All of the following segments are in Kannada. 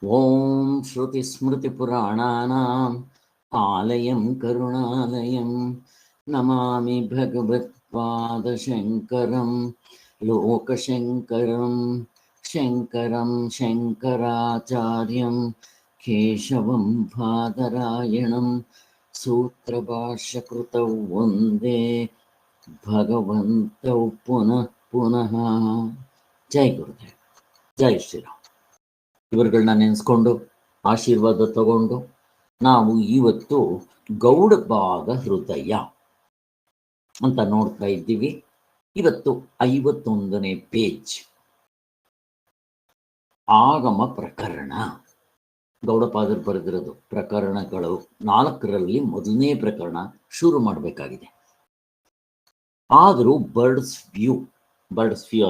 ಓಂ ಶ್ರುತಿಸ್ಮೃತಿಪುರಾಣಾನಾಂ ಆಲಯಂ ಕರುಣಾಲಯಂ ನಮಾಮಿ ಭಗವತ್ಪಾದಶಂಕರಂ ಲೋಕಶಂಕರಂ ಶಂಕರಂ ಶಂಕರಾಚಾರ್ಯಂ ಕೇಶವಂ ಬಾದರಾಯಣಂ ಸೂತ್ರಭಾಷ್ಯಕೃತೌ ವಂದೇ ಭಗವಂತೌ ಪುನಃ ಪುನಃ. ಜೈ ಗುರುದೇವ್, ಜೈ ಶ್ರೀರಾಮ್. ಇವರುಗಳನ್ನ ನೆನೆಸ್ಕೊಂಡು ಆಶೀರ್ವಾದ ತಗೊಂಡು ನಾವು ಇವತ್ತು ಗೌಡಪಾದ ಹೃದಯ ಅಂತ ನೋಡ್ತಾ ಇದ್ದೀವಿ. ಇವತ್ತು 51ನೇ ಪೇಜ್, ಆಗಮ ಪ್ರಕರಣ. ಗೌಡಪಾದರು ಬರೆದಿರೋದು ಪ್ರಕರಣಗಳು 4ರಲ್ಲಿ ಮೊದಲನೇ ಪ್ರಕರಣ ಶುರು ಮಾಡಬೇಕಾಗಿದೆ. ಆದರೂ ಬರ್ಡ್ಸ್ ವ್ಯೂ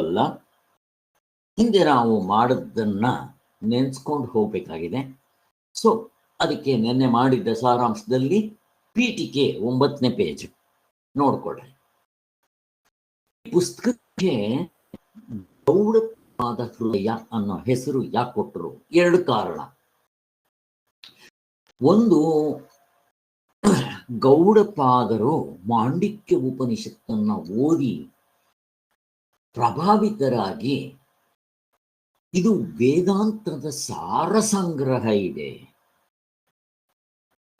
ಅಲ್ಲ, ಹಿಂದೆ ನಾವು ಮಾಡಿದ್ದನ್ನ ನೆನೆಸ್ಕೊಂಡು ಹೋಗ್ಬೇಕಾಗಿದೆ. ಸೊ ಅದಕ್ಕೆ ನಿನ್ನೆ ಮಾಡಿದ್ದ ಸಾರಾಂಶದಲ್ಲಿ ಪೀಠಿಕೆ 9ನೇ ಪೇಜ್ ನೋಡ್ಕೊಳ್ರಿ. ಪುಸ್ತಕಕ್ಕೆ ಗೌಡಪಾದ ಹೃದಯ ಅನ್ನೋ ಹೆಸರು ಯಾಕೆ ಕೊಟ್ಟರು? 2 ಕಾರಣ. ಒಂದು, ಗೌಡಪಾದರು ಮಾಂಡಿಕ್ಯ ಉಪನಿಷತ್ತನ್ನ ಓದಿ ಪ್ರಭಾವಿತರಾಗಿ ಇದು ವೇದಾಂತದ ಸಾರ ಸಂಗ್ರಹ ಇದೆ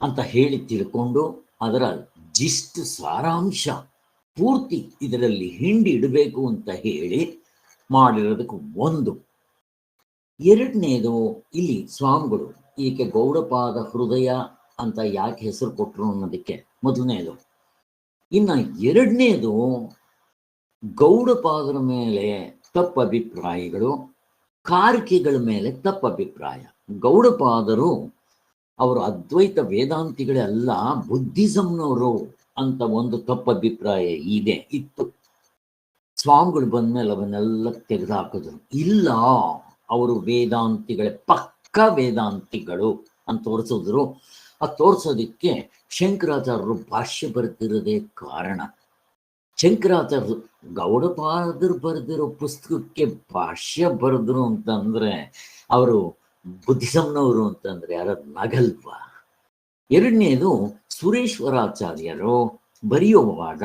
ಅಂತ ಹೇಳಿ ತಿಳ್ಕೊಂಡು ಅದರ ಜಿಸ್ಟ್ ಸಾರಾಂಶ ಪೂರ್ತಿ ಇದರಲ್ಲಿ ಹಿಂಡಿ ಇಡಬೇಕು ಅಂತ ಹೇಳಿ ಮಾಡಿರೋದಕ್ಕೆ ಒಂದು. 2ನೇದು, ಇಲ್ಲಿ ಸ್ವಾಮಿಗಳು ಈಕೆ ಗೌಡಪಾದ ಹೃದಯ ಅಂತ ಯಾಕೆ ಹೆಸರು ಕೊಟ್ಟರು ಅನ್ನೋದಕ್ಕೆ ಮೊದಲನೇದು. ಇನ್ನು 2ನೇದು, ಗೌಡಪಾದರ ಮೇಲೆ ತಪ್ಪು ಅಭಿಪ್ರಾಯಗಳು, ಕಾರಿಕೆಗಳ ಮೇಲೆ ತಪ್ಪು ಅಭಿಪ್ರಾಯ. ಗೌಡಪಾದರು ಅವರು ಅದ್ವೈತ ವೇದಾಂತಿಗಳೇ ಅಲ್ಲ, ಬುದ್ಧಿಸಂನವರು ಅಂತ ಒಂದು ತಪ್ಪು ಅಭಿಪ್ರಾಯ ಇತ್ತು. ಸ್ವಾಮಿಗಳು ಬಂದ್ಮೇಲೆ ಅವನ್ನೆಲ್ಲ ತೆಗೆದುಹಾಕಿದ್ರು. ಇಲ್ಲ, ಅವರು ವೇದಾಂತಿಗಳೇ, ಪಕ್ಕ ವೇದಾಂತಿಗಳು ಅಂತ ತೋರಿಸಿದ್ರು. ಅದು ತೋರಿಸೋದಿಕ್ಕೆ ಶಂಕರಾಚಾರ್ಯರು ಭಾಷ್ಯ ಬರೆದಿರೋದೇ ಕಾರಣ. ಶಂಕರಾಚಾರ್ಯರು ಗೌಡಪಾದರು ಬರೆದಿರೋ ಪುಸ್ತಕಕ್ಕೆ ಭಾಷ್ಯ ಬರೆದ್ರು ಅಂತಂದ್ರೆ ಅವರು ಬುದ್ಧಿಸಂನವರು ಅಂತಂದ್ರೆ ಯಾರು ನಗಲ್ವಾ? 2ನೇದು, ಸುರೇಶ್ವರಾಚಾರ್ಯರು ಬರೆಯುವಾಗ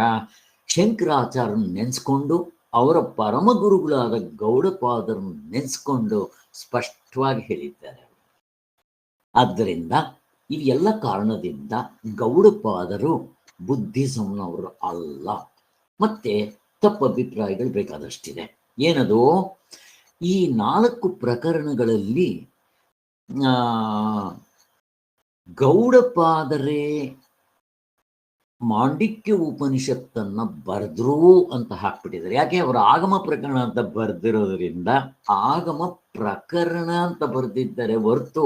ಶಂಕರಾಚಾರ್ಯರನ್ನು ನೆನೆಸ್ಕೊಂಡು ಅವರ ಪರಮ ಗುರುಗಳಾದ ಗೌಡಪಾದರನ್ನು ನೆನೆಸ್ಕೊಂಡು ಸ್ಪಷ್ಟವಾಗಿ ಹೇಳಿದ್ದಾರೆ. ಆದ್ದರಿಂದ ಇವೆಲ್ಲ ಕಾರಣದಿಂದ ಗೌಡಪಾದರು ಬುದ್ಧಿಸಂನವರು ಅಲ್ಲ. ಮತ್ತೆ ತಪ್ಪು ಅಭಿಪ್ರಾಯಗಳು ಬೇಕಾದಷ್ಟಿದೆ. ಏನದು? ಈ 4 ಪ್ರಕರಣಗಳಲ್ಲಿ ಗೌಡಪಾದರೇ ಮಾಂಡಿಕ್ಯ ಉಪನಿಷತ್ತನ್ನ ಬರೆದ್ರು ಅಂತ ಹಾಕ್ಬಿಟ್ಟಿದ್ದಾರೆ. ಯಾಕೆ? ಅವರು ಆಗಮ ಪ್ರಕರಣ ಅಂತ ಬರೆದಿರೋದ್ರಿಂದ ಆಗಮ ಪ್ರಕರಣ ಅಂತ ಬರೆದಿದ್ದಾರೆ ಹೊರತು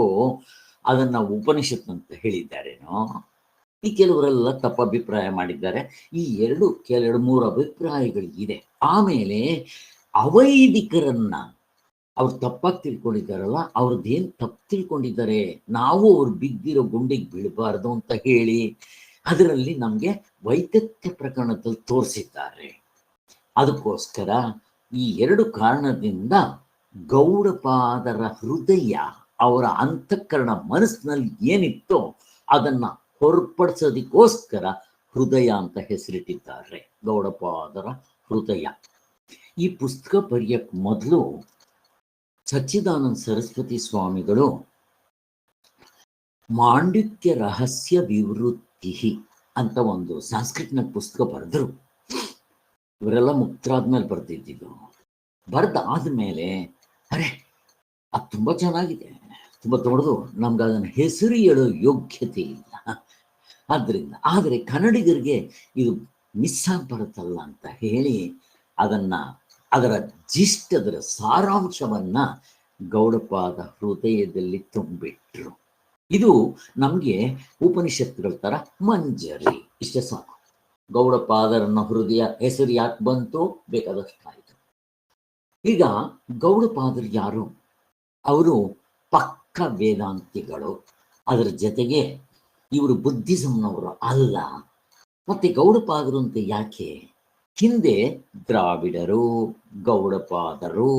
ಅದನ್ನ ಉಪನಿಷತ್ ಅಂತ ಹೇಳಿದ್ದಾರೇನೋ. ಈ ಕೆಲವರೆಲ್ಲ ತಪ್ಪು ಅಭಿಪ್ರಾಯ ಮಾಡಿದ್ದಾರೆ. ಈ 2-3 ಅಭಿಪ್ರಾಯಗಳು ಇದೆ. ಆಮೇಲೆ ಅವೈದಿಕರನ್ನ ಅವ್ರು ತಪ್ಪಾಗಿ ತಿಳ್ಕೊಂಡಿದ್ದಾರಲ್ಲ, ಅವ್ರದ್ದೇನು ತಪ್ಪು ತಿಳ್ಕೊಂಡಿದ್ದಾರೆ, ನಾವು ಅವ್ರು ಬಿದ್ದಿರೋ ಗುಂಡಿಗೆ ಬೀಳಬಾರ್ದು ಅಂತ ಹೇಳಿ ಅದರಲ್ಲಿ ನಮಗೆ ವೈದ್ಯತ್ಯ ಪ್ರಕರಣದಲ್ಲಿ ತೋರಿಸಿದ್ದಾರೆ. ಅದಕ್ಕೋಸ್ಕರ ಈ 2 ಕಾರಣದಿಂದ ಗೌಡಪಾದರ ಹೃದಯ, ಅವರ ಅಂತಃಕರಣ, ಮನಸ್ಸಿನಲ್ಲಿ ಏನಿತ್ತೋ ಅದನ್ನ ಹೊರಪಡಿಸೋದಕ್ಕೋಸ್ಕರ ಹೃದಯ ಅಂತ ಹೆಸರಿಟ್ಟಿದ್ದಾರೆ, ಗೌಡಪಾದರ ಹೃದಯ. ಈ ಪುಸ್ತಕ ಬರೆಯಕ್ಕೆ ಮೊದಲು ಸಚ್ಚಿದಾನಂದ ಸರಸ್ವತಿ ಸ್ವಾಮಿಗಳು ಮಾಂಡಿಕ್ಯ ರಹಸ್ಯ ವಿವೃತ್ತಿ ಅಂತ ಒಂದು ಸಂಸ್ಕೃತನ ಪುಸ್ತಕ ಬರೆದ್ರು. ಇವರೆಲ್ಲ ಮುಕ್ತರಾದ್ಮೇಲೆ ಬರ್ದಿದ್ದು. ಬರೆದಾದ್ಮೇಲೆ ಅರೆ ಅದು ತುಂಬಾ ಚೆನ್ನಾಗಿದೆ, ತುಂಬಾ ದೊಡ್ಡದು, ನಮ್ಗೆ ಅದನ್ನು ಹೆಸರು ಹೇಳೋ ಯೋಗ್ಯತೆ ಇಲ್ಲ. ಆದ್ರಿಂದ ಆದರೆ ಕನ್ನಡಿಗರಿಗೆ ಇದು ಮಿಸ್ ಬರುತ್ತಲ್ಲ ಅಂತ ಹೇಳಿ ಅದರ ಜಿಸ್ಟ್, ಅದರ ಸಾರಾಂಶವನ್ನ ಗೌಡಪಾದ ಹೃದಯದಲ್ಲಿ ತುಂಬಿಟ್ರು. ಇದು ನಮಗೆ ಉಪನಿಷತ್ತುಗಳ ತರ ಮಂಜರಿ. ಇಷ್ಟೇ ಸಾಕು. ಗೌಡಪಾದರನ್ನ ಹೃದಯ ಹೆಸರು ಯಾಕೆ ಬಂತು? ಬೇಕಾದಷ್ಟಾಯಿತು. ಈಗ ಗೌಡಪಾದರು ಯಾರು? ಅವರು ಪಕ್ಕ ವೇದಾಂತಿಗಳು. ಅದರ ಜೊತೆಗೆ ಇವರು ಬುದ್ಧಿಸಂನವರು ಅಲ್ಲ. ಮತ್ತೆ ಗೌಡಪಾದರು ಅಂತ ಯಾಕೆ? ಹಿಂದೆ ದ್ರಾವಿಡರು, ಗೌಡಪಾದರು,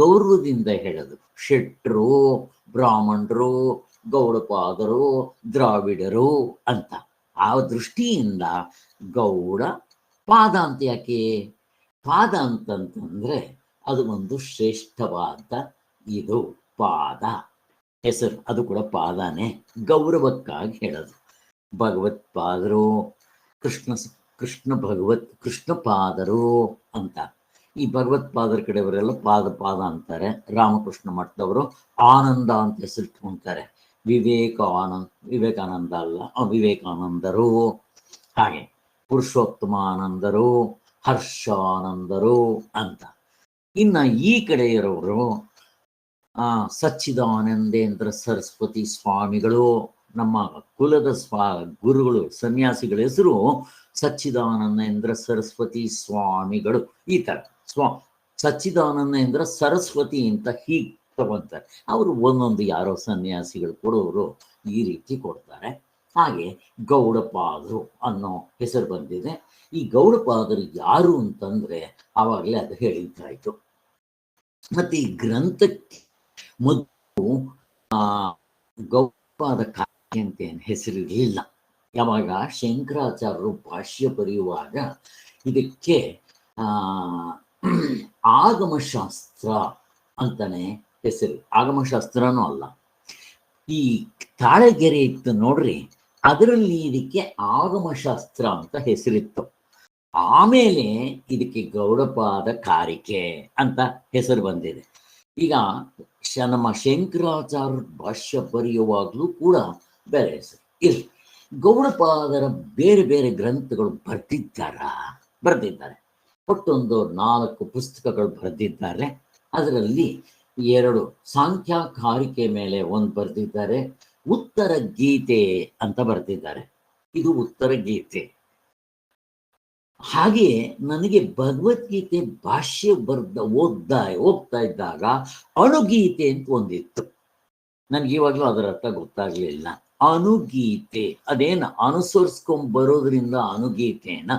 ಗೌರವದಿಂದ ಹೇಳೋದು, ಶೆಟ್ರು, ಬ್ರಾಹ್ಮಣರು, ಗೌಡಪಾದರು, ದ್ರಾವಿಡರು ಅಂತ. ಆ ದೃಷ್ಟಿಯಿಂದ ಗೌಡ ಪಾದ ಅಂತ ಯಾಕೆ? ಪಾದ ಅಂತಂತಂದ್ರೆ ಅದು ಒಂದು ಶ್ರೇಷ್ಠವಾದ ಇದು ಪಾದ ಹೆಸರು, ಅದು ಕೂಡ ಪಾದನೇ, ಗೌರವಕ್ಕಾಗಿ ಹೇಳೋದು. ಭಗವತ್ಪಾದರು, ಕೃಷ್ಣ ಪಾದರು ಅಂತ. ಈ ಭಗವತ್ಪಾದರ ಕಡೆಯವರೆಲ್ಲ ಪಾದ ಪಾದ ಅಂತಾರೆ. ರಾಮಕೃಷ್ಣ ಮಠದವರು ಆನಂದ ಅಂತ ಹೆಸರಿಟ್ಕೊಂತಾರೆ. ವಿವೇಕಾನಂದ ಅಲ್ಲ, ವಿವೇಕಾನಂದರು. ಹಾಗೆ ಪುರುಷೋತ್ತಮಾನಂದರು, ಹರ್ಷಾನಂದರು ಅಂತ. ಇನ್ನು ಈ ಕಡೆ ಇರೋರು ಸಚ್ಚಿದಾನಂದೇಂದ್ರ ಸರಸ್ವತಿ ಸ್ವಾಮಿಗಳು. ನಮ್ಮ ಕುಲದ ಗುರುಗಳು, ಸನ್ಯಾಸಿಗಳ ಹೆಸರು ಸಚ್ಚಿದಾನಂದೇಂದ್ರ ಸರಸ್ವತಿ ಸ್ವಾಮಿಗಳು. ಈ ಥರ ಸಚ್ಚಿದಾನಂದೇಂದ್ರ ಸರಸ್ವತಿ ಅಂತ ಹೀಗೆ ತಗೊಂತಾರೆ. ಅವರು ಒಂದೊಂದು ಯಾರೋ ಸನ್ಯಾಸಿಗಳು ಕೊಡೋರು ಈ ರೀತಿ ಕೊಡ್ತಾರೆ. ಹಾಗೆ ಗೌಡಪಾದರು ಅನ್ನೋ ಹೆಸರು ಬಂದಿದೆ. ಈ ಗೌಡಪಾದರು ಯಾರು ಅಂತಂದ್ರೆ ಆವಾಗಲೇ ಅದು ಹೇಳಿದ್ದಾಯ್ತು. ಮತ್ತೆ ಈ ಗ್ರಂಥಕ್ಕೆ ಮೊದಲು ಗೌಡಪಾದ ಕಾವ್ಯ ಅಂತ ಏನು ಹೆಸರಿರಲಿಲ್ಲ. ಯಾವಾಗ ಶಂಕರಾಚಾರ್ಯರು ಭಾಷ್ಯ ಬರೆಯುವಾಗ ಇದಕ್ಕೆ ಆಗಮಶಾಸ್ತ್ರ ಅಂತಾನೆ ಹೆಸರು. ಆಗಮಶಾಸ್ತ್ರನೂ ಅಲ್ಲ, ಈ ತಾಳಗೆರೆ ಇತ್ತು ನೋಡ್ರಿ, ಅದರಲ್ಲಿ ಇದಕ್ಕೆ ಆಗಮಶಾಸ್ತ್ರ ಅಂತ ಹೆಸರಿತ್ತು. ಆಮೇಲೆ ಇದಕ್ಕೆ ಗೌಡಪಾದ ಕಾರಿಕೆ ಅಂತ ಹೆಸರು ಬಂದಿದೆ. ಈಗ ನಮ್ಮ ಶಂಕರಾಚಾರ್ಯ ಭಾಷ್ಯ ಬರೆಯುವಾಗಲೂ ಕೂಡ ಬೇರೆ ಹೆಸರು ಇರಲಿ. ಗೌಡಪಾದರ ಬೇರೆ ಬೇರೆ ಗ್ರಂಥಗಳು ಬರೆದಿದ್ದಾರೆ. ಒಟ್ಟೊಂದು 4 ಪುಸ್ತಕಗಳು ಬರೆದಿದ್ದಾರೆ. ಅದರಲ್ಲಿ 2 ಸಾಂಖ್ಯಕಾರಿಕೆ ಮೇಲೆ ಒಂದು ಬರೆದಿದ್ದಾರೆ, ಉತ್ತರ ಗೀತೆ ಅಂತ ಬರೆದಿದ್ದಾರೆ. ಇದು ಉತ್ತರ ಗೀತೆ. ಹಾಗೆಯೇ ನನಗೆ ಭಗವದ್ಗೀತೆ ಭಾಷ್ಯ ಹೋಗ್ತಾ ಇದ್ದಾಗ ಅಣುಗೀತೆ ಅಂತ ಒಂದಿತ್ತು. ನನಗೆ ಇವಾಗಲೂ ಅದರ ಅರ್ಥ ಗೊತ್ತಾಗ್ಲಿಲ್ಲ. ಅನುಗೀತೆ ಅದೇನು ಅನುಸರಿಸ್ಕೊಂಡ್ಬರೋದ್ರಿಂದ ಅನುಗೀತೆನ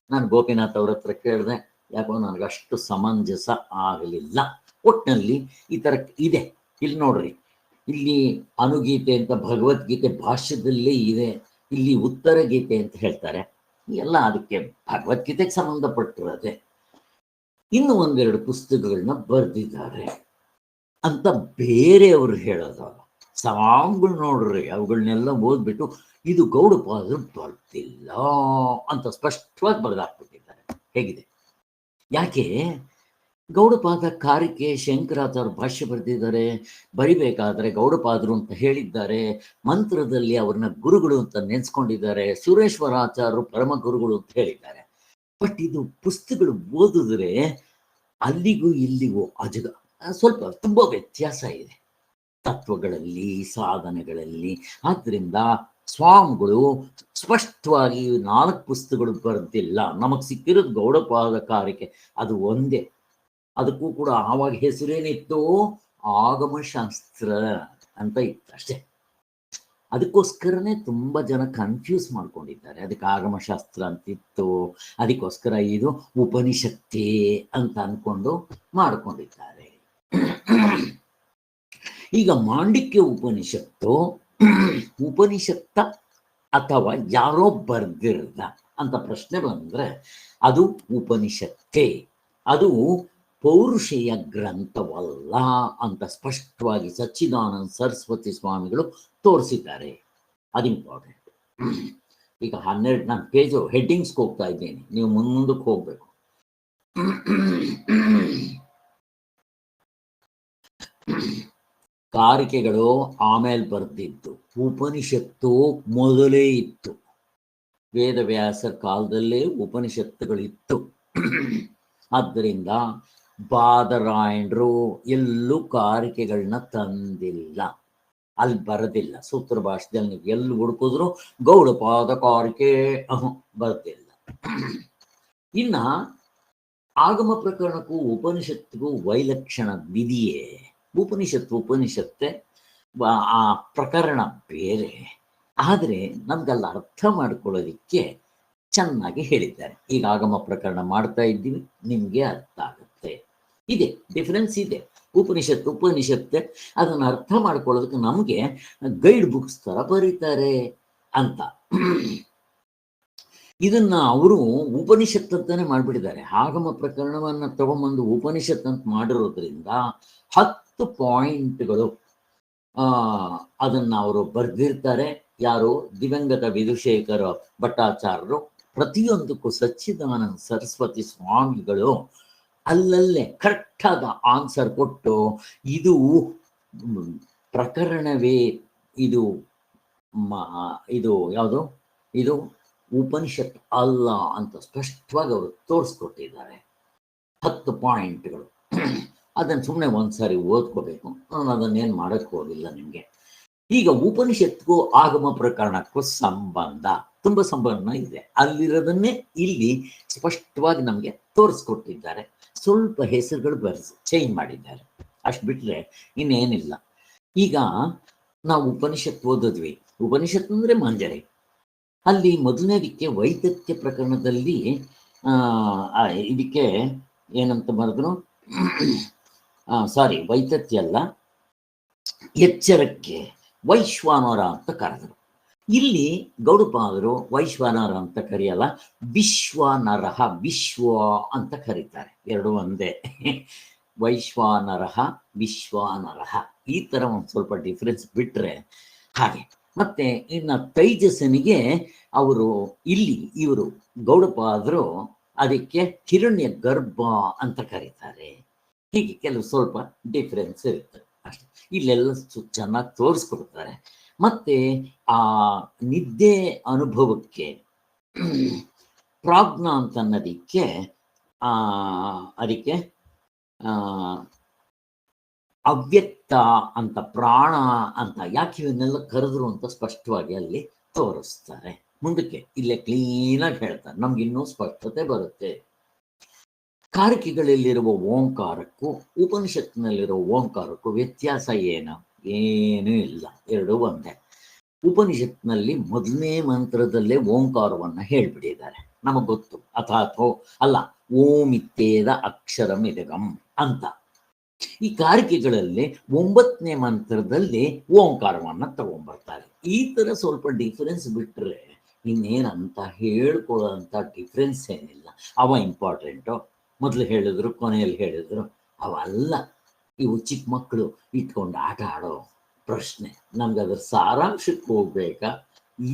ನಾನು ಗೋಪಿನಾಥ್ ಅವ್ರ ಹತ್ರ ಕೇಳಿದೆ. ಯಾಕೋ ನನಗಷ್ಟು ಸಮಂಜಸ ಆಗಲಿಲ್ಲ. ಒಟ್ಟಿನಲ್ಲಿ ಈ ಥರ ಇದೆ. ಇಲ್ಲಿ ನೋಡ್ರಿ, ಇಲ್ಲಿ ಅನುಗೀತೆ ಅಂತ ಭಗವದ್ಗೀತೆ ಭಾಷ್ಯದಲ್ಲೇ ಇದೆ, ಇಲ್ಲಿ ಉತ್ತರ ಗೀತೆ ಅಂತ ಹೇಳ್ತಾರೆ. ಎಲ್ಲ ಅದಕ್ಕೆ ಭಗವದ್ಗೀತೆಗೆ ಸಂಬಂಧಪಟ್ಟಿರೋದೆ. ಇನ್ನು 1-2 ಪುಸ್ತಕಗಳನ್ನ ಬರೆದಿದ್ದಾರೆ ಅಂತ ಬೇರೆಯವರು ಹೇಳೋದು. ಸಾಂಗ್ಗಳು ನೋಡ್ರಿ, ಅವುಗಳನ್ನೆಲ್ಲ ಓದ್ಬಿಟ್ಟು ಇದು ಗೌಡಪಾದರು ಬರ್ತಿಲ್ಲ ಅಂತ ಸ್ಪಷ್ಟವಾಗಿ ಬರೆದಾಕ್ಬಿಟ್ಟಿದ್ದಾರೆ. ಹೇಗಿದೆ? ಯಾಕೆ? ಗೌಡಪಾದ ಕಾರಿಕೆ ಶಂಕರಾಚಾರ್ಯ ಭಾಷ್ಯ ಬರೆದಿದ್ದಾರೆ. ಬರಿಬೇಕಾದ್ರೆ ಗೌಡಪಾದರು ಅಂತ ಹೇಳಿದ್ದಾರೆ. ಮಂತ್ರದಲ್ಲಿ ಅವ್ರನ್ನ ಗುರುಗಳು ಅಂತ ನೆನೆಸ್ಕೊಂಡಿದ್ದಾರೆ. ಸುರೇಶ್ವರಾಚಾರ್ಯರು ಪರಮ ಗುರುಗಳು ಅಂತ ಹೇಳಿದ್ದಾರೆ. ಬಟ್ ಇದು ಪುಸ್ತಕಗಳು ಓದಿದ್ರೆ ಅಲ್ಲಿಗೂ ಇಲ್ಲಿಗೂ ಸ್ವಲ್ಪ ತುಂಬಾ ವ್ಯತ್ಯಾಸ ಇದೆ ತತ್ವಗಳಲ್ಲಿ, ಸಾಧನೆಗಳಲ್ಲಿ. ಆದ್ರಿಂದ ಸ್ವಾಮಿಗಳು ಸ್ಪಷ್ಟವಾಗಿ 4 ಪುಸ್ತಕಗಳು ಬರೆದಿಲ್ಲ. ನಮಗ್ ಸಿಕ್ಕಿರೋದು ಗೌಡಪಾದ ಕಾರಿಕೆ, ಅದು ಒಂದೇ. ಅದಕ್ಕೂ ಕೂಡ ಆವಾಗ ಹೆಸರೇನಿತ್ತು? ಆಗಮಶಾಸ್ತ್ರ ಅಂತ ಇತ್ತು ಅಷ್ಟೇ. ಅದಕ್ಕೋಸ್ಕರನೇ ತುಂಬಾ ಜನ ಕನ್ಫ್ಯೂಸ್ ಮಾಡ್ಕೊಂಡಿದ್ದಾರೆ. ಅದಕ್ಕೆ ಆಗಮಶಾಸ್ತ್ರ ಅಂತಿತ್ತು, ಅದಕ್ಕೋಸ್ಕರ ಇದು ಉಪನಿಷತ್ತೇ ಅಂತ ಅನ್ಕೊಂಡು ಮಾಡ್ಕೊಂಡಿದ್ದಾರೆ. ಈಗ ಮಾಂಡಿಕ್ಯ ಉಪನಿಷತ್ತ ಅಥವಾ ಯಾರೋ ಬರ್ದಿರ್ದ ಅಂತ ಪ್ರಶ್ನೆ ಬಂದ್ರೆ ಅದು ಉಪನಿಷತ್ತೇ. ಅದು ಪೌರುಷೇಯ ಗ್ರಂಥವಲ್ಲ ಅಂತ ಸ್ಪಷ್ಟವಾಗಿ ಸಚ್ಚಿದಾನಂದ ಸರಸ್ವತಿ ಸ್ವಾಮಿಗಳು ತೋರಿಸಿದ್ದಾರೆ. ಅದು ಇಂಪಾರ್ಟೆಂಟ್. ಈಗ 12 ನಾನು ಪೇಜು ಹೆಡ್ಡಿಂಗ್ಸ್ಗೆ ಹೋಗ್ತಾ ಇದ್ದೇನೆ, ನೀವು ಮುಂದಕ್ಕೆ ಹೋಗ್ಬೇಕು. ಕಾರಿಕೆಗಳು ಆಮೇಲೆ ಬರ್ದಿದ್ದು, ಉಪನಿಷತ್ತು ಮೊದಲೇ ಇತ್ತು. ವೇದವ್ಯಾಸರ ಕಾಲದಲ್ಲೇ ಉಪನಿಷತ್ತುಗಳಿತ್ತು. ಆದ್ದರಿಂದ ಬಾದರಾಯಣರು ಎಲ್ಲೂ ಕಾರಿಕೆಗಳನ್ನ ತಂದಿಲ್ಲ, ಅಲ್ಲಿ ಬರದಿಲ್ಲ. ಸೂತ್ರ ಭಾಷೆಯಲ್ಲಿ ನೀವು ಎಲ್ಲಿ ಹುಡುಕಿದ್ರು ಗೌಡಪಾದ ಕಾರಿಕೆ ಬರ್ದಿಲ್ಲ. ಇನ್ನ ಆಗಮ ಪ್ರಕರಣಕ್ಕೂ ಉಪನಿಷತ್ತಿಗೂ ವೈಲಕ್ಷಣ ವಿಧಿಯೇ. ಉಪನಿಷತ್ತೆ ಆ ಪ್ರಕರಣ ಬೇರೆ. ಆದರೆ ನಮ್ಗೆಲ್ಲ ಅರ್ಥ ಮಾಡ್ಕೊಳ್ಳೋದಿಕ್ಕೆ ಚೆನ್ನಾಗಿ ಹೇಳಿದ್ದಾರೆ. ಈಗ ಆಗಮ ಪ್ರಕರಣ ಮಾಡ್ತಾ ಇದ್ದೀವಿ, ನಿಮ್ಗೆ ಅರ್ಥ ಆಗುತ್ತೆ. ಇದೆ ಡಿಫರೆನ್ಸ್ ಇದೆ. ಉಪನಿಷತ್ತೆ ಅದನ್ನು ಅರ್ಥ ಮಾಡ್ಕೊಳ್ಳೋದಕ್ಕೆ ನಮಗೆ ಗೈಡ್ ಬುಕ್ಸ್ ತರ ಬರೀತಾರೆ ಅಂತ. ಇದನ್ನ ಅವರು ಉಪನಿಷತ್ ಅಂತಾನೆ ಮಾಡ್ಬಿಟ್ಟಿದ್ದಾರೆ. ಆಗಮ ಪ್ರಕರಣವನ್ನ ತಗೊಂಬಂದು ಉಪನಿಷತ್ ಅಂತ ಮಾಡಿರೋದ್ರಿಂದ 10 ಪಾಯಿಂಟ್ಗಳು ಅದನ್ನ ಅವರು ಬರ್ದಿರ್ತಾರೆ. ಯಾರು? ದಿವಂಗತ ವಿಧುಶೇಖರ ಭಟ್ಟಾಚಾರ್ಯರು. ಪ್ರತಿಯೊಂದಕ್ಕೂ ಸಚ್ಚಿದಾನಂದ ಸರಸ್ವತಿ ಸ್ವಾಮಿಗಳು ಅಲ್ಲಲ್ಲೇ ಕರೆಕ್ಟಾದ ಆನ್ಸರ್ ಕೊಟ್ಟು ಇದು ಪ್ರಕರಣವೇ, ಇದು ಯಾವುದು, ಇದು ಉಪನಿಷತ್ ಅಲ್ಲ ಅಂತ ಸ್ಪಷ್ಟವಾಗಿ ಅವರು ತೋರಿಸ್ಕೊಟ್ಟಿದ್ದಾರೆ. 10 ಪಾಯಿಂಟ್ಗಳು. ಅದನ್ನು ಸುಮ್ಮನೆ ಒಂದ್ಸಾರಿ ಓದ್ಕೋಬೇಕು. ನಾನು ಅದನ್ನೇನು ಮಾಡಕ್ಕೆ ಹೋಗಿಲ್ಲ ನಿಮಗೆ. ಈಗ ಉಪನಿಷತ್ಗೂ ಆಗಮ ಪ್ರಕರಣಕ್ಕೂ ತುಂಬ ಸಂಬಂಧ ಇದೆ. ಅಲ್ಲಿರೋದನ್ನೇ ಇಲ್ಲಿ ಸ್ಪಷ್ಟವಾಗಿ ನಮಗೆ ತೋರಿಸ್ಕೊಟ್ಟಿದ್ದಾರೆ. ಸ್ವಲ್ಪ ಹೆಸರುಗಳು ಚೇಂಜ್ ಮಾಡಿದ್ದಾರೆ, ಅಷ್ಟು ಬಿಟ್ರೆ ಇನ್ನೇನಿಲ್ಲ. ಈಗ ನಾವು ಉಪನಿಷತ್ ಓದಿದ್ವಿ. ಉಪನಿಷತ್ ಅಂದ್ರೆ ಮಂಜರಿ. ಅಲ್ಲಿ ಮೊದಲನೇದಕ್ಕೆ ವೈತಥ್ಯ ಪ್ರಕರಣದಲ್ಲಿ ಇದಕ್ಕೆ ಏನಂತ ಬರೆದ್ರು, ಸಾರಿ ವೈತಥ್ಯ ಅಲ್ಲ, ಎಚ್ಚರಕ್ಕೆ ವೈಶ್ವಾನರ ಅಂತ ಕರೆದರು. ಇಲ್ಲಿ ಗೌಡಪಾದರು ವೈಶ್ವಾನರ ಅಂತ ಕರೆಯಲ್ಲ, ವಿಶ್ವಾನರಹ, ವಿಶ್ವ ಅಂತ ಕರೀತಾರೆ. ಎರಡು ಒಂದೇ. ವೈಶ್ವಾನರಹ, ವಿಶ್ವಾನರಹ, ಈ ತರ ಒಂದು ಸ್ವಲ್ಪ ಡಿಫ್ರೆನ್ಸ್ ಬಿಟ್ರೆ ಹಾಗೆ. ಮತ್ತೆ ಇನ್ನು ತೈಜಸ್ಸನಿಗೆ ಇವರು ಗೌಡಪಾದರು ಅದಕ್ಕೆ ಹಿರಣ್ಯ ಗರ್ಭ ಅಂತ ಕರೀತಾರೆ. ಹೀಗೆ ಕೆಲವು ಸ್ವಲ್ಪ ಡಿಫ್ರೆನ್ಸ್ ಇರುತ್ತೆ ಅಷ್ಟೆ. ಇಲ್ಲೆಲ್ಲ ಚೆನ್ನಾಗಿ ತೋರಿಸ್ಕೊಡ್ತಾರೆ. ಮತ್ತೆ ಆ ನಿದ್ದೆ ಅನುಭವಕ್ಕೆ ಪ್ರಾಜ್ಞ ಅಂತ ಅನ್ನೋದಿಕ್ಕೆ ಅದಕ್ಕೆ ಅವ್ಯಕ್ತ ಅಂತ, ಪ್ರಾಣ ಅಂತ ಯಾಕೆ ಇವನ್ನೆಲ್ಲ ಕರೆದ್ರು ಅಂತ ಸ್ಪಷ್ಟವಾಗಿ ಅಲ್ಲಿ ತೋರಿಸ್ತಾರೆ. ಮುಂದಕ್ಕೆ ಇಲ್ಲೇ ಕ್ಲೀನಾಗಿ ಹೇಳ್ತಾರೆ, ನಮ್ಗಿನ್ನೂ ಸ್ಪಷ್ಟತೆ ಬರುತ್ತೆ. ಕಾರಿಕೆಗಳಲ್ಲಿರುವ ಓಂಕಾರಕ್ಕೂ ಉಪನಿಷತ್ತಿನಲ್ಲಿರುವ ಓಂಕಾರಕ್ಕೂ ವ್ಯತ್ಯಾಸ ಏನೂ ಇಲ್ಲ, ಎರಡೂ ಒಂದೇ. ಉಪನಿಷತ್ನಲ್ಲಿ ಮೊದಲನೇ ಮಂತ್ರದಲ್ಲೇ ಓಂಕಾರವನ್ನ ಹೇಳ್ಬಿಟ್ಟಿದ್ದಾರೆ, ನಮಗ್ ಗೊತ್ತು. ಅಥಾಥೋ ಅಲ್ಲ, ಓಮಿತ್ತೇದ ಅಕ್ಷರಂ ಇದಗಂ ಅಂತ. ಈ ಕಾರಿಕೆಗಳಲ್ಲಿ 9ನೇ ಮಂತ್ರದಲ್ಲಿ ಓಂಕಾರವನ್ನ ತಗೊಂಡ್ಬರ್ತಾರೆ. ಈ ತರ ಸ್ವಲ್ಪ ಡಿಫರೆನ್ಸ್ ಬಿಟ್ರೆ ಇನ್ನೇನಂತ ಹೇಳ್ಕೊಳ್ಳೋಂಥ ಡಿಫ್ರೆನ್ಸ್ ಏನಿಲ್ಲ. ಅವ ಇಂಪಾರ್ಟೆಂಟು, ಮೊದಲು ಹೇಳಿದ್ರು ಕೊನೆಯಲ್ಲಿ ಹೇಳಿದ್ರು ಅವಲ್ಲ. ಇವು ಚಿಕ್ಕ ಮಕ್ಕಳು ಇಟ್ಕೊಂಡು ಆಟ ಆಡೋ ಪ್ರಶ್ನೆ. ನಮ್ಗೆ ಅದ್ರ ಸಾರಾಂಶಕ್ಕೆ ಹೋಗ್ಬೇಕಾ,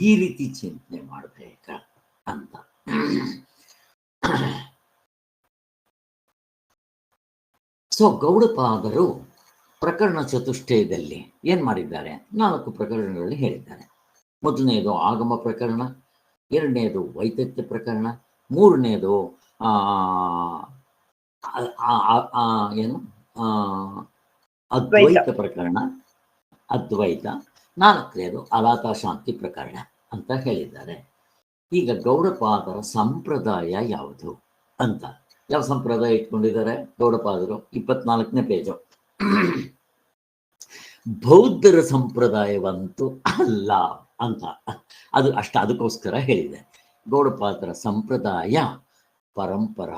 ಈ ರೀತಿ ಚಿಂತನೆ ಮಾಡ್ಬೇಕಾ ಅಂತ. ಸೊ ಗೌಡಪಾದರು ಪ್ರಕರಣ ಚತುಷ್ಟಯದಲ್ಲಿ ಏನ್ ಮಾಡಿದ್ದಾರೆ? 4 ಪ್ರಕರಣಗಳಲ್ಲಿ ಹೇಳಿದ್ದಾರೆ. ಮೊದಲನೇದು ಆಗಮ ಪ್ರಕರಣ, ಎರಡನೇದು ವೈತಥ್ಯ ಪ್ರಕರಣ, ಮೂರನೇದು ಏನು ಅದ್ವೈತ ಪ್ರಕರಣ, ಅದ್ವೈತ, 4ನೇದು ಅಲಾತ ಶಾಂತಿ ಪ್ರಕರಣ ಅಂತ ಹೇಳಿದ್ದಾರೆ. ಈಗ ಗೌಡಪಾದರ ಸಂಪ್ರದಾಯ ಯಾವುದು ಅಂತ, ಯಾವ ಸಂಪ್ರದಾಯ ಇಟ್ಕೊಂಡಿದ್ದಾರೆ ಗೌಡಪಾದರು? 24ನೇ ಪೇಜು. ಬೌದ್ಧರ ಸಂಪ್ರದಾಯವಂತೂ ಅಲ್ಲ ಅಂತ, ಅದು ಅದಕ್ಕೋಸ್ಕರ ಹೇಳಿದೆ. ಗೌಡಪಾದರ ಸಂಪ್ರದಾಯ ಪರಂಪರ,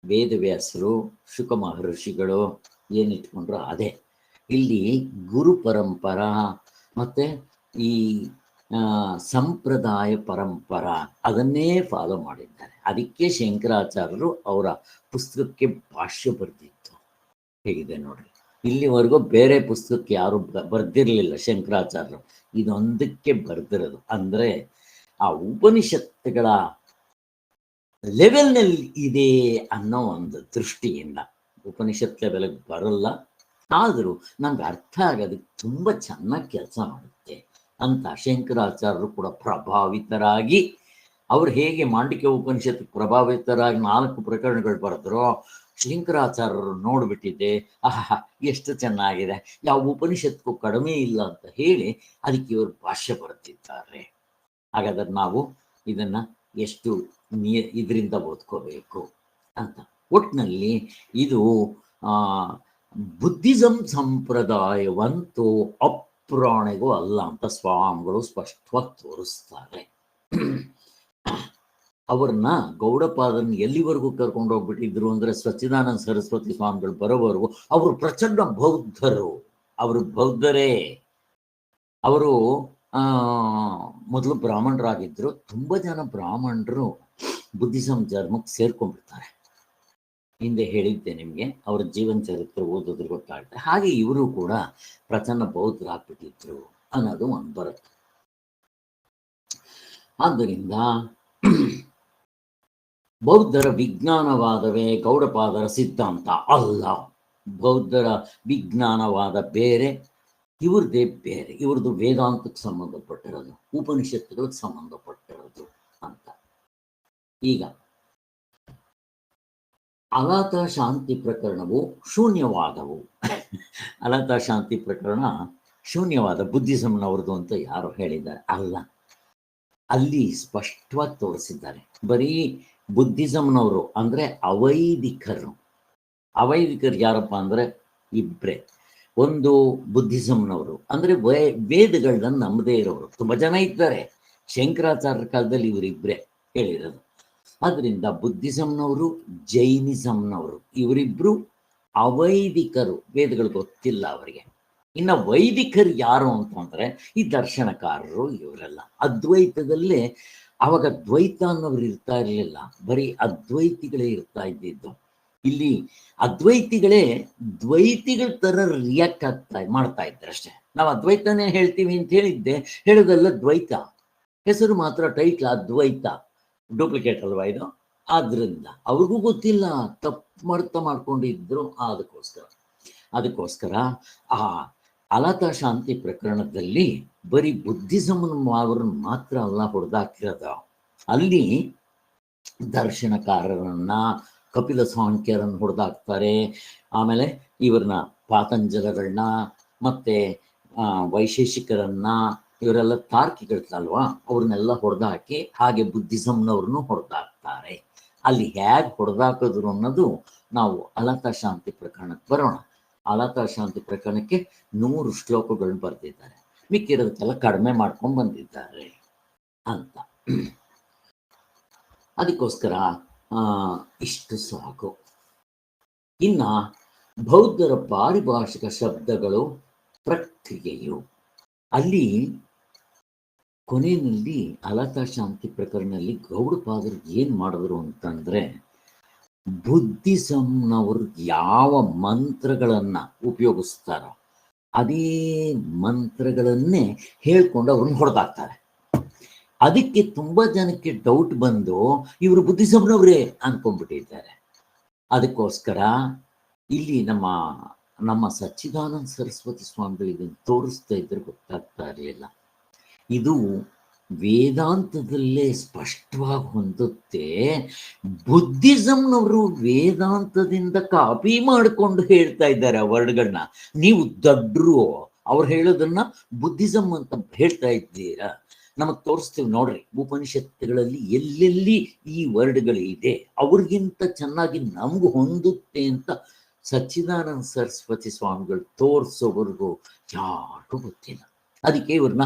ವೇದವ್ಯಾಸರು, ಶುಕ ಮಹರ್ಷಿಗಳು ಏನಿಟ್ಕೊಂಡ್ರು ಅದೇ. ಇಲ್ಲಿ ಗುರು ಪರಂಪರ ಮತ್ತೆ ಈ ಸಂಪ್ರದಾಯ ಪರಂಪರ ಅದನ್ನೇ ಫಾಲೋ ಮಾಡಿದ್ದಾರೆ. ಅದಕ್ಕೆ ಶಂಕರಾಚಾರ್ಯರು ಅವರ ಪುಸ್ತಕಕ್ಕೆ ಭಾಷ್ಯ ಬರೆದಿತ್ತು. ಹೇಗಿದೆ ನೋಡ್ರಿ, ಇಲ್ಲಿವರೆಗೂ ಬೇರೆ ಪುಸ್ತಕಕ್ಕೆ ಯಾರು ಬರ್ದಿರ್ಲಿಲ್ಲ ಶಂಕರಾಚಾರ್ಯರು, ಇದೊಂದಕ್ಕೆ ಬರ್ದಿರೋದು. ಅಂದ್ರೆ ಆ ಉಪನಿಷತ್ತುಗಳ ಲೆವೆಲ್ನಲ್ಲಿ ಇದೆ ಅನ್ನೋ ಒಂದು ದೃಷ್ಟಿಯಿಂದ. ಉಪನಿಷತ್ ಲೆವೆಲ್ಗೆ ಬರಲ್ಲ, ಆದರೂ ನಮ್ಗೆ ಅರ್ಥ ಆಗೋದಕ್ಕೆ ತುಂಬ ಚೆನ್ನಾಗಿ ಕೆಲಸ ಮಾಡುತ್ತೆ ಅಂತ ಶಂಕರಾಚಾರ್ಯರು ಕೂಡ ಪ್ರಭಾವಿತರಾಗಿ, ಅವ್ರು ಹೇಗೆ ಮಾಂಡಿಕ್ಯ ಉಪನಿಷತ್ತು ಪ್ರಭಾವಿತರಾಗಿ 4 ಪ್ರಕರಣಗಳು ಬರೆದ್ರು, ಶಂಕರಾಚಾರ್ಯರು ನೋಡ್ಬಿಟ್ಟಿದ್ದೆ, ಆಹಾ ಎಷ್ಟು ಚೆನ್ನಾಗಿದೆ, ಯಾವ ಉಪನಿಷತ್ಗೂ ಕಡಿಮೆ ಇಲ್ಲ ಅಂತ ಹೇಳಿ ಅದಕ್ಕೆ ಇವರು ಭಾಷ್ಯ ಬರೆದಿದ್ದಾರೆ. ಹಾಗಾದ್ರೆ ನಾವು ಇದನ್ನ ಎಷ್ಟು ಇದರಿಂದ ಓದ್ಕೋಬೇಕು ಅಂತ. ಒಟ್ಟಿನಲ್ಲಿ ಇದು ಬುದ್ಧಿಸಂ ಸಂಪ್ರದಾಯವಂತೂ ಅಪ್ರಾಣಿಗೂ ಅಲ್ಲ ಅಂತ ಸ್ವಾಮಿಗಳು ಸ್ಪಷ್ಟವಾಗಿ ತೋರಿಸ್ತಾರೆ. ಅವ್ರನ್ನ ಗೌಡಪಾದನ್ ಎಲ್ಲಿವರೆಗೂ ಕರ್ಕೊಂಡು ಹೋಗ್ಬಿಟ್ಟಿದ್ರು ಅಂದ್ರೆ ಸಚ್ಚಿದಾನಂದ ಸರಸ್ವತಿ ಸ್ವಾಮಿಗಳು ಬರೋವರೆಗೂ ಅವರು ಪ್ರಚಂಡ ಬೌದ್ಧರು. ಅವರು ಬೌದ್ಧರೇ. ಅವರು ಮೊದಲು ಬ್ರಾಹ್ಮಣರಾಗಿದ್ರು. ತುಂಬಾ ಜನ ಬ್ರಾಹ್ಮಣರು ಬುದ್ಧಿಸಂ ಧರ್ಮಕ್ಕೆ ಸೇರ್ಕೊಂಡ್ಬಿಡ್ತಾರೆ. ಹಿಂದೆ ಹೇಳಿದ್ದೆ ನಿಮಗೆ, ಅವರ ಜೀವನ ಚರಿತ್ರೆ ಓದಿದ್ರೆ ಗೊತ್ತಾಗುತ್ತೆ. ಹಾಗೆ ಇವರು ಕೂಡ ಪ್ರಚಂಡ ಬೌದ್ಧರಾಗ್ಬಿಟ್ಟಿದ್ರು ಅನ್ನೋದು ಒಂದು ಬರುತ್ತೆ. ಆದ್ದರಿಂದ ಬೌದ್ಧರ ವಿಜ್ಞಾನವಾದವೇ ಗೌಡಪಾದರ ಸಿದ್ಧಾಂತ ಅಲ್ಲ. ಬೌದ್ಧರ ವಿಜ್ಞಾನವಾದ ಬೇರೆ, ಇವ್ರದ್ದೇ ಬೇರೆ. ಇವ್ರದ್ದು ವೇದಾಂತಕ್ಕೆ ಸಂಬಂಧಪಟ್ಟಿರೋದು, ಉಪನಿಷತ್ತುಗಳಿಗೆ ಸಂಬಂಧಪಟ್ಟಿರೋದು ಅಂತ. ಈಗ ಅಲಾತ ಶಾಂತಿ ಪ್ರಕರಣವು ಶೂನ್ಯವಾದವು. ಅಲಾತ ಶಾಂತಿ ಪ್ರಕರಣ ಶೂನ್ಯವಾದ ಬುದ್ಧಿಸಂನವ್ರದ್ದು ಅಂತ ಯಾರು ಹೇಳಿದ್ದಾರೆ? ಅಲ್ಲ, ಅಲ್ಲಿ ಸ್ಪಷ್ಟವಾಗಿ ತೋರಿಸಿದ್ದಾರೆ. ಬರೀ ಬುದ್ಧಿಸಂನವರು ಅಂದ್ರೆ ಅವೈದಿಕರು. ಅವೈದಿಕರು ಯಾರಪ್ಪ ಅಂದ್ರೆ ಇಬ್ರೇ. ಒಂದು ಬುದ್ಧಿಸಂನವರು ಅಂದ್ರೆ ವೇದಗಳನ್ನ ನಂಬದೇ ಇರೋರು ತುಂಬಾ ಜನ ಇದ್ದಾರೆ. ಶಂಕರಾಚಾರ್ಯರ ಕಾಲದಲ್ಲಿ ಇವರಿಬ್ರೇ ಹೇಳಿರೋದು. ಆದ್ರಿಂದ ಬುದ್ಧಿಸಂನವರು, ಜೈನಿಸಂನವರು ಇವರಿಬ್ರು ಅವೈದಿಕರು. ವೇದಗಳು ಗೊತ್ತಿಲ್ಲ ಅವರಿಗೆ. ಇನ್ನು ವೈದಿಕರು ಯಾರು ಅಂತಂದ್ರೆ ಈ ದರ್ಶನಕಾರರು, ಇವರೆಲ್ಲ ಅದ್ವೈತದಲ್ಲೇ. ಅವಾಗ ದ್ವೈತ ಅನ್ನೋರು ಇರ್ತಾ ಇರಲಿಲ್ಲ, ಬರೀ ಅದ್ವೈತಿಗಳೇ ಇರ್ತಾ ಇದ್ದಿದ್ದು. ಇಲ್ಲಿ ಅದ್ವೈತಿಗಳೇ ದ್ವೈತಿಗಳ ತರ ರಿಯಾಕ್ಟ್ ಮಾಡ್ತಾ ಇದ್ರು ಅಷ್ಟೇ. ನಾವು ಅದ್ವೈತನೇ ಹೇಳ್ತೀವಿ ಅಂತ ಹೇಳಿದ್ದೆ, ಹೇಳೋದೆಲ್ಲ ದ್ವೈತ. ಹೆಸರು ಮಾತ್ರ ಟೈಟ್ಲ್ ಅದ್ವೈತ, ಡೂಪ್ಲಿಕೇಟ್ ಅಲ್ವಾ ಇದು? ಆದ್ರಿಂದ ಅವ್ರಿಗೂ ಗೊತ್ತಿಲ್ಲ, ತಪ್ಪು ಅರ್ಥ ಮಾಡ್ಕೊಂಡಿದ್ರು. ಅದಕ್ಕೋಸ್ಕರ ಆ ಅಲಾತ ಶಾಂತಿ ಪ್ರಕರಣದಲ್ಲಿ ಬರೀ ಬುದ್ಧಿಸಂನವ್ರನ್ನ ಮಾತ್ರ ಅಲ್ಲ ಹೊಡೆದಾಕಿರೋದು. ಅಲ್ಲಿ ದರ್ಶನಕಾರರನ್ನ, ಕಪಿಲ ಸಾಂಖ್ಯರನ್ನು ಹೊಡೆದಾಕ್ತಾರೆ. ಆಮೇಲೆ ಇವ್ರನ್ನ ಪಾತಂಜಲಗಳನ್ನ, ಮತ್ತೆ ವೈಶೇಷಿಕರನ್ನ, ಇವರೆಲ್ಲ ತಾರ್ಕಿಗಳಲ್ವಾ, ಅವ್ರನ್ನೆಲ್ಲ ಹೊಡೆದಾಕಿ ಹಾಗೆ ಬುದ್ಧಿಸಂನವ್ರನ್ನು ಹೊಡೆದಾಕ್ತಾರೆ. ಅಲ್ಲಿ ಹೇಗೆ ಹೊಡೆದಾಕಿದ್ರು ಅನ್ನೋದು ನಾವು ಅಲಾತ ಶಾಂತಿ ಪ್ರಕರಣಕ್ಕೆ ಬರೋಣ. ಅಲಾತ ಶಾಂತಿ ಪ್ರಕರಣಕ್ಕೆ 100 ಶ್ಲೋಕಗಳನ್ನ ಬರೆದಿದ್ದಾರೆ, ಮಿಕ್ಕಿರೋದಕ್ಕೆಲ್ಲ ಕಡಿಮೆ ಮಾಡ್ಕೊಂಡು ಬಂದಿದ್ದಾರೆ ಅಂತ. ಅದಕ್ಕೋಸ್ಕರ ಇಷ್ಟು ಸಾಕು. ಇನ್ನ ಬೌದ್ಧರ ಪಾರಿಭಾಷಿಕ ಶಬ್ದಗಳು ಪ್ರಕ್ರಿಯೆಯು, ಅಲ್ಲಿ ಕೊನೆಯಲ್ಲಿ ಅಲಾತ ಶಾಂತಿ ಪ್ರಕರಣದಲ್ಲಿ ಗೌಡಪಾದರು ಏನ್ ಮಾಡಿದ್ರು ಅಂತಂದ್ರೆ, ಬುದ್ಧಿಸಂನವರು ಯಾವ ಮಂತ್ರಗಳನ್ನ ಉಪಯೋಗಿಸ್ತಾರೋ ಅದೇ ಮಂತ್ರಗಳನ್ನೇ ಹೇಳ್ಕೊಂಡು ಅವ್ರನ್ನ ಹೊಡೆದಾಕ್ತಾರೆ. ಅದಕ್ಕೆ ತುಂಬಾ ಜನಕ್ಕೆ ಡೌಟ್ ಬಂದು ಇವರು ಬುದ್ಧಿಸಂನವರೇ ಅನ್ಕೊಂಡ್ಬಿಟ್ಟಿದ್ದಾರೆ. ಅದಕ್ಕೋಸ್ಕರ ಇಲ್ಲಿ ನಮ್ಮ ಸಚ್ಚಿದಾನಂದ ಸರಸ್ವತಿ ಸ್ವಾಮಿಗಳು ಇದನ್ನು ತೋರಿಸ್ತಾ ಇದ್ರೆ ಗೊತ್ತಾಗ್ತಾ ಇರಲಿಲ್ಲ. ಇದು ವೇದಾಂತದಲ್ಲೇ ಸ್ಪಷ್ಟವಾಗಿ ಹೊಂದುತ್ತೆ. ಬುದ್ಧಿಸಂನವರು ವೇದಾಂತದಿಂದ ಕಾಪಿ ಮಾಡಿಕೊಂಡು ಹೇಳ್ತಾ ಇದ್ದಾರೆ ಆ ವರ್ಡ್ಗಳನ್ನ. ನೀವು ದಡ್ರು, ಅವ್ರು ಹೇಳೋದನ್ನ ಬುದ್ಧಿಸಂ ಅಂತ ಹೇಳ್ತಾ ಇದ್ದೀರಾ. ನಮಗ್ ತೋರಿಸ್ತೀವಿ ನೋಡ್ರಿ, ಉಪನಿಷತ್ತುಗಳಲ್ಲಿ ಎಲ್ಲೆಲ್ಲಿ ಈ ವರ್ಡ್ಗಳಿದೆ ಅವ್ರಿಗಿಂತ ಚೆನ್ನಾಗಿ ನಮ್ಗೆ ಹೊಂದುತ್ತೆ ಅಂತ ಸಚ್ಚಿದಾನಂದ ಸರಸ್ವತಿ ಸ್ವಾಮಿಗಳು ತೋರಿಸೋವರೆಗೂ ಯಾರಿಗೂ ಗೊತ್ತಿಲ್ಲ. ಅದಕ್ಕೆ ಇವ್ರನ್ನ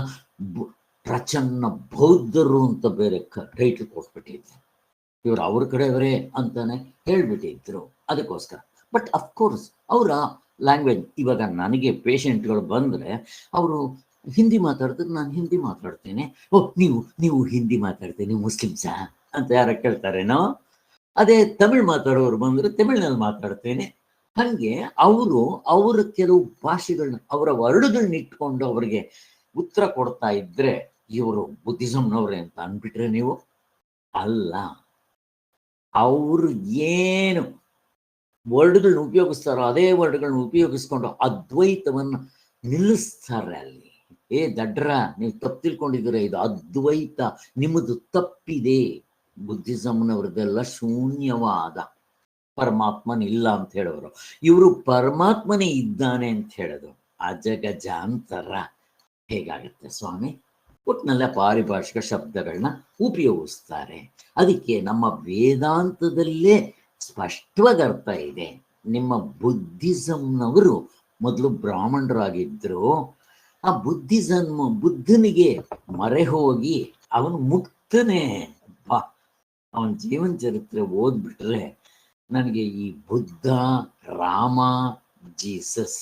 ಪ್ರಚನ್ನ ಬೌದ್ಧರು ಅಂತ ಬೇರೆ ಟೈಟಲ್ ಕೊಟ್ಬಿಟ್ಟಿದ್ರು. ಇವರು ಅವ್ರ ಕಡೆಯವರೇ ಅಂತಾನೆ ಹೇಳ್ಬಿಟ್ಟಿದ್ರು. ಅದಕ್ಕೋಸ್ಕರ ಬಟ್ ಅಫ್ಕೋರ್ಸ್ ಅವರ ಲ್ಯಾಂಗ್ವೇಜ್, ಇವಾಗ ನನಗೆ ಪೇಷಂಟ್ಗಳು ಬಂದ್ರೆ ಅವರು ಹಿಂದಿ ಮಾತಾಡಿದ್ರೆ ನಾನು ಹಿಂದಿ ಮಾತಾಡ್ತೇನೆ. ನೀವು ಹಿಂದಿ ಮಾತಾಡ್ತೇನೆ, ಮುಸ್ಲಿಮ್ಸಾ ಅಂತ ಯಾರ ಕೇಳ್ತಾರೇನೋ. ಅದೇ ತಮಿಳ್ ಮಾತಾಡೋರು ಬಂದ್ರೆ ತಮಿಳ್ನಲ್ಲಿ ಮಾತಾಡ್ತೇನೆ. ಹಂಗೆ ಅವರ ಕೆಲವು ಭಾಷೆಗಳನ್ನ, ಅವರ ವರ್ಡ್ಗಳನ್ನ ಇಟ್ಕೊಂಡು ಅವ್ರಿಗೆ ಉತ್ತರ ಕೊಡ್ತಾ ಇದ್ರೆ ಇವರು ಬುದ್ಧಿಸಂನವ್ರೆ ಅಂತ ಅನ್ಬಿಟ್ರೆ ನೀವು ಅಲ್ಲ. ಅವರು ಏನು ವರ್ಡ್ಗಳನ್ನ ಉಪಯೋಗಿಸ್ತಾರೋ ಅದೇ ವರ್ಡ್ಗಳನ್ನ ಉಪಯೋಗಿಸ್ಕೊಂಡು ಅದ್ವೈತವನ್ನು ನಿಲ್ಲಿಸ್ತಾರೆ ಅಲ್ಲಿ. ದಡ್ರ, ನೀವು ತಪ್ಪು ತಿಳ್ಕೊಂಡಿದ್ದೀರ, ಇದು ಅದ್ವೈತ, ನಿಮ್ಮದು ತಪ್ಪಿದೆ. ಬುದ್ಧಿಸಂನವ್ರದ್ದೆಲ್ಲ ಶೂನ್ಯವಾದ, ಪರಮಾತ್ಮನಿಲ್ಲ ಅಂತ ಹೇಳೋರು. ಇವರು ಪರಮಾತ್ಮನೇ ಇದ್ದಾನೆ ಅಂತ ಹೇಳೋದು ಅಜಗಜಾಂತರ. ಹೇಗಾಗುತ್ತೆ ಸ್ವಾಮಿ? ಒಟ್ಟಿನಲ್ಲೇ ಪಾರಿಭಾಷಿಕ ಶಬ್ದಗಳನ್ನ ಉಪಯೋಗಿಸ್ತಾರೆ. ಅದಕ್ಕೆ ನಮ್ಮ ವೇದಾಂತದಲ್ಲೇ ಸ್ಪಷ್ಟವಾಗಿ ಅರ್ಥ ಇದೆ. ನಿಮ್ಮ ಬುದ್ಧಿಸಂನವರು ಮೊದಲು ಬ್ರಾಹ್ಮಣರಾಗಿದ್ರು. ಆ ಬುದ್ಧಿಸಂ ಬುದ್ಧನಿಗೆ ಮರೆ ಹೋಗಿ ಅವನು ಮುಕ್ತನೇ. ಅವನ ಜೀವನ ಚರಿತ್ರೆ ಓದ್ಬಿಟ್ರೆ ನನಗೆ ಈ ಬುದ್ಧ, ರಾಮ, ಜೀಸಸ್,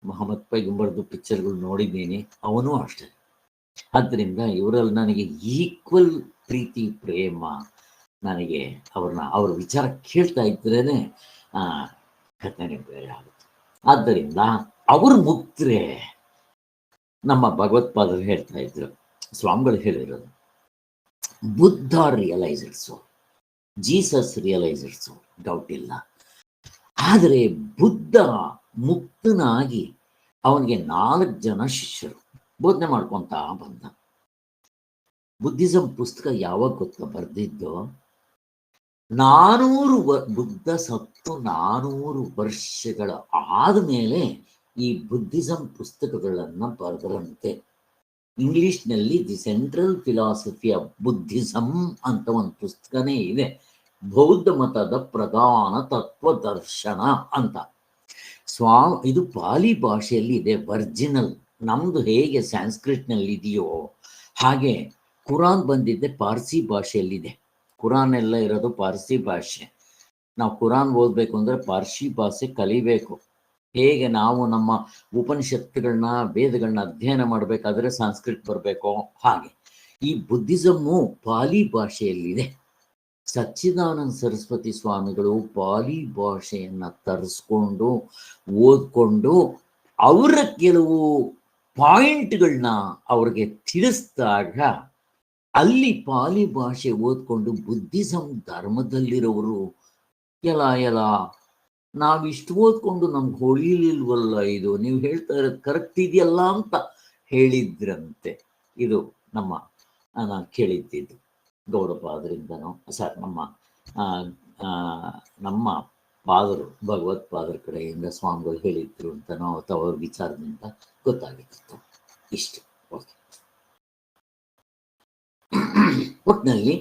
ಮೊಹಮ್ಮದ್ ಪೈಗಂಬರ್ದು ಪಿಕ್ಚರ್ಗಳು ನೋಡಿದ್ದೀನಿ, ಅವನು ಅಷ್ಟೇ. ಆದ್ದರಿಂದ ಇವರಲ್ಲಿ ನನಗೆ ಈಕ್ವಲ್ ಪ್ರೀತಿ ಪ್ರೇಮ. ನನಗೆ ಅವ್ರ ವಿಚಾರ ಕೇಳ್ತಾ ಇದ್ರೇನೆ ಕಥೆನೇ ಬೇರೆ ಆಗುತ್ತೆ. ಆದ್ದರಿಂದ ಅವ್ರ ಮುಕ್ತರೆ ನಮ್ಮ ಭಗವತ್ಪಾದರು ಹೇಳ್ತಾ ಇದ್ರು, ಸ್ವಾಮಿಗಳು ಹೇಳಿರೋದು, ಬುದ್ಧ ರಿಯಲೈಸ್ಡ್ ಸೋಲ್, ಜೀಸಸ್ ರಿಯಲೈಸ್ಡ್ ಸೋಲ್, ಡೌಟ್ ಇಲ್ಲ. ಆದರೆ ಬುದ್ಧ ಮುಕ್ತನಾಗಿ ಅವನಿಗೆ 4 ಜನ ಶಿಷ್ಯರು ಬೋಧನೆ ಮಾಡ್ಕೊಂತ ಬಂದ. ಬುದ್ಧಿಸಂ ಪುಸ್ತಕ ಯಾವಾಗ ಗೊತ್ತಾ ಬರೆದಿದ್ದು? 400 ಬುದ್ಧ ಸತ್ತು 400 ವರ್ಷಗಳ ಆದಮೇಲೆ ಈ ಬುದ್ಧಿಸಂ ಪುಸ್ತಕಗಳನ್ನು ಬರೆದರಂತೆ. ಇಂಗ್ಲಿಷ್ನಲ್ಲಿ the central philosophy of Buddhism ಅಂತ ಒಂದು ಪುಸ್ತಕನೇ ಇದೆ, ಬೌದ್ಧ ಮತದ ಪ್ರಧಾನ ತತ್ವದರ್ಶನ ಅಂತ. ಇದು ಪಾಲಿ ಭಾಷೆಯಲ್ಲಿ ಇದೆ, ಒರಿಜಿನಲ್. ನಮ್ದು ಹೇಗೆ ಸಂಸ್ಕೃತ್ನಲ್ಲಿ ಇದೆಯೋ ಹಾಗೆ ಕುರಾನ್ ಬಂದಿದ್ದೆ ಪಾರ್ಸಿ ಭಾಷೆಯಲ್ಲಿದೆ. ಕುರಾನ್ ಎಲ್ಲ ಇರೋದು ಪಾರ್ಸಿ ಭಾಷೆ. ನಾವು ಕುರಾನ್ ಓದಬೇಕು ಅಂದರೆ ಪಾರ್ಸಿ ಭಾಷೆ ಕಲಿಬೇಕು. ಹೇಗೆ ನಾವು ನಮ್ಮ ಉಪನಿಷತ್ತುಗಳನ್ನ, ವೇದಗಳನ್ನ ಅಧ್ಯಯನ ಮಾಡಬೇಕಾದ್ರೆ ಸಂಸ್ಕೃತ ಬರಬೇಕು, ಹಾಗೆ ಈ ಬುದ್ಧಿಸಮ್ಮು ಪಾಲಿ ಭಾಷೆಯಲ್ಲಿದೆ. ಸಚ್ಚಿದಾನಂದ ಸರಸ್ವತಿ ಸ್ವಾಮಿಗಳು ಪಾಲಿ ಭಾಷೆಯನ್ನು ತರಿಸ್ಕೊಂಡು ಓದ್ಕೊಂಡು ಅವರ ಕೆಲವು ಪಾಯಿಂಟ್ಗಳನ್ನ ಅವ್ರಿಗೆ ತಿಳಿಸಿದಾಗ ಅಲ್ಲಿ ಪಾಲಿ ಭಾಷೆ ಓದ್ಕೊಂಡು ಬುದ್ಧಿಸಂ ಧರ್ಮದಲ್ಲಿರೋರು ಎಲ್ಲ ನಾವಿಷ್ಟು ಓದ್ಕೊಂಡು ನಮ್ಗೆ ಹೊಳಿಲಿಲ್ವಲ್ಲ, ಇದು ನೀವು ಹೇಳ್ತಾ ಇರೋದು ಕರೆಕ್ಟ್ ಇದೆಯಲ್ಲ ಅಂತ ಹೇಳಿದ್ರಂತೆ. ಇದು ನಾನು ಕೇಳಿದ್ದಿದ್ದು ಗೌಡಪಾದರಿಂದನೋ ಸರ್, ನಮ್ಮ ಪಾದರು ಭಗವತ್ಪಾದರ ಕಡೆಯಿಂದ ಸ್ವಾಮಿಗಳು ಹೇಳಿದ್ರು ಅಂತನೋ ಅಥವಾ ಅವ್ರ ವಿಚಾರದಿಂದ ಗೊತ್ತಾಗಿತ್ತು. ಇಷ್ಟು ಓಕೆ. ಒಟ್ಟಿನಲ್ಲಿ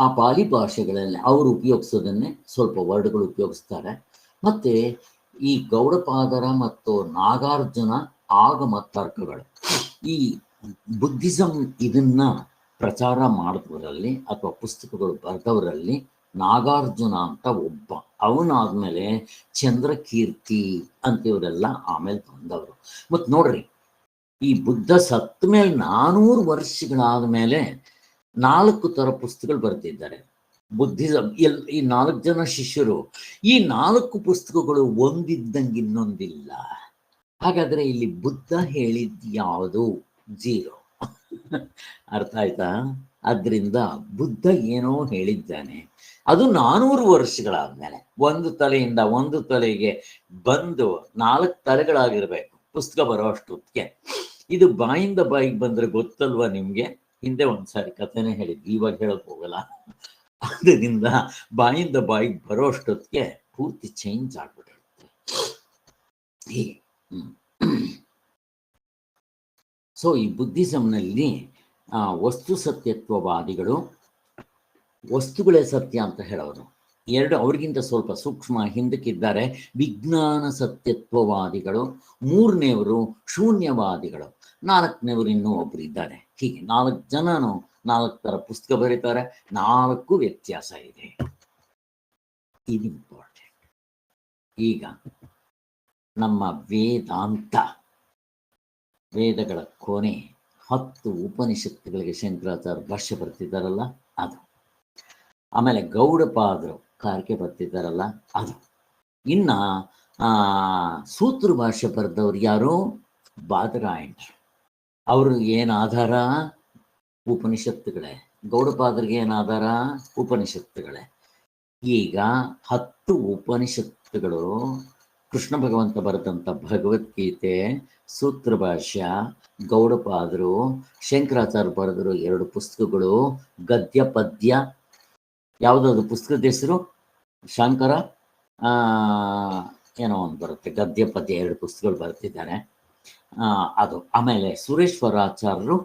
ಆ ಪಾಲಿ ಭಾಷೆಗಳಲ್ಲಿ ಅವರು ಉಪಯೋಗಿಸೋದನ್ನೇ ಸ್ವಲ್ಪ ವರ್ಡ್ಗಳು ಉಪಯೋಗಿಸ್ತಾರೆ. ಮತ್ತೆ ಈ ಗೌಡಪಾದರ ಮತ್ತು ನಾಗಾರ್ಜುನ ಆಗಮ ತರ್ಕಗಳು, ಈ ಬುದ್ಧಿಸಂ ಇದನ್ನ ಪ್ರಚಾರ ಮಾಡಿದವರಲ್ಲಿ ಅಥವಾ ಪುಸ್ತಕಗಳು ಬರೆದವರಲ್ಲಿ ನಾಗಾರ್ಜುನ ಅಂತ ಒಬ್ಬ. ಅವನಾದ್ಮೇಲೆ ಚಂದ್ರಕೀರ್ತಿ ಅಂತಿವರೆಲ್ಲ ಆಮೇಲೆ ಬಂದವರು. ಮತ್ತು ನೋಡ್ರಿ, ಈ ಬುದ್ಧ ಸತ್ತ ಮೇಲೆ 400 ವರ್ಷಗಳಾದ ಮೇಲೆ 4 ಥರ ಪುಸ್ತಕಗಳು ಬರೆದಿದ್ದಾರೆ. ಬುದ್ಧಿಸಂ ಈ 4 ಜನ ಶಿಷ್ಯರು, ಈ 4 ಪುಸ್ತಕಗಳು ಒಂದಿದ್ದಂಗೆ ಇನ್ನೊಂದಿಲ್ಲ. ಹಾಗಾದ್ರೆ ಇಲ್ಲಿ ಬುದ್ಧ ಹೇಳಿದ್ ಯಾವುದು? 0. ಅರ್ಥ ಆಯ್ತಾ? ಆದ್ರಿಂದ ಬುದ್ಧ ಏನೋ ಹೇಳಿದ್ದಾನೆ, ಅದು 400 ವರ್ಷಗಳಾದ್ಮೇಲೆ ಒಂದು ತಲೆಯಿಂದ ಒಂದು ತಲೆಗೆ ಬಂದು 4 ತಲೆಗಳಾಗಿರ್ಬೇಕು ಪುಸ್ತಕ ಬರೋ ಅಷ್ಟೊತ್ತಿಗೆ. ಇದು ಬಾಯಿಂದ ಬಾಯಿಗೆ ಬಂದ್ರೆ ಗೊತ್ತಲ್ವಾ ನಿಮ್ಗೆ? ಹಿಂದೆ ಒಂದ್ಸಾರಿ ಕಥೆನೇ ಹೇಳಿದ್ವಿ, ಇವಾಗ ಹೇಳಕ್ ಹೋಗಲ್ಲ. ಅದರಿಂದ ಬಾಯಿಂದ ಬಾಯಿಗೆ ಬರೋ ಅಷ್ಟೊತ್ತಿಗೆ ಪೂರ್ತಿ ಚೇಂಜ್ ಆಗ್ಬಿಟ್ಟಿರುತ್ತೆ. ಹೀಗೆ ಸೊ ಈ ಬುದ್ಧಿಸಂನಲ್ಲಿ ವಸ್ತು ಸತ್ಯತ್ವವಾದಿಗಳು ವಸ್ತುಗಳೇ ಸತ್ಯ ಅಂತ ಹೇಳೋರು. ಅವ್ರಿಗಿಂತ ಸ್ವಲ್ಪ ಸೂಕ್ಷ್ಮ ಹಿಂದಕ್ಕಿದ್ದಾರೆ ವಿಜ್ಞಾನ ಸತ್ಯತ್ವವಾದಿಗಳು. 3ನೇವರು ಶೂನ್ಯವಾದಿಗಳು. 4ನೇವರು ಇನ್ನೂ ಒಬ್ರು ಇದ್ದಾರೆ. ಹೀಗೆ 4 ಜನನು 4 ಥರ ಪುಸ್ತಕ ಬರೀತಾರೆ. 4 ವ್ಯತ್ಯಾಸ ಇದೆ. ಇದು ಇಂಪಾರ್ಟೆಂಟ್. ಈಗ ನಮ್ಮ ವೇದಗಳ ಕೊನೆ 10 ಉಪನಿಷತ್ತುಗಳಿಗೆ ಶಂಕರಾಚಾರ್ಯ ಭಾಷ್ಯ ಬರ್ತಿದ್ದಾರಲ್ಲ ಅದು. ಆಮೇಲೆ ಗೌಡಪಾದರು ಕಾರಿಕೆ ಬರ್ತಿದ್ದಾರಲ್ಲ ಅದು. ಇನ್ನು ಸೂತ್ರ ಭಾಷ್ಯ ಬರೆದವ್ರು ಯಾರು? ಬಾದರಾಯಣರು. ಅವರು ಏನು ಆಧಾರ? ಉಪನಿಷತ್ತುಗಳೇ. ಗೌಡಪಾದರಿಗೆ ಏನು ಆಧಾರ? ಉಪನಿಷತ್ತುಗಳೇ. ಈಗ 10 ಉಪನಿಷತ್ತುಗಳು, ಕೃಷ್ಣ ಭಗವಂತ ಬರೆದಂಥ ಭಗವದ್ಗೀತೆ, ಸೂತ್ರ ಭಾಷ್ಯ, ಗೌಡಪಾದರು, ಶಂಕರಾಚಾರ್ಯ ಬರೆದರು 2 ಪುಸ್ತಕಗಳು, ಗದ್ಯ ಪದ್ಯ. ಯಾವುದಾದ್ರು ಪುಸ್ತಕದ ಹೆಸರು? ಶಂಕರ ಏನೋ ಒಂದು ಬರುತ್ತೆ, ಗದ್ಯ ಪದ್ಯ 2 ಪುಸ್ತಕಗಳು ಬರ್ತಿದ್ದಾರೆ ಅದು. ಆಮೇಲೆ ಸುರೇಶ್ವರಾಚಾರ್ಯರು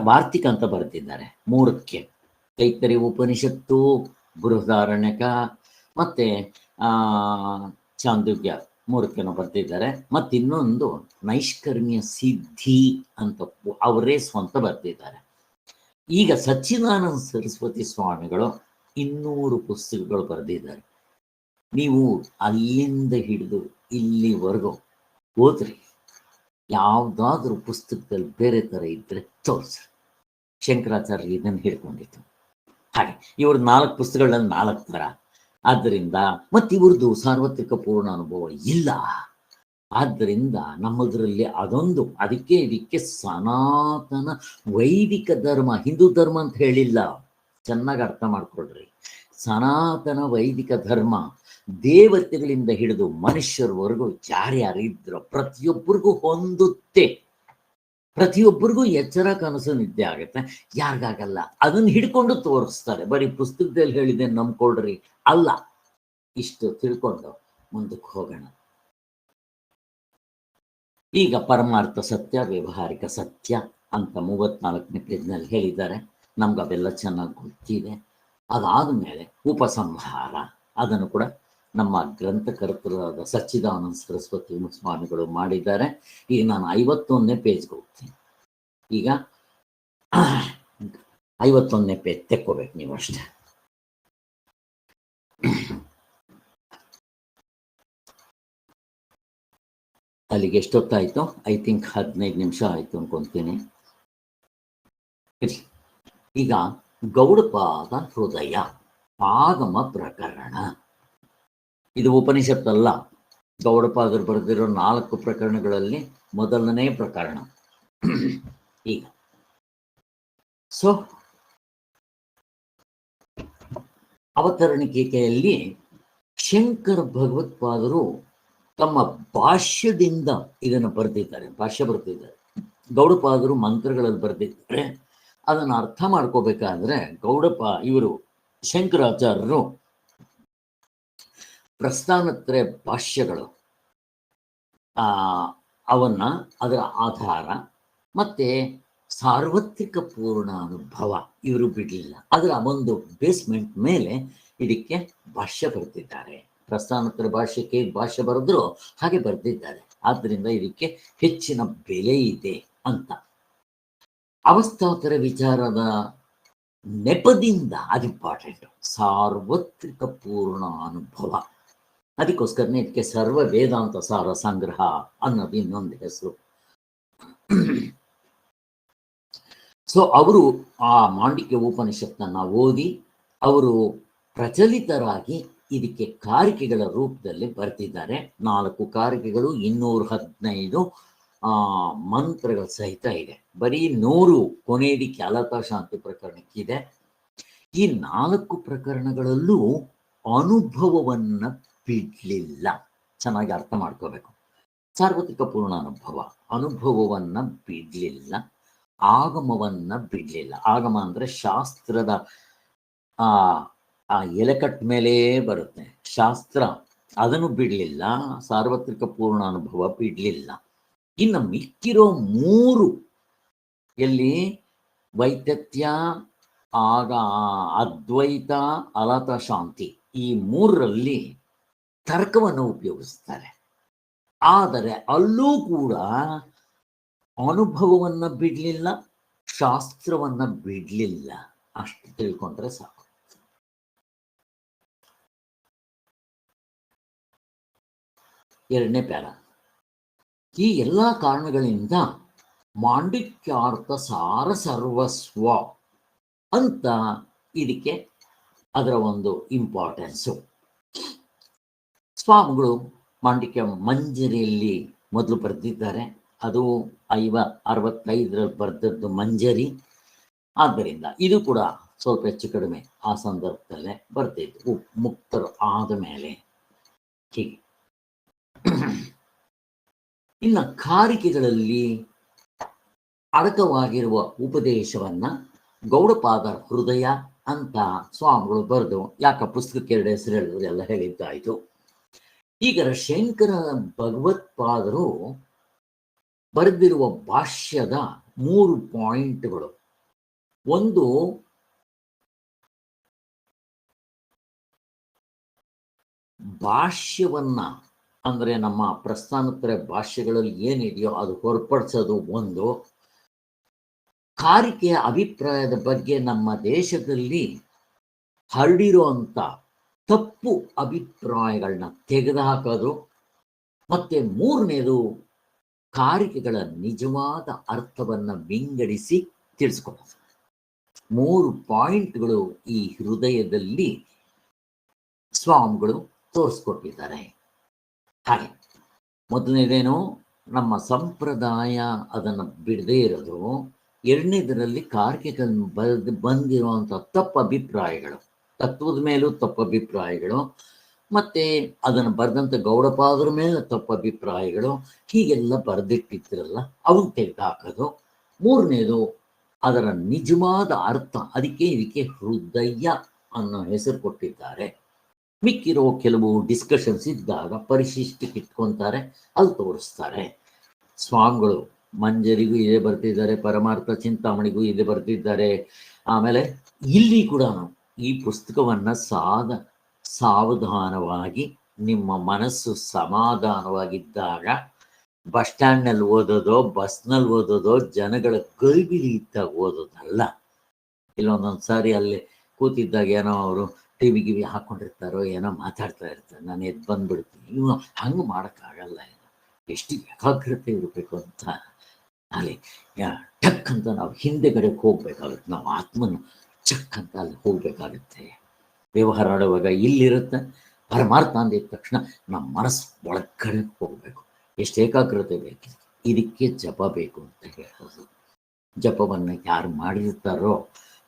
ವಾರ್ತಿಕ ಅಂತ ಬರೆದಿದ್ದಾರೆ 3ಕ್ಕೆ. ತೈತ್ತರೀಯ ಉಪನಿಷತ್ತು, ಬೃಹದಾರಣ್ಯಕ ಮತ್ತೆ ಚಾಂದೋಗ್ಯ 3ಕ್ಕೇನೋ ಬರ್ತಿದ್ದಾರೆ. ಮತ್ತಿನ್ನೊಂದು ನೈಷ್ಕರ್ಮ್ಯ ಸಿದ್ಧಿ ಅಂತ ಅವರೇ ಸ್ವಂತ ಬರ್ತಿದ್ದಾರೆ. ಈಗ ಸಚ್ಚಿದಾನಂದ ಸರಸ್ವತಿ ಸ್ವಾಮಿಗಳು 200 ಪುಸ್ತಕಗಳು ಬರೆದಿದ್ದಾರೆ. ನೀವು ಅಲ್ಲಿಂದ ಹಿಡಿದು ಇಲ್ಲಿವರೆಗೂ ಓದ್ರಿ, ಯಾವುದಾದ್ರೂ ಪುಸ್ತಕದಲ್ಲಿ ಬೇರೆ ಥರ ಇದ್ದರೆ ತೋರಿಸ್ರಿ. ಶಂಕರಾಚಾರ್ಯ ಇದನ್ನು ಹಿಡ್ಕೊಂಡಿತ್ತು. ಹಾಗೆ ಇವ್ರ 4 ಪುಸ್ತಕಗಳಲ್ಲಿ 4 ಥರ. ಆದ್ದರಿಂದ ಮತ್ತು ಇವ್ರದ್ದು ಸಾರ್ವತ್ರಿಕ ಪೂರ್ಣ ಅನುಭವ ಇಲ್ಲ. ಆದ್ದರಿಂದ ನಮ್ಮದರಲ್ಲಿ ಅದೊಂದು, ಅದಕ್ಕೆ ಇದಕ್ಕೆ ಸನಾತನ ವೈದಿಕ ಧರ್ಮ, ಹಿಂದೂ ಧರ್ಮ ಅಂತ ಹೇಳಿಲ್ಲ, ಚೆನ್ನಾಗಿ ಅರ್ಥ ಮಾಡ್ಕೊಳ್ರಿ. ಸನಾತನ ವೈದಿಕ ಧರ್ಮ ದೇವತೆಗಳಿಂದ ಹಿಡಿದು ಮನುಷ್ಯರವರೆಗೂ ಯಾರ್ಯಾರಿದ್ರೋ ಪ್ರತಿಯೊಬ್ಬರಿಗೂ ಹೊಂದುತ್ತೆ. ಪ್ರತಿಯೊಬ್ಬರಿಗೂ ಎಚ್ಚರ ಕನಸು ನಿದ್ದೆ ಆಗುತ್ತೆ, ಯಾರಿಗಾಗಲ್ಲ. ಅದನ್ನು ಹಿಡ್ಕೊಂಡು ತೋರಿಸ್ತಾರೆ. ಬರೀ ಪುಸ್ತಕದಲ್ಲಿ ಹೇಳಿದೆ ನಂಬ್ಕೊಳ್ರಿ ಅಲ್ಲ. ಇಷ್ಟು ತಿಳ್ಕೊಂಡು ಮುಂದಕ್ಕೆ ಹೋಗೋಣ. ಈಗ ಪರಮಾರ್ಥ ಸತ್ಯ, ವ್ಯಾವಹಾರಿಕ ಸತ್ಯ ಅಂತ 34ನೇ ಪೇಜ್ನಲ್ಲಿ ಹೇಳಿದ್ದಾರೆ. ನಮ್ಗೆ ಅವೆಲ್ಲ ಚೆನ್ನಾಗಿ ಗೊತ್ತಿದೆ. ಅದಾದ ಮೇಲೆ ಉಪಸಂಹಾರ, ಅದನ್ನು ಕೂಡ ನಮ್ಮ ಗ್ರಂಥಕರ್ತರಾದ ಸಚ್ಚಿದಾನಂದ ಸರಸ್ವತಿ ಸ್ವಾಮಿಗಳು ಮಾಡಿದ್ದಾರೆ. ಈಗ ನಾನು 51ನೇ ಪೇಜ್ಗೆ ಹೋಗ್ತೀನಿ. ಈಗ 51ನೇ ಪೇಜ್ ತೆಕ್ಕೋಬೇಕು ನೀವು ಅಷ್ಟೇ. ಅಲ್ಲಿಗೆ ಎಷ್ಟೊತ್ತಾಯಿತು? ಐ ಥಿಂಕ್ 15 ನಿಮಿಷ ಆಯಿತು ಅನ್ಕೊಂತೀನಿ. ಈಗ ಗೌಡಪಾದ ಹೃದಯ ಆಗಮ ಪ್ರಕರಣ. ಇದು ಉಪನಿಷತ್ತಲ್ಲ, ಗೌಡಪಾದರು ಬರೆದಿರೋ 4 ಪ್ರಕರಣಗಳಲ್ಲಿ ಮೊದಲನೇ ಪ್ರಕರಣ. ಈಗ ಅವತರಣಿಕೆಯಲ್ಲಿ ಶಂಕರ ಭಗವತ್ಪಾದರು ತಮ್ಮ ಭಾಷ್ಯದಿಂದ ಇದನ್ನು ಬರೆದಿದ್ದಾರೆ. ಭಾಷ್ಯ ಬರ್ತಿದ್ದಾರೆ. ಗೌಡಪಾದರು ಮಂತ್ರಗಳಲ್ಲಿ ಬರೆದಿದ್ದಾರೆ. ಅದನ್ನು ಅರ್ಥ ಮಾಡ್ಕೋಬೇಕಾದ್ರೆ ಇವರು ಶಂಕರಾಚಾರ್ಯರು ಪ್ರಸ್ಥಾನತ್ರಯ ಭಾಷ್ಯಗಳು ಅವನ್ನ ಅದರ ಆಧಾರ ಮತ್ತೆ ಸಾರ್ವತ್ರಿಕ ಪೂರ್ಣ ಅನುಭವ ಇವರು ಬಿಡಲಿಲ್ಲ. ಅದರ ಒಂದು ಬೇಸ್ಮೆಂಟ್ ಮೇಲೆ ಇದಕ್ಕೆ ಭಾಷ್ಯ ಬರೆದಿದ್ದಾರೆ. ಪ್ರಸ್ಥಾನತ್ರ ಭಾಷ್ಯಕ್ಕೆ ಭಾಷ್ಯ ಬರೆದ್ರು ಹಾಗೆ ಬರೆದಿದ್ದಾರೆ. ಆದ್ದರಿಂದ ಇದಕ್ಕೆ ಹೆಚ್ಚಿನ ಬೆಲೆ ಇದೆ ಅಂತ. ಅವಸ್ಥಾತರ ವಿಚಾರದ ನೆಪದಿಂದ ಅದು ಇಂಪಾರ್ಟೆಂಟ್. ಸಾರ್ವತ್ರಿಕ ಪೂರ್ಣ ಅನುಭವ, ಅದಕ್ಕೋಸ್ಕರನೇ ಇದಕ್ಕೆ ಸರ್ವ ವೇದಾಂತ ಸಾರ ಸಂಗ್ರಹ ಅನ್ನೋದು ಇನ್ನೊಂದು ಹೆಸರು. ಅವರು ಆ ಮಾಂಡಿಕ್ಯ ಉಪನಿಷತ್ತನ್ನ ಓದಿ ಅವರು ಪ್ರಚಲಿತರಾಗಿ ಇದಕ್ಕೆ ಕಾರಿಕೆಗಳ ರೂಪದಲ್ಲಿ ಬರ್ತಿದ್ದಾರೆ. 4 ಕಾರಿಕೆಗಳು, 215 ಮಂತ್ರಗಳ ಸಹಿತ ಇದೆ. ಬರೀ 100 ಕೊನೆಯದಿಕ್ಕೆ ಅಲತಾ ಶಾಂತಿ ಪ್ರಕರಣಕ್ಕಿದೆ. ಈ 4 ಪ್ರಕರಣಗಳಲ್ಲೂ ಅನುಭವವನ್ನ ಬಿಡ್ಲಿಲ್ಲ. ಚೆನ್ನಾಗಿ ಅರ್ಥ ಮಾಡ್ಕೋಬೇಕು. ಸಾರ್ವತ್ರಿಕ ಪೂರ್ಣ ಅನುಭವವನ್ನ ಬಿಡ್ಲಿಲ್ಲ, ಆಗಮವನ್ನ ಬಿಡ್ಲಿಲ್ಲ. ಆಗಮ ಅಂದ್ರೆ ಶಾಸ್ತ್ರದ ಆ ಎಲೆಕಟ್ ಮೇಲೆ ಬರುತ್ತೆ ಶಾಸ್ತ್ರ, ಅದನ್ನು ಬಿಡ್ಲಿಲ್ಲ. ಸಾರ್ವತ್ರಿಕ ಪೂರ್ಣ ಅನುಭವ ಬಿಡ್ಲಿಲ್ಲ. ಇನ್ನು ಮಿಕ್ಕಿರೋ 3 ಎಲ್ಲಿ ವೈತತ್ಯ, ಆಗ ಅದ್ವೈತ, ಅಲತ ಶಾಂತಿ, ಈ 3ರಲ್ಲಿ ತರ್ಕವನ್ನು ಉಪಯೋಗಿಸ್ತಾರೆ. ಆದರೆ ಅಲ್ಲೂ ಕೂಡ ಅನುಭವವನ್ನ ಬಿಡ್ಲಿಲ್ಲ, ಶಾಸ್ತ್ರವನ್ನ ಬಿಡ್ಲಿಲ್ಲ. ಅಷ್ಟು ತಿಳ್ಕೊಂಡ್ರೆ ಸಾಕು. ಎರಡನೇ ಪ್ಯಾರ. ಈ ಎಲ್ಲ ಕಾರಣಗಳಿಂದ ಮಾಂಡಿಕ್ಯಾರ್ಥ ಸಾರ ಸರ್ವಸ್ವ ಅಂತ ಇದಕ್ಕೆ ಅದರ ಒಂದು ಇಂಪಾರ್ಟೆನ್ಸು. ಸ್ವಾಮಿಗಳು ಮಾಂಡಿಕ್ಯ ಮಂಜರಿಯಲ್ಲಿ ಮೊದಲು ಬರೆದಿದ್ದಾರೆ. ಅದು 65ರಲ್ಲಿ ಬರೆದದ್ದು ಮಂಜರಿ. ಆದ್ದರಿಂದ ಇದು ಕೂಡ ಸ್ವಲ್ಪ ಹೆಚ್ಚು ಕಡಿಮೆ ಆ ಸಂದರ್ಭದಲ್ಲೇ ಬರ್ತಿದ್ದು, ಮುಕ್ತರು ಆದ ಮೇಲೆ. ಹೀಗೆ ಇನ್ನು ಕಾರಿಕೆಗಳಲ್ಲಿ ಅಡಕವಾಗಿರುವ ಉಪದೇಶವನ್ನ ಗೌಡಪಾದ ಹೃದಯ ಅಂತ ಸ್ವಾಮಿಗಳು ಬರೆದು, ಯಾಕ ಪುಸ್ತಕಕ್ಕೆ 2 ಹೆಸರು ಹೇಳಿದ್ರು, ಎಲ್ಲ ಹೇಳಿದ್ದಾಯಿತು. ಈಗ ಶಂಕರ ಭಗವತ್ಪಾದರು ಬರೆದಿರುವ ಭಾಷ್ಯದ 3 ಪಾಯಿಂಟ್ಗಳು. ಒಂದು, ಭಾಷ್ಯವನ್ನ ಅಂದ್ರೆ ನಮ್ಮ ಪ್ರಸ್ಥಾನತ್ರಯ ಭಾಷ್ಯಗಳಲ್ಲಿ ಏನಿದೆಯೋ ಅದು ಹೊರಪಡಿಸೋದು ಒಂದು. ಕಾರಿಕೆಯ ಅಭಿಪ್ರಾಯದ ಬಗ್ಗೆ ನಮ್ಮ ದೇಶದಲ್ಲಿ ಹರಡಿರುವಂಥ ತಪ್ಪು ಅಭಿಪ್ರಾಯಗಳನ್ನ ತೆಗೆದುಹಾಕೋದು, ಮತ್ತೆ ಮೂರನೇದು ಕಾರಿಕೆಗಳ ನಿಜವಾದ ಅರ್ಥವನ್ನು ವಿಂಗಡಿಸಿ ತಿಳಿಸ್ಕೊಡೋದು. 3 ಪಾಯಿಂಟ್ಗಳು ಈ ಹೃದಯದಲ್ಲಿ ಸ್ವಾಮಿಗಳು ತೋರಿಸ್ಕೊಟ್ಟಿದ್ದಾರೆ. ಹಾಗೆ ಮೊದಲನೇದೇನು, ನಮ್ಮ ಸಂಪ್ರದಾಯ ಅದನ್ನು ಬಿಡದೇ ಇರೋದು. ಎರಡನೇದರಲ್ಲಿ ಕಾರಿಕೆಗಳನ್ನು ಬಂದಿರುವಂಥ ತಪ್ಪು ಅಭಿಪ್ರಾಯಗಳು, ತತ್ವದ ಮೇಲೂ ತಪ್ಪು ಅಭಿಪ್ರಾಯಗಳು, ಮತ್ತೆ ಅದನ್ನು ಬರೆದಂಥ ಗೌಡಪಾದರ ಮೇಲೆ ತಪ್ಪು ಅಭಿಪ್ರಾಯಗಳು, ಹೀಗೆಲ್ಲ ಬರೆದಿಟ್ಟಿದ್ರಲ್ಲ ಅವನ್ನ ತೆಗೆದುಹಾಕೋದು. ಮೂರನೇದು ಅದರ ನಿಜವಾದ ಅರ್ಥ. ಅದಕ್ಕೆ ಇದಕ್ಕೆ ಹೃದಯ ಅನ್ನೋ ಹೆಸರು ಕೊಟ್ಟಿದ್ದಾರೆ. ಮಿಕ್ಕಿರೋ ಕೆಲವು ಡಿಸ್ಕಷನ್ಸ್ ಇದ್ದಾಗ ಪರಿಶಿಷ್ಟಕ್ಕೆ ಇಟ್ಕೊತಾರೆ, ಅಲ್ಲಿ ತೋರಿಸ್ತಾರೆ. ಸ್ವಾಮಿಗಳು ಮಂಜರಿಗೂ ಇದೇ ಬರ್ತಿದ್ದಾರೆ, ಪರಮಾರ್ಥ ಚಿಂತಾಮಣಿಗೂ ಇದೇ ಬರ್ತಿದ್ದಾರೆ. ಆಮೇಲೆ ಇಲ್ಲಿ ಕೂಡ ಈ ಪುಸ್ತಕವನ್ನು ಸಾವಧಾನವಾಗಿ ನಿಮ್ಮ ಮನಸ್ಸು ಸಮಾಧಾನವಾಗಿದ್ದಾಗ ಬಸ್ ಸ್ಟ್ಯಾಂಡ್ನಲ್ಲಿ ಓದೋದೋ, ಬಸ್ನಲ್ಲಿ ಓದೋದೋ, ಜನಗಳ ಗಲಿಬಿಲಿ ಇದ್ದಾಗ ಓದೋದಲ್ಲ. ಇಲ್ಲೊಂದೊಂದು ಸಾರಿ ಅಲ್ಲಿ ಕೂತಿದ್ದಾಗ ಏನೋ ಅವರು ಟಿವಿ ಗಿವಿ ಹಾಕ್ಕೊಂಡಿರ್ತಾರೋ, ಏನೋ ಮಾತಾಡ್ತಾ ಇರ್ತಾರೆ, ನಾನು ಎದ್ದು ಬಂದ್ಬಿಡ್ತೀನಿ. ಇವು ಹಂಗೆ ಮಾಡೋಕ್ಕಾಗಲ್ಲ. ಎಷ್ಟು ಏಕಾಗ್ರತೆ ಇರಬೇಕು ಅಂತ. ಅಲ್ಲಿ ಟಕ್ ಅಂತ ನಾವು ಹಿಂದೆಗಡೆಗೆ ಹೋಗ್ಬೇಕಾಗುತ್ತೆ. ನಾವು ಆತ್ಮನ ಚಕ್ ಅಂತ ಅಲ್ಲಿ ಹೋಗ್ಬೇಕಾಗುತ್ತೆ. ವ್ಯವಹಾರ ಆಡುವಾಗ ಇಲ್ಲಿರುತ್ತೆ, ಪರಮಾರ್ಥ ಅಂದಿದ ತಕ್ಷಣ ನಮ್ಮ ಮನಸ್ಸು ಒಳಗಡೆ ಹೋಗಬೇಕು. ಎಷ್ಟು ಏಕಾಗ್ರತೆ ಬೇಕು. ಇದಕ್ಕೆ ಜಪ ಬೇಕು ಅಂತ ಹೇಳೋದು. ಜಪವನ್ನು ಯಾರು ಮಾಡಿರ್ತಾರೋ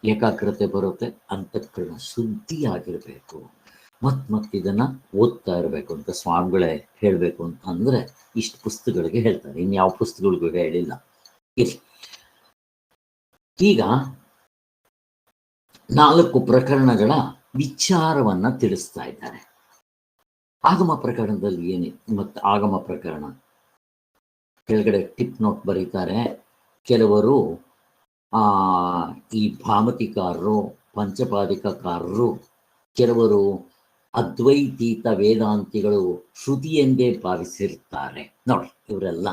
ಏಕಾಗ್ರತೆ ಬರುತ್ತೆ, ಅಂತಃಕರಣ ಶುದ್ಧಿಯಾಗಿರಬೇಕು. ಮತ್ತೆ ಇದನ್ನು ಓದ್ತಾ ಇರಬೇಕು ಅಂತ ಸ್ವಾಮಿಗಳೇ ಹೇಳಬೇಕು ಅಂತ ಅಂದರೆ ಇಷ್ಟು ಪುಸ್ತಕಗಳಿಗೆ ಹೇಳ್ತಾರೆ, ಇನ್ಯಾವ ಪುಸ್ತಕಗಳಿಗೂ ಹೇಳಿಲ್ಲ. ಈಗ 4 ಪ್ರಕರಣಗಳ ವಿಚಾರವನ್ನ ತಿಳಿಸ್ತಾ ಇದ್ದಾರೆ. ಆಗಮ ಪ್ರಕರಣದಲ್ಲಿ ಏನಿದೆ ಮತ್ತು ಆಗಮ ಪ್ರಕರಣ ಕೆಳಗಡೆ ಟಿಪ್ ನೋಟ್ ಬರೀತಾರೆ. ಕೆಲವರು ಈ ಭಾಮತಿಕಾರರು, ಪಂಚಪಾದಿಕಕಾರರು, ಕೆಲವರು ಅದ್ವೈತೀತ ವೇದಾಂತಿಗಳು ಶ್ರುತಿ ಎಂದೇ ಭಾವಿಸಿರ್ತಾರೆ. ನೋಡಿ, ಇವರೆಲ್ಲ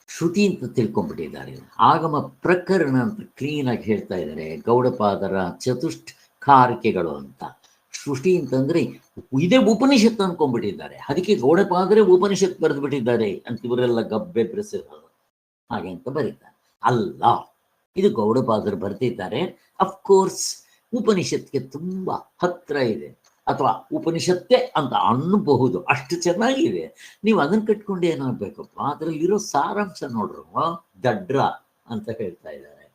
ಶ್ರುತಿ ಅಂತ ತಿಳ್ಕೊಂಡ್ಬಿಟ್ಟಿದ್ದಾರೆ. ಆಗಮ ಪ್ರಕರಣ ಅಂತ ಕ್ಲೀನಾಗಿ ಹೇಳ್ತಾ ಇದ್ದಾರೆ. ಗೌಡಪಾದರ ಚತುಷ್ಕಾರಿಕೆಗಳು ಅಂತ. ಸೃಷ್ಟಿ ಅಂತಂದ್ರೆ ಇದೇ ಉಪನಿಷತ್ತು ಅನ್ಕೊಂಡ್ಬಿಟ್ಟಿದ್ದಾರೆ. ಅದಕ್ಕೆ ಗೌಡಪಾದರೆ ಉಪನಿಷತ್ ಬರೆದು ಬಿಟ್ಟಿದ್ದಾರೆ ಅಂತ ಇವರೆಲ್ಲ ಗಬ್ಬೆ ಬೆರೆಸಿರೋದು. ಹಾಗೆ ಅಂತ ಬರೀತಾರೆ. ಅಲ್ಲ, ಇದು ಗೌಡಪಾದರು ಬರ್ತಿದ್ದಾರೆ. ಅಫ್ಕೋರ್ಸ್ ಉಪನಿಷತ್ಗೆ ತುಂಬಾ ಹತ್ರ ಇದೆ, ಅಥವಾ ಉಪನಿಷತ್ತೇ ಅಂತ ಅನ್ನಬಹುದು, ಅಷ್ಟು ಚೆನ್ನಾಗಿದೆ. ನೀವು ಅದನ್ನ ಕಟ್ಕೊಂಡು ಏನಾಗಬೇಕಪ್ಪ, ಅದರಲ್ಲಿರೋ ಸಾರಾಂಶ ನೋಡ್ರು ದಡ್ರ ಅಂತ ಹೇಳ್ತಾ ಇದ್ದಾರೆ.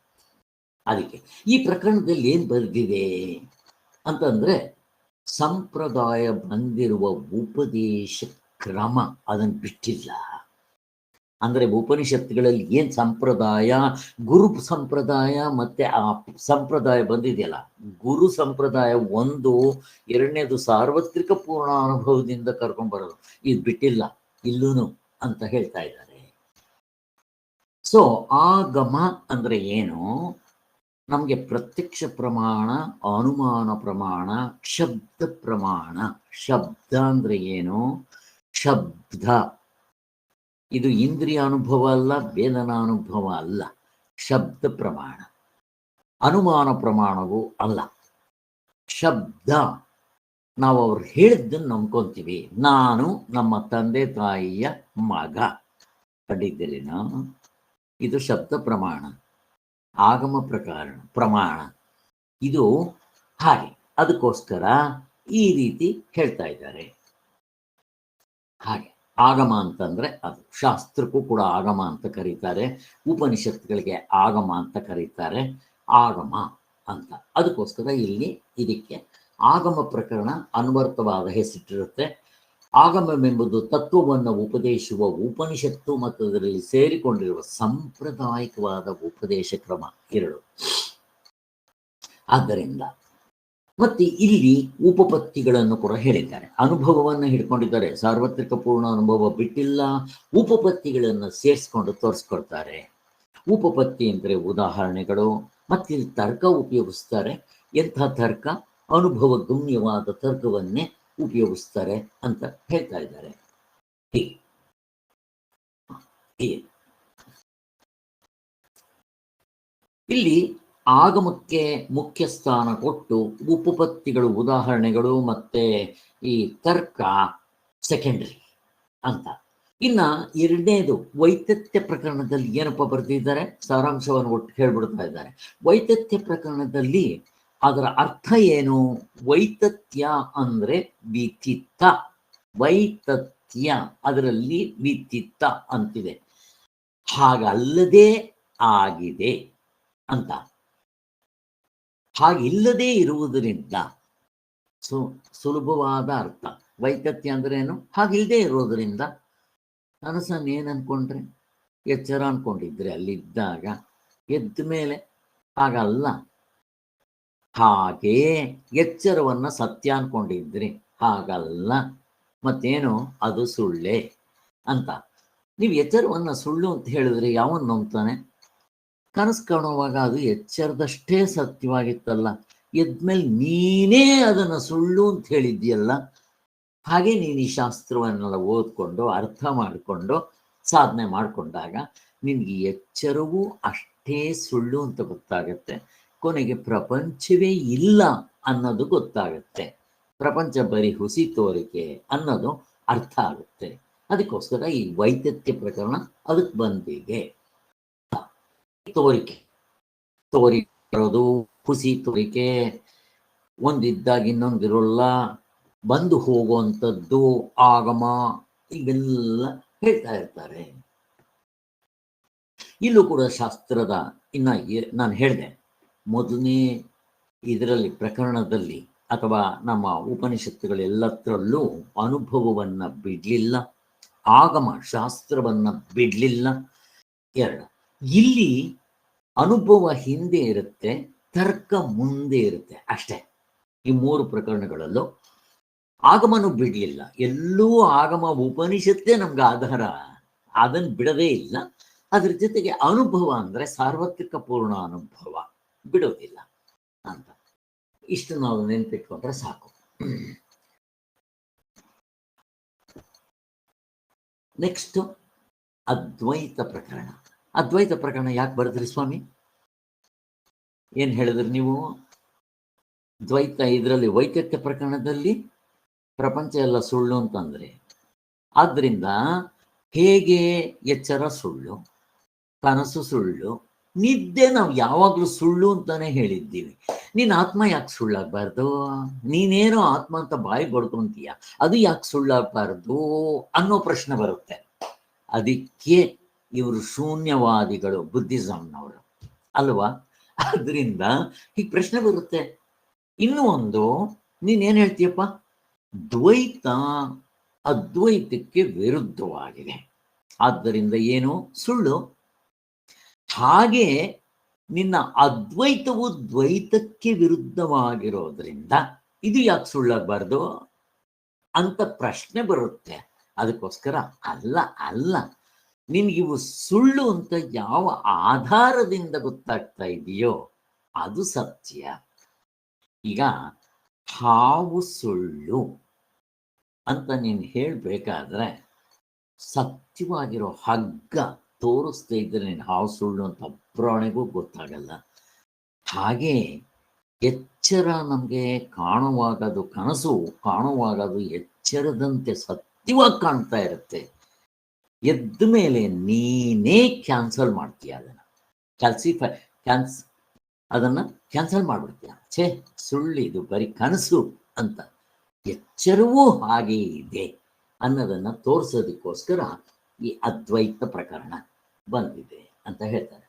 ಅದಕ್ಕೆ ಈ ಪ್ರಕರಣದಲ್ಲಿ ಏನ್ ಬರೆದಿದೆ ಅಂತಂದ್ರೆ, ಸಂಪ್ರದಾಯ ಬಂದಿರುವ ಉಪದೇಶ ಕ್ರಮ ಅದನ್ನು ಬಿಟ್ಟಿಲ್ಲ. ಅಂದ್ರೆ ಉಪನಿಷತ್ತುಗಳಲ್ಲಿ ಏನ್ ಸಂಪ್ರದಾಯ, ಗುರು ಸಂಪ್ರದಾಯ ಮತ್ತೆ ಆ ಸಂಪ್ರದಾಯ ಬಂದಿದೆಯಲ್ಲ, ಗುರು ಸಂಪ್ರದಾಯ ಒಂದು, ಎರಡನೇದು ಸಾರ್ವತ್ರಿಕ ಪೂರ್ಣಾನುಭವದಿಂದ ಕರ್ಕೊಂಡ್ ಬರೋದು, ಇದು ಬಿಟ್ಟಿಲ್ಲ ಇಲ್ಲೂನು ಅಂತ ಹೇಳ್ತಾ ಇದ್ದಾರೆ. ಸೊ ಆಗಮ ಅಂದ್ರೆ ಏನು? ನಮಗೆ ಪ್ರತ್ಯಕ್ಷ ಪ್ರಮಾಣ, ಅನುಮಾನ ಪ್ರಮಾಣ, ಶಬ್ದ ಪ್ರಮಾಣ. ಶಬ್ದ ಅಂದ್ರೆ ಏನು? ಶಬ್ದ ಇದು ಇಂದ್ರಿಯ ಅನುಭವ ಅಲ್ಲ, ವೇದನಾನುಭವ ಅಲ್ಲ, ಶಬ್ದ ಪ್ರಮಾಣ. ಅನುಮಾನ ಪ್ರಮಾಣವೂ ಅಲ್ಲ. ಶಬ್ದ ನಾವು ಅವ್ರು ಹೇಳಿದ್ದನ್ನು ನಂಬ್ಕೊಂತೀವಿ. ನಾನು ನಮ್ಮ ತಂದೆ ತಾಯಿಯ ಮಗ ಕಂಡಿದ್ದೀರಿನಾ? ಇದು ಶಬ್ದ ಪ್ರಮಾಣ. ಆಗಮ ಪ್ರಮಾಣ ಇದು ಹಾಗೆ. ಅದಕ್ಕೋಸ್ಕರ ಈ ರೀತಿ ಹೇಳ್ತಾ ಇದ್ದಾರೆ. ಹಾಗೆ ಆಗಮ ಅಂತಂದ್ರೆ ಅದು ಶಾಸ್ತ್ರಕ್ಕೂ ಕೂಡ ಆಗಮ ಅಂತ ಕರೀತಾರೆ, ಉಪನಿಷತ್ತುಗಳಿಗೆ ಆಗಮ ಅಂತ ಕರೀತಾರೆ, ಆಗಮ ಅಂತ. ಅದಕ್ಕೋಸ್ಕರ ಇಲ್ಲಿ ಇದಕ್ಕೆ ಆಗಮ ಪ್ರಕರಣ ಅನ್ವರ್ಥವಾದ ಹೆಸರಿಟ್ಟಿರುತ್ತೆ. ಆಗಮವೆಂಬುದು ತತ್ವವನ್ನು ಉಪದೇಶಿಸುವ ಉಪನಿಷತ್ತು ಮತ್ತು ಅದರಲ್ಲಿ ಸೇರಿಕೊಂಡಿರುವ ಸಾಂಪ್ರದಾಯಿಕವಾದ ಉಪದೇಶ ಕ್ರಮ ಎರಡು. ಆದ್ದರಿಂದ ಮತ್ತೆ ಇಲ್ಲಿ ಉಪಪತ್ತಿಗಳನ್ನು ಕೂಡ ಹೇಳಿದ್ದಾರೆ. ಅನುಭವವನ್ನು ಹಿಡ್ಕೊಂಡಿದ್ದಾರೆ, ಸಾರ್ವತ್ರಿಕ ಪೂರ್ಣ ಅನುಭವ ಬಿಟ್ಟಿಲ್ಲ. ಉಪಪತ್ತಿಗಳನ್ನು ಸೇರಿಸ್ಕೊಂಡು ತೋರಿಸ್ಕೊಡ್ತಾರೆ. ಉಪಪತ್ತಿ ಅಂದರೆ ಉದಾಹರಣೆಗಳು, ಮತ್ತೆ ಇಲ್ಲಿ ತರ್ಕ ಉಪಯೋಗಿಸ್ತಾರೆ. ಎಂಥ ತರ್ಕ? ಅನುಭವ ಗಮ್ಯವಾದ ತರ್ಕವನ್ನೇ ಉಪಯೋಗಿಸ್ತಾರೆ ಅಂತ ಹೇಳ್ತಾ ಇದ್ದಾರೆ. ಇಲ್ಲಿ ಆಗಮಕ್ಕೆ ಮುಖ್ಯ ಸ್ಥಾನ ಕೊಟ್ಟು ಉಪಪತ್ತಿಗಳು ಉದಾಹರಣೆಗಳು ಮತ್ತೆ ಈ ತರ್ಕ ಸೆಕೆಂಡರಿ ಅಂತ. ಇನ್ನ ಎರಡನೇದು ವೈತಥ್ಯ ಪ್ರಕರಣದಲ್ಲಿ ಏನಪ್ಪ ಬರೆದಿದ್ದಾರೆ, ಸಾರಾಂಶವನ್ನು ಒಟ್ಟು ಹೇಳ್ಬಿಡ್ತಾ ಇದ್ದಾರೆ. ವೈತಥ್ಯ ಪ್ರಕರಣದಲ್ಲಿ ಅದರ ಅರ್ಥ ಏನು? ವೈತಥ್ಯ ಅಂದ್ರೆ ವಿಚಿತ್ತ, ವೈತಥ್ಯ ಅದರಲ್ಲಿ ವಿಚಿತ್ತ ಅಂತಿದೆ, ಹಾಗಲ್ಲದೆ ಆಗಿದೆ ಅಂತ. ಹಾಗಿಲ್ಲದೆ ಇರುವುದರಿಂದ ಸುಲಭವಾದ ಅರ್ಥ. ವೈತಥ್ಯ ಅಂದ್ರೆ ಏನು? ಹಾಗಿಲ್ಲದೆ ಇರೋದರಿಂದ. ಕನಸನ್ನು ಏನು ಅನ್ಕೊಂಡ್ರೆ? ಎಚ್ಚರ ಅನ್ಕೊಂಡಿದ್ರೆ ಅಲ್ಲಿದ್ದಾಗ, ಎದ್ದ ಮೇಲೆ ಹಾಗಲ್ಲ. ಹಾಗೆ ಎಚ್ಚರವನ್ನ ಸತ್ಯ ಅನ್ಕೊಂಡಿದ್ರಿ, ಹಾಗಲ್ಲ. ಮತ್ತೇನು? ಅದು ಸುಳ್ಳೆ ಅಂತ. ನೀವು ಎಚ್ಚರವನ್ನ ಸುಳ್ಳು ಅಂತ ಹೇಳಿದ್ರೆ ಯಾವನ್ ನಂಬ್ತಾನೆ? ಕನಸು ಕಾಣುವಾಗ ಅದು ಎಚ್ಚರದಷ್ಟೇ ಸತ್ಯವಾಗಿತ್ತಲ್ಲ, ಎದ್ಮೇಲೆ ನೀನೇ ಅದನ್ನ ಸುಳ್ಳು ಅಂತ ಹೇಳಿದ್ಯಲ್ಲ. ಹಾಗೆ ನೀನು ಈ ಶಾಸ್ತ್ರವನ್ನೆಲ್ಲ ಓದ್ಕೊಂಡು ಅರ್ಥ ಮಾಡಿಕೊಂಡು ಸಾಧನೆ ಮಾಡಿಕೊಂಡಾಗ ನಿನ್ಗೆ ಎಚ್ಚರವೂ ಅಷ್ಟೇ ಸುಳ್ಳು ಅಂತ ಗೊತ್ತಾಗತ್ತೆ. ಕೊನೆಗೆ ಪ್ರಪಂಚವೇ ಇಲ್ಲ ಅನ್ನೋದು ಗೊತ್ತಾಗತ್ತೆ. ಪ್ರಪಂಚ ಬರೀ ಹುಸಿ ತೋರಿಕೆ ಅನ್ನೋದು ಅರ್ಥ ಆಗುತ್ತೆ. ಅದಕ್ಕೋಸ್ಕರ ಈ ವೈತಥ್ಯ ಪ್ರಕರಣ ಅದಕ್ಕೆ ಬಂದಿದೆ. ತೋರಿಕೆ ತೋರಿರೋದು, ಹುಸಿ ತೋರಿಕೆ, ಒಂದಿದ್ದಾಗ ಇನ್ನೊಂದಿರೋಲ್ಲ, ಬಂದು ಹೋಗುವಂಥದ್ದು, ಆಗಮ, ಇವೆಲ್ಲ ಹೇಳ್ತಾ ಇರ್ತಾರೆ. ಇಲ್ಲೂ ಕೂಡ ಶಾಸ್ತ್ರದ ನಾನು ಹೇಳಿದೆ ಮೊದಲನೇ ಇದರಲ್ಲಿ ಪ್ರಕರಣದಲ್ಲಿ ಅಥವಾ ನಮ್ಮ ಉಪನಿಷತ್ತುಗಳೆಲ್ಲದರಲ್ಲೂ ಅನುಭವವನ್ನ ಬಿಡ್ಲಿಲ್ಲ, ಆಗಮ ಶಾಸ್ತ್ರವನ್ನ ಬಿಡ್ಲಿಲ್ಲ. ಎರಡು, ಇಲ್ಲಿ ಅನುಭವ ಹಿಂದೆ ಇರುತ್ತೆ, ತರ್ಕ ಮುಂದೆ ಇರುತ್ತೆ ಅಷ್ಟೇ. ಈ ಮೂರು ಪ್ರಕರಣಗಳಲ್ಲೂ ಆಗಮನು ಬಿಡ್ಲಿಲ್ಲ. ಎಲ್ಲೂ ಆಗಮ ಉಪನಿಷತ್ತೇ ನಮ್ಗೆ ಆಧಾರ, ಅದನ್ನು ಬಿಡದೇ ಇಲ್ಲ. ಅದ್ರ ಜೊತೆಗೆ ಅನುಭವ ಅಂದ್ರೆ ಸಾರ್ವತ್ರಿಕ ಪೂರ್ಣ ಅನುಭವ ಬಿಡೋದಿಲ್ಲ ಅಂತ. ಇಷ್ಟು ನಾವು ನೆನ್ಪಿಟ್ಕೊಂಡ್ರೆ ಸಾಕು. ನೆಕ್ಸ್ಟ್ ಅದ್ವೈತ ಪ್ರಕರಣ. ಅದ್ವೈತ ಪ್ರಕರಣ ಯಾಕೆ ಬರೆದ್ರಿ ಸ್ವಾಮಿ? ಏನ್ ಹೇಳಿದ್ರಿ ನೀವು? ದ್ವೈತ ಇದರಲ್ಲಿ ವೈತಥ್ಯ ಪ್ರಕರಣದಲ್ಲಿ ಪ್ರಪಂಚ ಎಲ್ಲ ಸುಳ್ಳು ಅಂತಂದ್ರೆ, ಆದ್ರಿಂದ ಹೇಗೆ ಎಚ್ಚರ ಸುಳ್ಳು, ಕನಸು ಸುಳ್ಳು, ನಿದ್ದೆ ನಾವು ಯಾವಾಗ್ಲೂ ಸುಳ್ಳು ಅಂತಾನೆ ಹೇಳಿದ್ದೀವಿ. ನೀನ್ ಆತ್ಮ ಯಾಕೆ ಸುಳ್ಳಾಗಬಾರ್ದು? ನೀನೇನೋ ಆತ್ಮ ಅಂತ ಬಾಯಿ ಬಡ್ಕೊಂತೀಯ, ಅದು ಯಾಕೆ ಸುಳ್ಳಾಗಬಾರ್ದು ಅನ್ನೋ ಪ್ರಶ್ನೆ ಬರುತ್ತೆ. ಅದಕ್ಕೆ ಇವರು ಶೂನ್ಯವಾದಿಗಳು, ಬುದ್ಧಿಸಂನವರು ಅಲ್ವಾ? ಆದ್ರಿಂದ ಈಗ ಪ್ರಶ್ನೆ ಬರುತ್ತೆ. ಇನ್ನೂ ಒಂದು, ನೀನೇನ್ ಹೇಳ್ತೀಯಪ್ಪ? ದ್ವೈತ ಅದ್ವೈತಕ್ಕೆ ವಿರುದ್ಧವಾಗಿದೆ, ಆದ್ದರಿಂದ ಏನು? ಸುಳ್ಳು. ಹಾಗೆ ನಿನ್ನ ಅದ್ವೈತವು ದ್ವೈತಕ್ಕೆ ವಿರುದ್ಧವಾಗಿರೋದ್ರಿಂದ ಇದು ಯಾಕೆ ಸುಳ್ಳಾಗಬಾರ್ದು ಅಂತ ಪ್ರಶ್ನೆ ಬರುತ್ತೆ. ಅದಕ್ಕೋಸ್ಕರ ಅಲ್ಲ ಅಲ್ಲ, ನಿನ್ಗಿವು ಸುಳ್ಳು ಅಂತ ಯಾವ ಆಧಾರದಿಂದ ಗೊತ್ತಾಗ್ತಾ ಇದೆಯೋ ಅದು ಸತ್ಯ. ಈಗ ಹಾವು ಸುಳ್ಳು ಅಂತ ನೀನು ಹೇಳ್ಬೇಕಾದ್ರೆ ಸತ್ಯವಾಗಿರೋ ಹಗ್ಗ ತೋರಿಸ್ತಾ ಇದ್ರೆ ನೀನು ಹಾವು ಸುಳ್ಳು ಅಂತ ಅಪ್ರಾಣಿಗೂ ಗೊತ್ತಾಗಲ್ಲ. ಹಾಗೆ ಎಚ್ಚರ ನಮಗೆ ಕಾಣುವಾಗದು, ಕನಸು ಕಾಣುವಾಗದು ಎಚ್ಚರದಂತೆ ಸತ್ಯವಾಗಿ ಕಾಣ್ತಾ ಇರುತ್ತೆ. ಎದ್ದ ಮೇಲೆ ನೀನೇ ಕ್ಯಾನ್ಸಲ್ ಮಾಡ್ತೀಯ, ಅದನ್ನ ಕ್ಯಾನ್ಸಲ್ ಮಾಡ್ಬಿಡ್ತೀಯ. ಛೇ ಸುಳ್ಳು, ಇದು ಬರೀ ಕನಸು ಅಂತ. ಎಚ್ಚರವೂ ಹಾಗೇ ಇದೆ ಅನ್ನೋದನ್ನ ತೋರಿಸೋದಕ್ಕೋಸ್ಕರ ಈ ಅದ್ವೈತ ಪ್ರಕರಣ ಬಂದಿದೆ ಅಂತ ಹೇಳ್ತಾರೆ.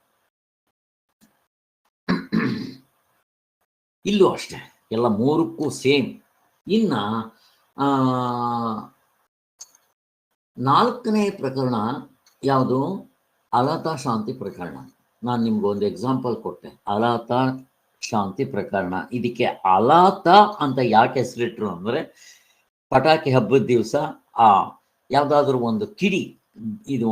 ಇಲ್ಲೂ ಅಷ್ಟೇ, ಎಲ್ಲ ಮೂರಕ್ಕೂ ಸೇಮ್. ಇನ್ನ ನಾಲ್ಕನೇ ಪ್ರಕರಣ ಯಾವುದು? ಅಲಾತ ಶಾಂತಿ ಪ್ರಕರಣ. ನಾನು ನಿಮ್ಗೊಂದು ಎಕ್ಸಾಂಪಲ್ ಕೊಟ್ಟೆ, ಅಲಾತ ಶಾಂತಿ ಪ್ರಕರಣ. ಇದಕ್ಕೆ ಅಲಾತ ಅಂತ ಯಾಕೆ ಹೆಸರಿಟ್ರು ಅಂದ್ರೆ, ಪಟಾಕಿ ಹಬ್ಬದ ದಿವಸ ಯಾವ್ದಾದ್ರು ಒಂದು ಕಿಡಿ, ಇದು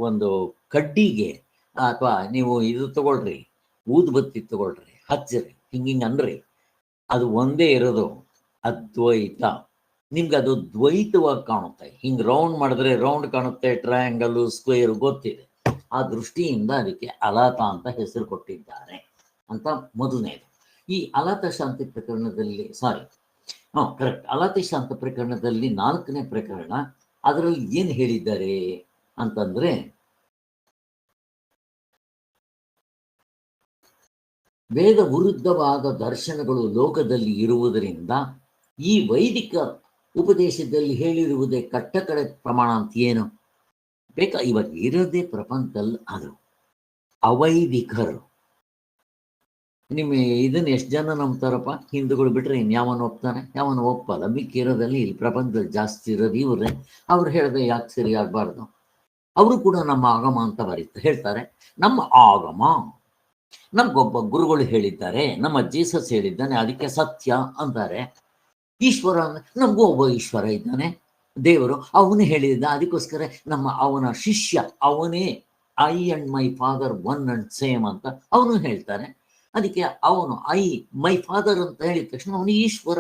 ಒಂದು ಕಡ್ಡಿಗೆ ಅಥವಾ ನೀವು ಇದು ತಗೊಳ್ರಿ, ಊದುಬತ್ತಿ ತಗೊಳ್ರಿ, ಹಚ್ಚ್ರಿ, ಹಿಂಗಿಂಗ್ ಅನ್ರಿ, ಅದು ಒಂದೇ ಇರೋದು ಅದ್ವೈತ. ನಿಮ್ಗೆ ಅದು ದ್ವೈತವಾಗಿ ಕಾಣುತ್ತೆ. ಹಿಂಗ್ ರೌಂಡ್ ಮಾಡಿದ್ರೆ ರೌಂಡ್ ಕಾಣುತ್ತೆ, ಟ್ರಯಾಂಗಲ್, ಸ್ಕ್ವೇರ್ ಗೊತ್ತಿದೆ. ಆ ದೃಷ್ಟಿಯಿಂದ ಅದಕ್ಕೆ ಅಲಾತ ಅಂತ ಹೆಸರು ಕೊಟ್ಟಿದ್ದಾರೆ. ಅಂತ ಮೊದಲನೇದು. ಈ ಅಲಾತ ಶಾಂತಿ ಪ್ರಕರಣದಲ್ಲಿ ಕರೆಕ್ಟ್, ಅಲಾತಿ ಶಾಂತ ಪ್ರಕರಣದಲ್ಲಿ 4ನೇ ಪ್ರಕರಣ, ಅದರಲ್ಲಿ ಏನು ಹೇಳಿದ್ದಾರೆ ಅಂತಂದ್ರೆ, ವೇದ ವಿರುದ್ಧವಾದ ದರ್ಶನಗಳು ಲೋಕದಲ್ಲಿ ಇರುವುದರಿಂದ ಈ ವೈದಿಕ ಉಪದೇಶದಲ್ಲಿ ಹೇಳಿರುವುದೇ ಕಟ್ಟಕಡೆ ಪ್ರಮಾಣ ಅಂತ ಏನು ಇವಾಗ ಇರೋದೇ ಪ್ರಪಂಚದಲ್ಲಿ ಅದು ಅವೈದಿಕರು. ನಿಮ್ಮ ಇದನ್ನ ಎಷ್ಟು ಜನ ನಂಬ್ತಾರಪ್ಪ? ಹಿಂದೂಗಳು ಬಿಟ್ರೆ ಇನ್ಯಾವನು ಒಪ್ತಾನೆ? ಯಾವನು ಒಪ್ಪಲ್ಲ. ಮಿಕ್ಕಿರೋದಲ್ಲಿ ಇಲ್ಲಿ ಪ್ರಪಂಚದಲ್ಲಿ ಜಾಸ್ತಿ ಇರೋದು ಇವ್ರೆ. ಅವ್ರು ಹೇಳಿದ್ರೆ ಯಾಕೆ ಸರಿ ಆಗ್ಬಾರ್ದು? ಅವರು ಕೂಡ ನಮ್ಮ ಆಗಮ ಅಂತ ಹೇಳ್ತಾರೆ. ನಮ್ಮ ಆಗಮ, ನಮ್ಗೊಬ್ಬ ಗುರುಗಳು ಹೇಳಿದ್ದಾರೆ, ನಮ್ಮ ಜೀಸಸ್ ಹೇಳಿದ್ದಾನೆ, ಅದಕ್ಕೆ ಸತ್ಯ ಅಂತಾರೆ. ಈಶ್ವರ ಅಂದ್ರೆ ನಮಗೂ ಒಬ್ಬ ಈಶ್ವರ ಇದ್ದಾನೆ, ದೇವರು, ಅವನು ಹೇಳಿದ್ದ, ಅದಕ್ಕೋಸ್ಕರ ಅವನ ಶಿಷ್ಯ ಅವನೇ, I and my father one and same ಅಂತ ಅವನು ಹೇಳ್ತಾನೆ. ಅದಕ್ಕೆ ಅವನು ಮೈ ಫಾದರ್ ಅಂತ ಹೇಳಿದ ತಕ್ಷಣ ಅವನು ಈಶ್ವರ.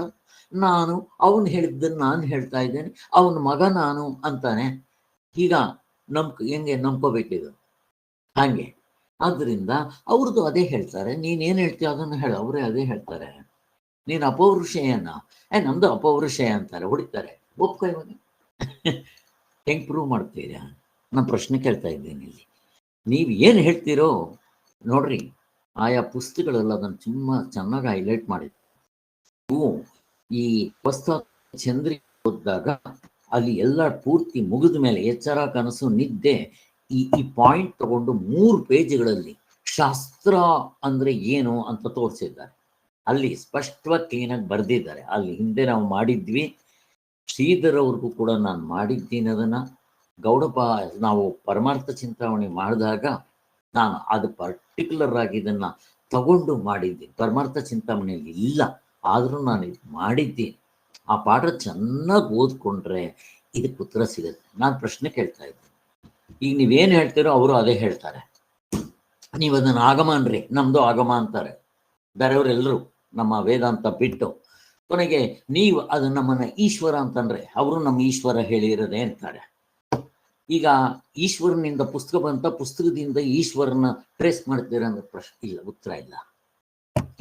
ನಾನು ಅವನು ಹೇಳಿದ್ದನ್ನು ನಾನು ಹೇಳ್ತಾ ಇದ್ದೇನೆ, ಅವನ ಮಗ ನಾನು ಅಂತಾನೆ. ಈಗ ಹೆಂಗೆ ನಂಬ್ಕೋಬೇಕಿದು? ಹಾಗೆ. ಆದ್ರಿಂದ ಅವ್ರದ್ದು ಅದೇ ಹೇಳ್ತಾರೆ. ನೀನೇನು ಹೇಳ್ತೀಯ ಅದನ್ನು ಹೇಳ, ಅವರೇ ಅದೇ ಹೇಳ್ತಾರೆ. ನೀನು ಅಪೌರುಷೇಯನ, ನಮ್ದು ಅಪೌರುಷೇಯ ಅಂತಾರೆ, ಹೊಡಿತಾರೆ. ಒಪ್ಕೊ. ಇವಾಗ ಹೆಂಗೆ ಪ್ರೂವ್ ಮಾಡ್ತೀರಾ? ನಾನು ಪ್ರಶ್ನೆ ಕೇಳ್ತಾ ಇದ್ದೀನಿ ಇಲ್ಲಿ. ನೀವು ಏನು ಹೇಳ್ತೀರೋ ನೋಡ್ರಿ, ಆಯಾ ಪುಸ್ತಕಗಳೆಲ್ಲ ಅದನ್ನು ಚೆನ್ನಾಗಿ ಹೈಲೈಟ್ ಮಾಡಿದ್ರು. ಈ ಹೊಸ ಚಂದ್ರಿಕೆ ಓದಿದಾಗ ಅಲ್ಲಿ ಎಲ್ಲ ಪೂರ್ತಿ ಮುಗಿದ ಮೇಲೆ ಎಚ್ಚರ, ಕನಸು, ನಿದ್ದೆ, ಈ ಪಾಯಿಂಟ್ ತಗೊಂಡು 3 ಪೇಜ್ಗಳಲ್ಲಿ ಶಾಸ್ತ್ರ ಅಂದ್ರೆ ಏನು ಅಂತ ತೋರಿಸಿದ್ದಾರೆ. ಅಲ್ಲಿ ಸ್ಪಷ್ಟವಾಗಿ ಕ್ಲೀನಾಗಿ ಬರೆದಿದ್ದಾರೆ. ಅಲ್ಲಿ ಹಿಂದೆ ನಾವು ಮಾಡಿದ್ವಿ, ಶ್ರೀಧರ್ ಅವ್ರಿಗೂ ಕೂಡ ನಾನು ಮಾಡಿದ್ದೀನಿ ಅದನ್ನ. ಗೌಡಪ್ಪ ನಾವು ಪರಮಾರ್ಥ ಚಿಂತಾಮಣಿ ಮಾಡಿದಾಗ ನಾನು ಅದು ಪರ್ಟಿಕ್ಯುಲರ್ ಆಗಿ ಇದನ್ನ ತಗೊಂಡು ಮಾಡಿದ್ದೀನಿ. ಪರಮಾರ್ಥ ಚಿಂತಾಮಣಿಯಲ್ಲಿ ಇಲ್ಲ, ಆದರೂ ನಾನು ಇದು ಮಾಡಿದ್ದೀನಿ. ಆ ಪಾಠ ಚೆನ್ನಾಗಿ ಓದ್ಕೊಂಡ್ರೆ ಇದಕ್ಕೆ ಉತ್ತರ ಸಿಗುತ್ತೆ. ನಾನು ಪ್ರಶ್ನೆ ಕೇಳ್ತಾ ಇದ್ದೀನಿ. ಈಗ ನೀವೇನು ಹೇಳ್ತೀರೋ ಅವರು ಅದೇ ಹೇಳ್ತಾರೆ. ನೀವು ಅದನ್ನು ಆಗಮ ಅನ್ರಿ, ನಮ್ದು ಆಗಮ ಅಂತಾರೆ. ಬೇರೆಯವರೆಲ್ಲರೂ ನಮ್ಮ ವೇದಾಂತ ಬಿಟ್ಟು ಕೊನೆಗೆ ನೀವು ಅದು ನಮ್ಮನ್ನ ಈಶ್ವರ ಅಂತಂದ್ರೆ ಅವರು ನಮ್ಮ ಈಶ್ವರ ಹೇಳಿರೋದೇ ಅಂತಾರೆ. ಈಗ ಈಶ್ವರನಿಂದ ಪುಸ್ತಕ ಬಂತ, ಪುಸ್ತಕದಿಂದ ಈಶ್ವರನ ಟ್ರೇಸ್ ಮಾಡ್ತೀರಾ ಅಂದ್ರೆ ಪ್ರಶ್ನೆ ಇಲ್ಲ, ಉತ್ತರ ಇಲ್ಲ.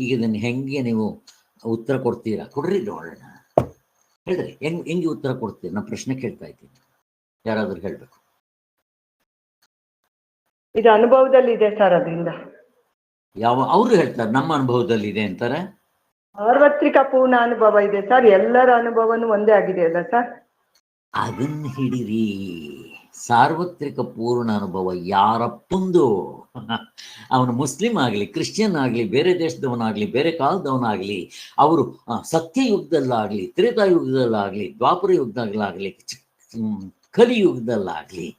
ಈಗ ಇದನ್ನು ಹೆಂಗೆ ನೀವು ಉತ್ತರ ಕೊಡ್ತೀರಾ? ಕೊಡ್ರಿ ನೋಡೋಣ, ಹೇಳ್ರಿ ಹೆಂಗೆ ಉತ್ತರ ಕೊಡ್ತೀರಿ? ನಾನು ಪ್ರಶ್ನೆ ಕೇಳ್ತಾ ಇದ್ದೀನಿ, ಯಾರಾದ್ರೂ ಹೇಳ್ಬೇಕು. ಇದು ಅನುಭವದಲ್ಲಿ ಇದೆ ಸರ್. ಅದರಿಂದ ಅವರು ಹೇಳ್ತಾರೆ ನಮ್ಮ ಅನುಭವದಲ್ಲಿ ಇದೆ ಅಂತಾರೆ. ಸಾರ್ವತ್ರಿಕ ಪೂರ್ಣ ಅನುಭವ ಇದೆ ಸರ್. ಎಲ್ಲರ ಅನುಭವನೂ ಒಂದೇ ಆಗಿದೆ ಅಲ್ಲ ಸರ್? ಅದನ್ನ ಹಿಡಿರಿ. ಸಾರ್ವತ್ರಿಕ ಪೂರ್ಣ ಅನುಭವ ಯಾರಪ್ಪಂದು? ಅವನು ಮುಸ್ಲಿಂ ಆಗಲಿ, ಕ್ರಿಶ್ಚಿಯನ್ ಆಗಲಿ, ಬೇರೆ ದೇಶದವನಾಗ್ಲಿ, ಬೇರೆ ಕಾಲದವನಾಗ್ಲಿ, ಅವರು ಸತ್ಯಯುಗದಲ್ಲಾಗ್ಲಿ, ತ್ರೇತಾಯುಗದಲ್ಲಾಗ್ಲಿ, ದ್ವಾಪರ ಯುಗದಲ್ಲಾಗ್ಲಿ, ಕಲಿಯುಗದಲ್ಲಾಗ್ಲಿ,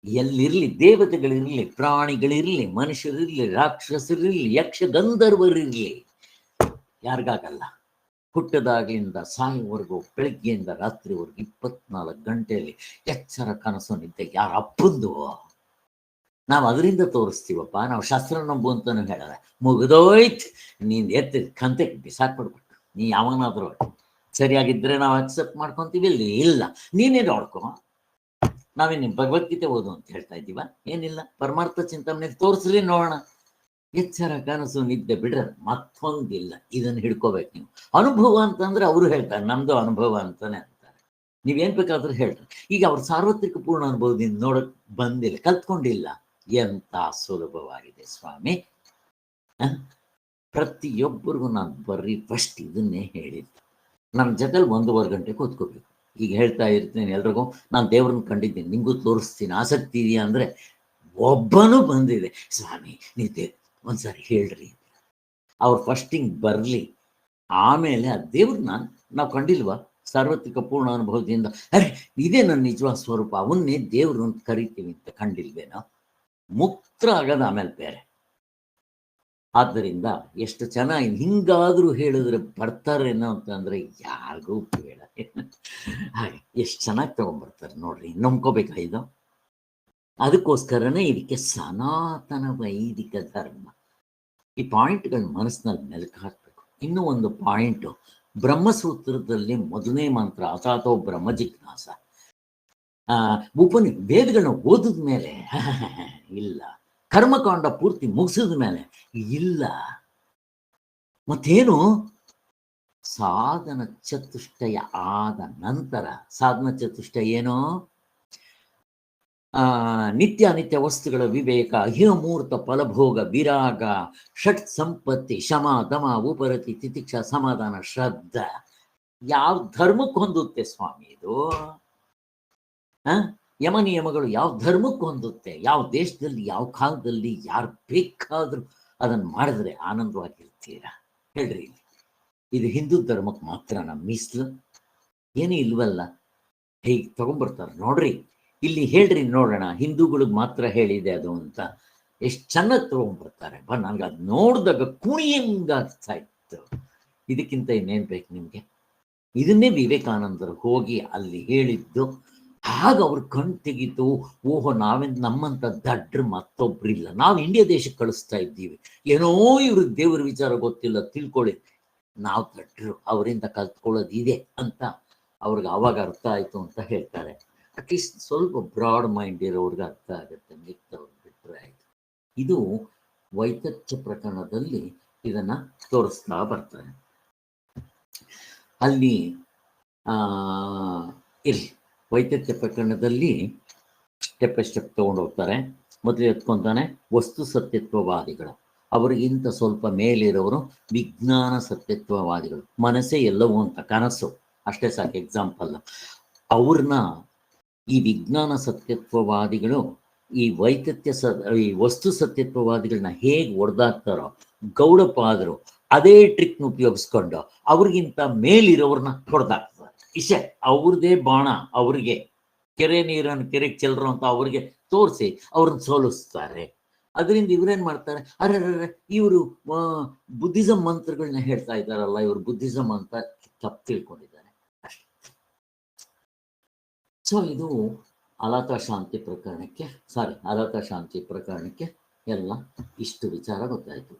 ಎಲ್ಲಿರ್ಲಿ, ದೇವತೆಗಳಿರ್ಲಿ, ಪ್ರಾಣಿಗಳಿರ್ಲಿ, ಮನುಷ್ಯರಿರ್ಲಿ, ರಾಕ್ಷಸರಿರ್ಲಿ, ಯಕ್ಷ ಗಂಧರ್ವರಿರ್ಲಿ, ಯಾರಿಗಾಗಲ್ಲ. ಹುಟ್ಟದಾಗ್ಲಿಂದ ಸಾಯುವವರೆಗೂ, ಬೆಳಗ್ಗೆಯಿಂದ ರಾತ್ರಿವರೆಗೂ 24 ಗಂಟೆಯಲ್ಲಿ ಎಚ್ಚರ, ಕನಸು, ನಿದ್ದೆ ಯಾರಪ್ಪಂದು? ನಾವು ಅದರಿಂದ ತೋರಿಸ್ತೀವಪ್ಪ. ನಾವು ಶಾಸ್ತ್ರ ನಂಬು ಅಂತಾನು ಹೇಳಲ್ಲ. ಮುಗಿದೋಯ್ತು, ನೀನ್ ಎತ್ತಿ ಕಂತೆ ಬಿಸಾಕ್ಬಿಡ್ಬೇಕು. ನೀ ಯಾವನಾದ್ರೂ ಸರಿಯಾಗಿದ್ರೆ ನಾವು ಅಕ್ಸೆಪ್ಟ್ ಮಾಡ್ಕೊಂತೀವಿ, ಇಲ್ಲ ನೀನೇ ನೋಡ್ಕೊ. ನಾವೇನು ಭಗವದ್ಗೀತೆ ಓದು ಅಂತ ಹೇಳ್ತಾ ಇದ್ದೀವ? ಏನಿಲ್ಲ. ಪರಮಾರ್ಥ ಚಿಂತಾಮಣಿ ತೋರಿಸ್ಲಿ ನೋಡೋಣ. ಎಚ್ಚರ, ಕನಸು, ನಿದ್ದೆ ಬಿಡ್ರೆ ಮತ್ತೊಂದಿಲ್ಲ. ಇದನ್ನು ಹಿಡ್ಕೋಬೇಕು ನೀವು. ಅನುಭವ ಅಂತಂದ್ರೆ ಅವರು ಹೇಳ್ತಾರೆ ನಮ್ದು ಅನುಭವ ಅಂತಾನೆ ಅಂತಾರೆ. ನೀವೇನ್ ಬೇಕಾದ್ರೂ ಹೇಳ್ರಿ. ಈಗ ಅವ್ರ ಸಾರ್ವತ್ರಿಕ ಪೂರ್ಣ ಅನುಭವದಿಂದ ನೋಡಕ್ ಬಂದಿಲ್ಲ, ಕಲ್ತ್ಕೊಂಡಿಲ್ಲ. ಎಂತ ಸುಲಭವಾಗಿದೆ ಸ್ವಾಮಿ. ಪ್ರತಿಯೊಬ್ಬರಿಗೂ ನಾನು ಬರ್ರಿ ಫಸ್ಟ್ ಇದನ್ನೇ ಹೇಳಿದ್ದು. ನನ್ನ ಜೊತೆಲಿ 1.5 ಗಂಟೆ ಕೂತ್ಕೋಬೇಕು. ಈಗ ಹೇಳ್ತಾ ಇರ್ತೀನಿ ಎಲ್ರಿಗೂ, ನಾನು ದೇವ್ರನ್ನ ಕಂಡಿದ್ದೀನಿ, ನಿಮಗೂ ತೋರಿಸ್ತೀನಿ, ಆಸಕ್ತಿ ಇದೆಯಾ ಅಂದರೆ ಒಬ್ಬನೂ ಬಂದಿದೆ, ಸ್ವಾಮಿ ನೀವು ಒಂದ್ಸಾರಿ ಹೇಳ್ರಿ. ಅವ್ರು ಫಸ್ಟಿಂಗ್ ಬರಲಿ, ಆಮೇಲೆ ಆ ದೇವ್ರನ್ನ ನಾವು ಕಂಡಿಲ್ವಾ ಸಾರ್ವತ್ರಿಕ ಪೂರ್ಣ ಅನುಭವದಿಂದ? ಅರೆ ಇದೇ ನನ್ನ ನಿಜವಾದ ಸ್ವರೂಪ, ಅವನ್ನೇ ದೇವ್ರು ಅಂತ ಕರಿತೀವಿ ಅಂತ ಕಂಡಿಲ್ವೇನೋ? ಮುಕ್ತ ಆಗೋದು ಆಮೇಲೆ ಬೇರೆ. ಆದ್ದರಿಂದ ಎಷ್ಟು ಚೆನ್ನಾಗಿ ಹಿಂಗಾದ್ರೂ ಹೇಳಿದ್ರೆ ಬರ್ತಾರೇನೋ ಅಂತಂದ್ರೆ ಯಾರಿಗೂ ಬೇಡ. ಹಾಗೆ ಎಷ್ಟು ಚೆನ್ನಾಗಿ ತಗೊಂಡ್ಬರ್ತಾರೆ ನೋಡ್ರಿ. ನಂಬ್ಕೋಬೇಕಾ ಇದು? ಅದಕ್ಕೋಸ್ಕರನೇ ಇದಕ್ಕೆ ಸನಾತನ ವೈದಿಕ ಧರ್ಮ. ಈ ಪಾಯಿಂಟ್ಗಳನ್ನ ಮನಸ್ಸಿನಲ್ಲಿ ಮೆಲುಕು ಹಾಕ್ಬೇಕು. ಇನ್ನೂ ಒಂದು ಪಾಯಿಂಟು, ಬ್ರಹ್ಮಸೂತ್ರದಲ್ಲಿ ಮೊದಲನೇ ಮಂತ್ರ ಅಥಾತೋ ಬ್ರಹ್ಮ ಜಿಜ್ಞಾಸ. ವೇದಗಳನ್ನ ಓದಿದ ಮೇಲೆ ಇಲ್ಲ, ಕರ್ಮಕಾಂಡ ಪೂರ್ತಿ ಮುಗಿಸಿದ ಮೇಲೆ ಇಲ್ಲ. ಮತ್ತೇನು? ಸಾಧನ ಚತುಷ್ಟಯ ಆದ ನಂತರ, ಸಾಧನ ಚತುಷ್ಟಯ ಏನೋ ನಿತ್ಯ ಅನಿತ್ಯ ವಸ್ತುಗಳ ವಿವೇಕ, ಅಹಿಮೂರ್ತ ಫಲಭೋಗ, ವಿರಾಗ, ಷಟ್ ಸಂಪತ್ತಿ, ಶಮ ದಮ ಉಪರತಿ ತಿತಿಕ್ಷ ಸಮಾಧಾನ ಶ್ರದ್ಧಾ. ಯಾವ ಧರ್ಮಕ್ಕೆ ಹೊಂದುತ್ತೆ ಸ್ವಾಮಿ ಇದು? ಯಮ ನಿಯಮಗಳು ಯಾವ ಧರ್ಮಕ್ಕೆ ಹೊಂದುತ್ತೆ? ಯಾವ ದೇಶದಲ್ಲಿ ಯಾವ ಕಾಲದಲ್ಲಿ ಯಾರು ಬೇಕಾದ್ರೂ ಅದನ್ನು ಮಾಡಿದ್ರೆ ಆನಂದವಾಗಿರ್ತೀರಾ ಹೇಳ್ರಿ? ಇದು ಹಿಂದೂ ಧರ್ಮಕ್ಕೆ ಮಾತ್ರ ನಮ್ಮ ಮೀಸಲು? ಏನೂ ಇಲ್ವಲ್ಲ. ಹೇಗೆ ತಗೊಂಡ್ಬರ್ತಾರೆ ನೋಡ್ರಿ, ಇಲ್ಲಿ ಹೇಳ್ರಿ ನೋಡೋಣ, ಹಿಂದೂಗಳಿಗೆ ಮಾತ್ರ ಹೇಳಿದೆ ಅದು ಅಂತ. ಎಷ್ಟು ಚೆನ್ನಾಗಿ ತಗೊಂಡ್ಬರ್ತಾರೆ. ನನಗೆ ಅದು ನೋಡಿದಾಗ ಕುಣಿಯಂಗಾಗ್ತಾ ಇತ್ತು. ಇದಕ್ಕಿಂತ ಇನ್ನೇನು ಬೇಕು ನಿಮಗೆ? ಇದನ್ನೇ ವಿವೇಕಾನಂದರು ಹೋಗಿ ಅಲ್ಲಿ ಹೇಳಿದ್ದು. ಆಗ ಅವ್ರು ಕಣ್ ತೆಗಿತು, ಓಹೋ ನಮ್ಮಂತ ದಡ್ರು ಮತ್ತೊಬ್ರಿಲ್ಲ, ನಾವು ಇಂಡಿಯಾ ದೇಶಕ್ಕೆ ಕಳಿಸ್ತಾ ಇದ್ದೀವಿ, ಏನೋ ಇವ್ರಿಗೆ ದೇವ್ರ ವಿಚಾರ ಗೊತ್ತಿಲ್ಲ, ತಿಳ್ಕೊಳ್ಳಿ, ನಾವು ದಡ್ರು, ಅವರಿಂದ ಕಲ್ತ್ಕೊಳ್ಳೋದಿದೆ ಅಂತ ಅವ್ರಿಗೆ ಅವಾಗ ಅರ್ಥ ಆಯ್ತು ಅಂತ ಹೇಳ್ತಾರೆ. ಅಟ್ಲೀಸ್ಟ್ ಸ್ವಲ್ಪ ಬ್ರಾಡ್ ಮೈಂಡ್ ಇರೋರ್ಗೆ ಅರ್ಥ ಆಗುತ್ತೆ, ಮಿಕ್ಕವ್ರಿಗೆ ಬಿಟ್ಟರೆ ಆಯ್ತು. ಇದು ವೈತಥ್ಯ ಪ್ರಕರಣದಲ್ಲಿ ಇದನ್ನ ತೋರಿಸ್ತಾ ಬರ್ತಾರೆ. ಅಲ್ಲಿ ಇರ್ಲಿ, ವೈತಥ್ಯ ಪ್ರಕರಣದಲ್ಲಿ ಸ್ಟೆಪ್ ಬೈ ಸ್ಟೆಪ್ ತಗೊಂಡು ಹೋಗ್ತಾರೆ. ಮೊದಲು ಎತ್ಕೊಂತಾನೆ ವಸ್ತು ಸತ್ಯತ್ವವಾದಿಗಳು, ಅವರಿಗಿಂತ ಸ್ವಲ್ಪ ಮೇಲಿರೋರು ವಿಜ್ಞಾನ ಸತ್ಯತ್ವವಾದಿಗಳು. ಮನಸ್ಸೇ ಎಲ್ಲವೂ ಅಂತ ಕನಸು, ಅಷ್ಟೇ ಸಾಕು ಎಕ್ಸಾಂಪಲ್. ಅವ್ರನ್ನ ಈ ವಿಜ್ಞಾನ ಸತ್ಯತ್ವವಾದಿಗಳು ಈ ಈ ವಸ್ತು ಸತ್ಯತ್ವವಾದಿಗಳನ್ನ ಹೇಗೆ ಹೊಡೆದಾಕ್ತಾರೋ ಗೌಡಪಾದರು ಅದೇ ಟ್ರಿಕ್ನ ಉಪಯೋಗಿಸ್ಕೊಂಡು ಅವ್ರಿಗಿಂತ ಮೇಲಿರೋರನ್ನ ಹೊಡೆದಾಕ್ತಾರೆ. ಇಷ್ಟೇ, ಅವ್ರದೇ ಬಾಣ ಅವ್ರಿಗೆ, ಕೆರೆ ನೀರನ್ನು ಕೆರೆಗೆ ಚೆಲ್ಲರು ಅಂತ ಅವ್ರಿಗೆ ತೋರಿಸಿ ಅವ್ರನ್ನ ಸೋಲಿಸ್ತಾರೆ. ಅದರಿಂದ ಇವ್ರೇನ್ ಮಾಡ್ತಾರೆ, ಅರೆ ಇವರು ಬುದ್ಧಿಸಂ ಮಂತ್ರಗಳನ್ನ ಹೇಳ್ತಾ ಇದ್ದಾರಲ್ಲ, ಇವರು ಬುದ್ಧಿಸಂ ಅಂತ ತಪ್ಪು ತಿಳ್ಕೊಂಡಿದ್ದಾರೆ ಅಷ್ಟೇ. ಸೊ ಇದು ಅಲಾತ ಶಾಂತಿ ಪ್ರಕರಣಕ್ಕೆ ಎಲ್ಲ ಇಷ್ಟು ವಿಚಾರ ಗೊತ್ತಾಯ್ತು.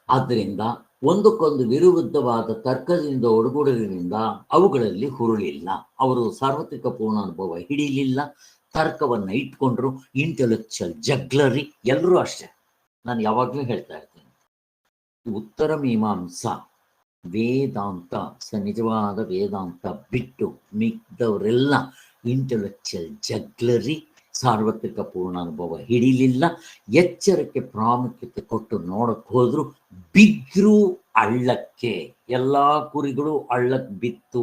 ಆದ್ದರಿಂದ ಒಂದಕ್ಕೊಂದು ವಿರುದ್ಧವಾದ ತರ್ಕದಿಂದ ಒಡಗೂಡಿನಿಂದ ಅವುಗಳಲ್ಲಿ ಹುರುಳಿಲ್ಲ. ಅವರು ಸಾರ್ವತ್ರಿಕ ಪೂರ್ಣ ಅನುಭವ ಹಿಡಿಲಿಲ್ಲ, ತರ್ಕವನ್ನ ಇಟ್ಕೊಂಡ್ರು. ಇಂಟೆಲೆಕ್ಚುಯಲ್ ಜಗ್ಲರಿ ಎಲ್ಲರೂ ಅಷ್ಟೇ. ನಾನು ಯಾವಾಗಲೂ ಹೇಳ್ತಾ ಇರ್ತೀನಿ, ಉತ್ತರ ಮೀಮಾಂಸಾ ವೇದಾಂತ ನಿಜವಾದ ವೇದಾಂತ ಬಿಟ್ಟು ಮಿಕ್ಕದವರೆಲ್ಲ ಇಂಟೆಲೆಕ್ಚುಯಲ್ ಜಗ್ಲರಿ, ಸಾರ್ವತ್ರಿಕ ಪೂರ್ಣ ಅನುಭವ ಹಿಡಿಲಿಲ್ಲ. ಎಚ್ಚರಕ್ಕೆ ಪ್ರಾಮುಖ್ಯತೆ ಕೊಟ್ಟು ನೋಡಕ್ ಹೋದ್ರು ಬಿದ್ರು ಹಳ್ಳಕ್ಕೆ. ಎಲ್ಲಾ ಕುರಿಗಳು ಹಳ್ಳಕ್ಕೆ ಬಿತ್ತು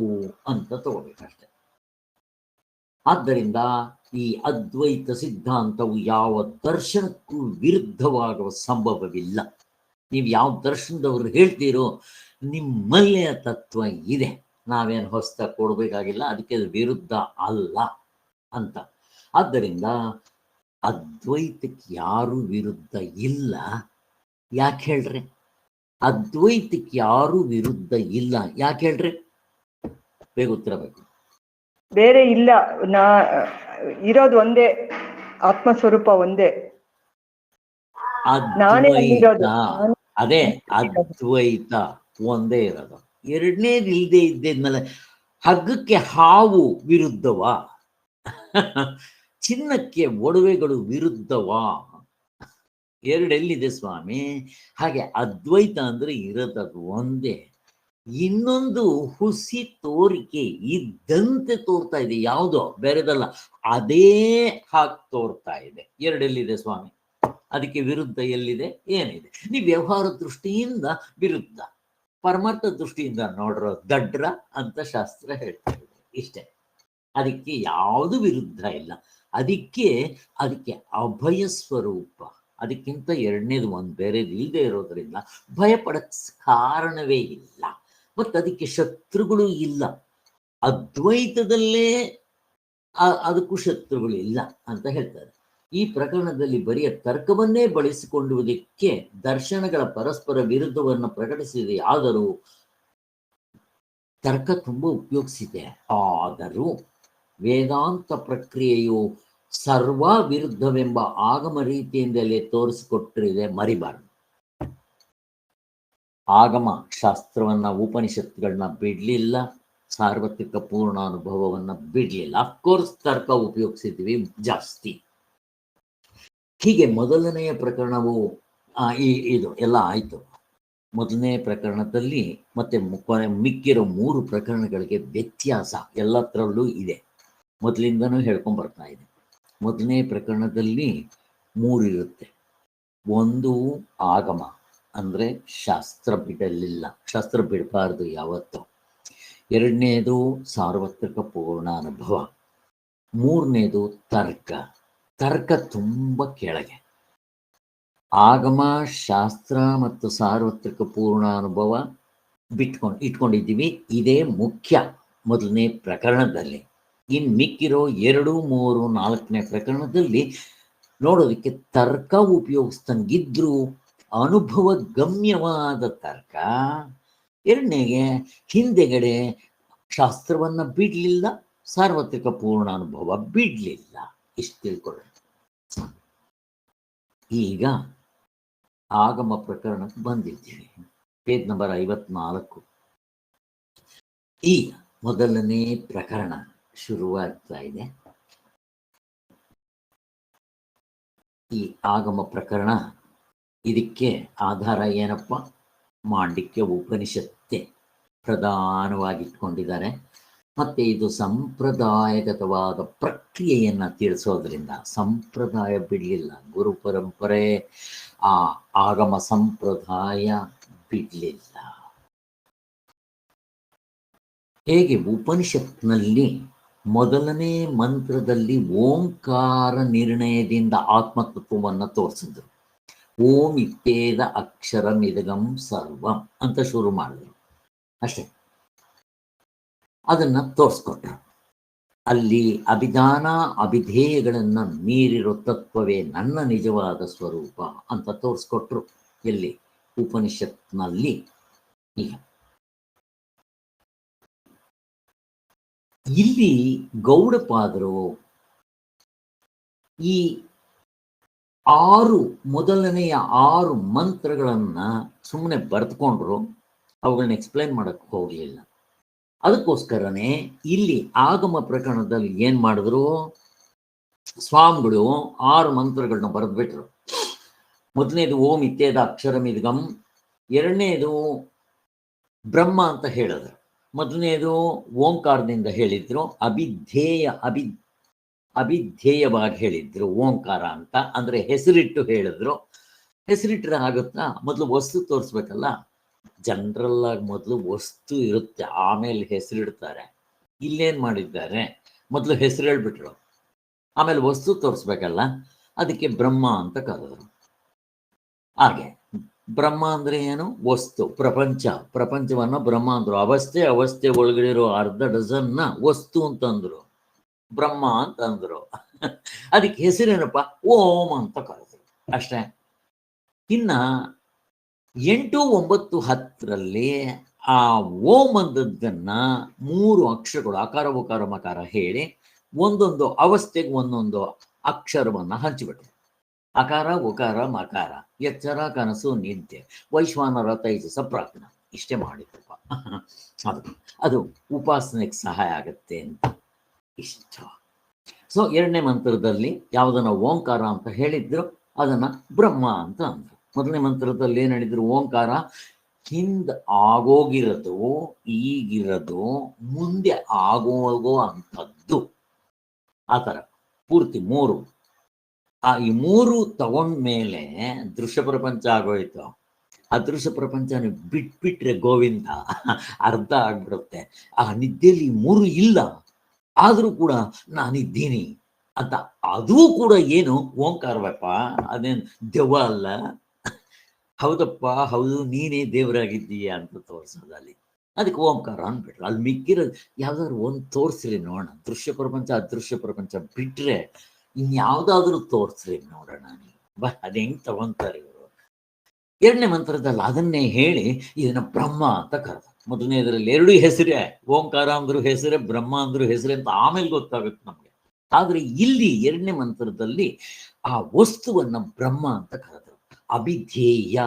ಅಂತ ತಗೋಬೇಕಷ್ಟೆ. ಆದ್ದರಿಂದ ಈ ಅದ್ವೈತ ಸಿದ್ಧಾಂತವು ಯಾವ ದರ್ಶನಕ್ಕೂ ವಿರುದ್ಧವಾಗುವ ಸಂಭವವಿಲ್ಲ. ನೀವು ಯಾವ ದರ್ಶನದವ್ರು ಹೇಳ್ತೀರೋ ನಿಮ್ಮಲ್ಲೇ ತತ್ವ ಇದೆ, ನಾವೇನು ಹೊಸ್ತ ಕೊಡ್ಬೇಕಾಗಿಲ್ಲ, ಅದಕ್ಕೆ ವಿರುದ್ಧ ಅಲ್ಲ ಅಂತ. ಆದ್ದರಿಂದ ಅದ್ವೈತಕ್ಕೆ ಯಾರು ವಿರುದ್ಧ ಇಲ್ಲ. ಯಾಕೆ ಹೇಳ್ರಿ? ಅದ್ವೈತಕ್ಕೆ ಯಾರು ವಿರುದ್ಧ ಇಲ್ಲ, ಯಾಕೆ ಹೇಳ್ರಿ? ಬೇಗ ಉತ್ತರ ಬೇಕು. ಬೇರೆ ಇಲ್ಲ, ಇರೋದು ಒಂದೇ, ಆತ್ಮಸ್ವರೂಪ ಒಂದೇ. ಅದ್ವೈತ ಅದೇ, ಅದ್ವೈತ ಒಂದೇ ಇರೋದು. ಎರಡನೇದು ಇಲ್ಲದೆ ಇದ್ದೇದ್ಮೇಲೆ ಹಗ್ಗಕ್ಕೆ ಹಾವು ವಿರುದ್ಧವಾ? ಚಿನ್ನಕ್ಕೆ ಒಡವೆಗಳು ವಿರುದ್ಧವಾ? ಎರಡೆಲ್ಲಿದೆ ಸ್ವಾಮಿ? ಹಾಗೆ ಅದ್ವೈತ ಅಂದ್ರೆ ಇರೋದದು ಒಂದೇ. ಇನ್ನೊಂದು ಹುಸಿ ತೋರಿಕೆ ಇದ್ದಂತೆ ತೋರ್ತಾ ಇದೆ, ಯಾವುದೋ ಬೇರೆದಲ್ಲ, ಅದೇ ಹಾಗೆ ತೋರ್ತಾ ಇದೆ. ಎರಡೆಲ್ಲಿದೆ ಸ್ವಾಮಿ? ಅದಕ್ಕೆ ವಿರುದ್ಧ ಎಲ್ಲಿದೆ? ಏನಿದೆ? ನೀವು ವ್ಯವಹಾರ ದೃಷ್ಟಿಯಿಂದ ವಿರುದ್ಧ, ಪರಮಾರ್ಥ ದೃಷ್ಟಿಯಿಂದ ನೋಡ್ರೋ ದಡ್ರ ಅಂತ ಶಾಸ್ತ್ರ ಹೇಳ್ತಾ ಇದೆ. ಇಷ್ಟೇ, ಅದಕ್ಕೆ ಯಾವುದು ವಿರುದ್ಧ ಇಲ್ಲ. ಅದಕ್ಕೆ ಅಭಯ ಸ್ವರೂಪ. ಅದಕ್ಕಿಂತ ಎರಡನೇದು ಒಂದು ಬೇರೆದು ಇಲ್ಲದೆ ಇರೋದ್ರಿಂದ ಭಯ ಪಡಕ್ ಕಾರಣವೇ ಇಲ್ಲ. ಮತ್ತು ಅದಕ್ಕೆ ಶತ್ರುಗಳು ಇಲ್ಲ. ಅದ್ವೈತದಲ್ಲೇ ಅದಕ್ಕೂ ಶತ್ರುಗಳು ಇಲ್ಲ ಅಂತ ಹೇಳ್ತಾರೆ. ಈ ಪ್ರಕರಣದಲ್ಲಿ ಬರಿಯ ತರ್ಕವನ್ನೇ ಬಳಸಿಕೊಳ್ಳುವುದಕ್ಕೆ ದರ್ಶನಗಳ ಪರಸ್ಪರ ವಿರುದ್ಧವನ್ನು ಪ್ರಕಟಿಸಿದೆ. ಆದರೂ ತರ್ಕ ತುಂಬ ಉಪಯೋಗಿಸಿದೆ. ಆದರೂ ವೇದಾಂತ ಪ್ರಕ್ರಿಯೆಯು ಸರ್ವ ವಿರುದ್ಧವೆಂಬ ಆಗಮ ರೀತಿಯಿಂದಲೇ ತೋರಿಸಿಕೊಟ್ಟಿದೆ, ಮರಿಬಾರದು. ಆಗಮ ಶಾಸ್ತ್ರವನ್ನ, ಉಪನಿಷತ್ತುಗಳನ್ನ ಬಿಡ್ಲಿಲ್ಲ, ಸಾರ್ವತ್ರಿಕ ಪೂರ್ಣಾನುಭವವನ್ನ ಬಿಡ್ಲಿಲ್ಲ. ಅಫ್ಕೋರ್ಸ್ ತರ್ಕ ಉಪಯೋಗಿಸಿದ್ವಿ ಜಾಸ್ತಿ. ಹೀಗೆ ಮೊದಲನೆಯ ಪ್ರಕರಣವು ಇದು ಎಲ್ಲ ಆಯಿತು. ಮೊದಲನೇ ಪ್ರಕರಣದಲ್ಲಿ ಮತ್ತೆ ಮಿಕ್ಕಿರೋ 3 ಪ್ರಕರಣಗಳಿಗೆ ವ್ಯತ್ಯಾಸ ಎಲ್ಲತ್ರಲ್ಲೂ ಇದೆ, ಮೊದಲಿಂದನೂ ಹೇಳ್ಕೊಂಡು ಬರ್ತಾ ಇದೆ. ಮೊದಲನೇ ಪ್ರಕರಣದಲ್ಲಿ 3 ಇರುತ್ತೆ. ಒಂದು ಆಗಮ, ಅಂದರೆ ಶಾಸ್ತ್ರ ಬಿಡಲಿಲ್ಲ, ಶಾಸ್ತ್ರ ಬಿಡಬಾರ್ದು ಯಾವತ್ತೂ. ಎರಡನೇದು ಸಾರ್ವತ್ರಿಕ ಪೂರ್ಣಾನುಭವ. ಮೂರನೇದು ತರ್ಕ. ತರ್ಕ ತುಂಬ ಕೆಳಗೆ. ಆಗಮ, ಶಾಸ್ತ್ರ ಮತ್ತು ಸಾರ್ವತ್ರಿಕ ಪೂರ್ಣಾನುಭವ ಇಟ್ಕೊಂಡಿದ್ದೀವಿ. ಇದೇ ಮುಖ್ಯ ಮೊದಲನೇ ಪ್ರಕರಣದಲ್ಲಿ. ಇನ್ನು ಮಿಕ್ಕಿರೋ 2, 3, 4ನೇ ಪ್ರಕರಣದಲ್ಲಿ ನೋಡೋದಕ್ಕೆ ತರ್ಕ ಉಪಯೋಗಿಸ್ತಂಗಿದ್ರು ಅನುಭವ ಗಮ್ಯವಾದ ತರ್ಕ. ಎರಡನೇಗೆ ಹಿಂದೆಗಡೆ ಶಾಸ್ತ್ರವನ್ನ ಬಿಡ್ಲಿಲ್ಲ, ಸಾರ್ವತ್ರಿಕ ಪೂರ್ಣಾನುಭವ ಬಿಡ್ಲಿಲ್ಲ. ಇಷ್ಟು ತಿಳ್ಕೊಳ್ಳಿ. ಈಗ ಆಗಮ ಪ್ರಕರಣಕ್ಕೆ ಬಂದಿದ್ದೀವಿ, ಪೇಜ್ ನಂಬರ್ 54. ಈಗ ಮೊದಲನೇ ಪ್ರಕರಣ ಶುರುವಾಗ್ತಾ ಇದೆ. ಈ ಆಗಮ ಪ್ರಕರಣ, ಇದಕ್ಕೆ ಆಧಾರ ಏನಪ್ಪ? ಮಾಂಡಿಕ್ಯ ಉಪನಿಷತ್ತೆ ಪ್ರಧಾನವಾಗಿಟ್ಕೊಂಡಿದ್ದಾರೆ. ಮತ್ತೆ ಇದು ಸಂಪ್ರದಾಯಗತವಾದ ಪ್ರಕ್ರಿಯೆಯನ್ನು ತಿಳಿಸೋದ್ರಿಂದ ಸಂಪ್ರದಾಯ ಬಿಡಲಿಲ್ಲ. ಗುರು ಪರಂಪರೆ, ಆ ಆಗಮ ಸಂಪ್ರದಾಯ ಬಿಡಲಿಲ್ಲ. ಹೇಗೆ ಉಪನಿಷತ್ನಲ್ಲಿ ಮೊದಲನೇ ಮಂತ್ರದಲ್ಲಿ ಓಂಕಾರ ನಿರ್ಣಯದಿಂದ ಆತ್ಮತತ್ವವನ್ನು ತೋರಿಸಿದ್ರು. ಓಂ ಇತ್ಯೇದ ಅಕ್ಷರಮಿದಗಂ ಸರ್ವಂ ಅಂತ ಶುರು ಮಾಡಿದ್ರು, ಅಷ್ಟೇ. ಅದನ್ನ ತೋರಿಸ್ಕೊಟ್ರು. ಅಲ್ಲಿ ಅಭಿಧಾನ ಅಭಿಧೇಯಗಳನ್ನ ಮೀರಿರೋ ತತ್ವವೇ ನನ್ನ ನಿಜವಾದ ಸ್ವರೂಪ ಅಂತ ತೋರಿಸ್ಕೊಟ್ರು. ಎಲ್ಲಿ? ಉಪನಿಷತ್ನಲ್ಲಿ. ಈಗ ಇಲ್ಲಿ ಗೌಡಪಾದರು ಈ ಮೊದಲನೆಯ 6 ಮಂತ್ರಗಳನ್ನ ಸುಮ್ಮನೆ ಬರೆದುಕೊಂಡ್ರು, ಅವುಗಳನ್ನ ಎಕ್ಸ್ಪ್ಲೈನ್ ಮಾಡಕ್ಕೆ ಹೋಗಲಿಲ್ಲ. ಅದಕ್ಕೋಸ್ಕರನೇ ಇಲ್ಲಿ ಆಗಮ ಪ್ರಕರಣದಲ್ಲಿ ಏನ್ ಮಾಡಿದ್ರು, ಸ್ವಾಮಿಗಳು 6 ಮಂತ್ರಗಳನ್ನ ಬರೆದ್ಬಿಟ್ರು. ಮೊದಲನೇದು ಓಂ ಇತ್ಯೇದ ಅಕ್ಷರಮಿದ್ಗಂ, ಎರಡನೇದು ಬ್ರಹ್ಮ ಅಂತ ಹೇಳಿದ್ರು, ಮೊದಲನೇದು ಓಂಕಾರದಿಂದ ಹೇಳಿದ್ರು, ಅಭಿಧೇಯವಾಗಿ ಹೇಳಿದ್ರು ಓಂಕಾರ ಅಂತ, ಅಂದ್ರೆ ಹೆಸರಿಟ್ಟು ಹೇಳಿದ್ರು. ಹೆಸರಿಟ್ಟರೆ ಆಗುತ್ತಾ? ಮೊದಲು ವಸ್ತು ತೋರಿಸ್ಬೇಕಲ್ಲ. ಜನರಲ್ ಆಗಿ ಮೊದಲು ವಸ್ತು ಇರುತ್ತೆ, ಆಮೇಲೆ ಹೆಸರಿಡ್ತಾರೆ. ಇಲ್ಲೇನ್ ಮಾಡಿದ್ದಾರೆ, ಮೊದಲು ಹೆಸರು ಹೇಳ್ಬಿಟ್ರು, ಆಮೇಲೆ ವಸ್ತು ತೋರಿಸ್ಬೇಕಲ್ಲ, ಅದಕ್ಕೆ ಬ್ರಹ್ಮ ಅಂತ ಕರೆದ್ರು. ಹಾಗೆ ಬ್ರಹ್ಮ ಅಂದ್ರೆ ಏನು? ವಸ್ತು, ಪ್ರಪಂಚವನ್ನ ಬ್ರಹ್ಮ ಅಂದ್ರು. ಅವಸ್ಥೆ ಒಳಗಡೆ ಅರ್ಧ ಡಜನ್ನ ವಸ್ತು ಅಂತಂದ್ರು, ಬ್ರಹ್ಮ ಅಂತಂದ್ರು. ಅದಕ್ಕೆ ಹೆಸರೇನಪ್ಪ? ಓಂ ಅಂತ ಕರೆದ್ರು, ಅಷ್ಟೇ. ಇನ್ನ 8, 9, 10ರಲ್ಲಿ ಆ ಓಂ ಅಂದದ್ದನ್ನ 3 ಅಕ್ಷರಗಳು ಅಕಾರ ಉಕಾರ ಮಕಾರ ಹೇಳಿ ಒಂದೊಂದು ಅವಸ್ಥೆಗೆ ಒಂದೊಂದು ಅಕ್ಷರವನ್ನ ಹಂಚಿಬಿಟ್ರು. ಅಕಾರ ಉಕಾರ ಮಕಾರ, ಎಚ್ಚರ ಕನಸು ನಿದ್ದೆ, ವೈಶ್ವಾನರ ತೈಜಸ ಪ್ರಾಜ್ಞ, ಇಷ್ಟೇ ಮಾಡಿದ್ರಪ್ಪ. ಅದು ಉಪಾಸನೆಗೆ ಸಹಾಯ ಆಗತ್ತೆ ಅಂತ ಇಷ್ಟ. ಸೊ 2ನೇ ಮಂತ್ರದಲ್ಲಿ ಯಾವುದನ್ನ ಓಂಕಾರ ಅಂತ ಹೇಳಿದ್ರು, ಅದನ್ನ ಬ್ರಹ್ಮ ಅಂತ ಅಂದ್ರು. ಮೊದಲನೇ ಮಂತ್ರದಲ್ಲಿ ಏನ್ ಹೇಳಿದ್ರು? ಓಂಕಾರ ಹಿಂದ್ ಆಗೋಗಿರೋದು, ಈಗಿರೋದು, ಮುಂದೆ ಆಗೋಗೋ ಅಂಥದ್ದು, ಆ ಥರ ಪೂರ್ತಿ 3. ಈ 3 ತಗೊಂಡ್ಮೇಲೆ ದೃಶ್ಯ ಪ್ರಪಂಚ ಆಗೋಯ್ತು. ಆ ದೃಶ್ಯ ಪ್ರಪಂಚನ ಬಿಟ್ಬಿಟ್ರೆ ಗೋವಿಂದ ಅರ್ಧ ಆಗ್ಬಿಡುತ್ತೆ. ಆ ನಿದ್ದೆಯಲ್ಲಿ 3 ಇಲ್ಲ, ಆದ್ರೂ ಕೂಡ ನಾನಿದ್ದೀನಿ ಅಂತ. ಅದೂ ಕೂಡ ಏನು? ಓಂಕಾರವಪ್ಪ, ಅದೇನು ದೆವ್ವ ಅಲ್ಲ. ಹೌದಪ್ಪ, ಹೌದು, ನೀನೇ ದೇವರಾಗಿದ್ದೀಯ ಅಂತ ತೋರಿಸೋದಲ್ಲಿ. ಅದಕ್ಕೆ ಓಂಕಾರ ಅಂದ್ಬಿಟ್ರು. ಅಲ್ಲಿ ಮಿಕ್ಕಿರೋದು ಯಾವ್ದಾದ್ರು ಒಂದು ತೋರಿಸ್ರಿ ನೋಡೋಣ. ದೃಶ್ಯ ಪ್ರಪಂಚ ಅದೃಶ್ಯ ಪ್ರಪಂಚ ಬಿಟ್ರೆ ಇನ್ಯಾವುದಾದ್ರೂ ತೋರಿಸ್ರಿ ನೋಡೋಣ. ನೀವು ಅದ್ ಹೆಂಗ್ ತಗೊಂತಾರೆ ಇವರು. 2ನೇ ಮಂತ್ರದಲ್ಲಿ ಅದನ್ನೇ ಹೇಳಿ ಇದನ್ನ ಬ್ರಹ್ಮ ಅಂತ ಕರೆದ. ಮೊದಲನೇದ್ರಲ್ಲಿ 2 ಹೆಸರೇ, ಓಂಕಾರ ಅಂದ್ರು ಹೆಸರೇ, ಬ್ರಹ್ಮ ಅಂದ್ರು ಹೆಸರೇ ಅಂತ ಆಮೇಲೆ ಗೊತ್ತಾಗುತ್ತೆ ನಮ್ಗೆ. ಆದ್ರೆ ಇಲ್ಲಿ 2ನೇ ಮಂತ್ರದಲ್ಲಿ ಆ ವಸ್ತುವನ್ನ ಬ್ರಹ್ಮ ಅಂತ ಕರೆದ್ರು. ಅಭಿಧೇಯ,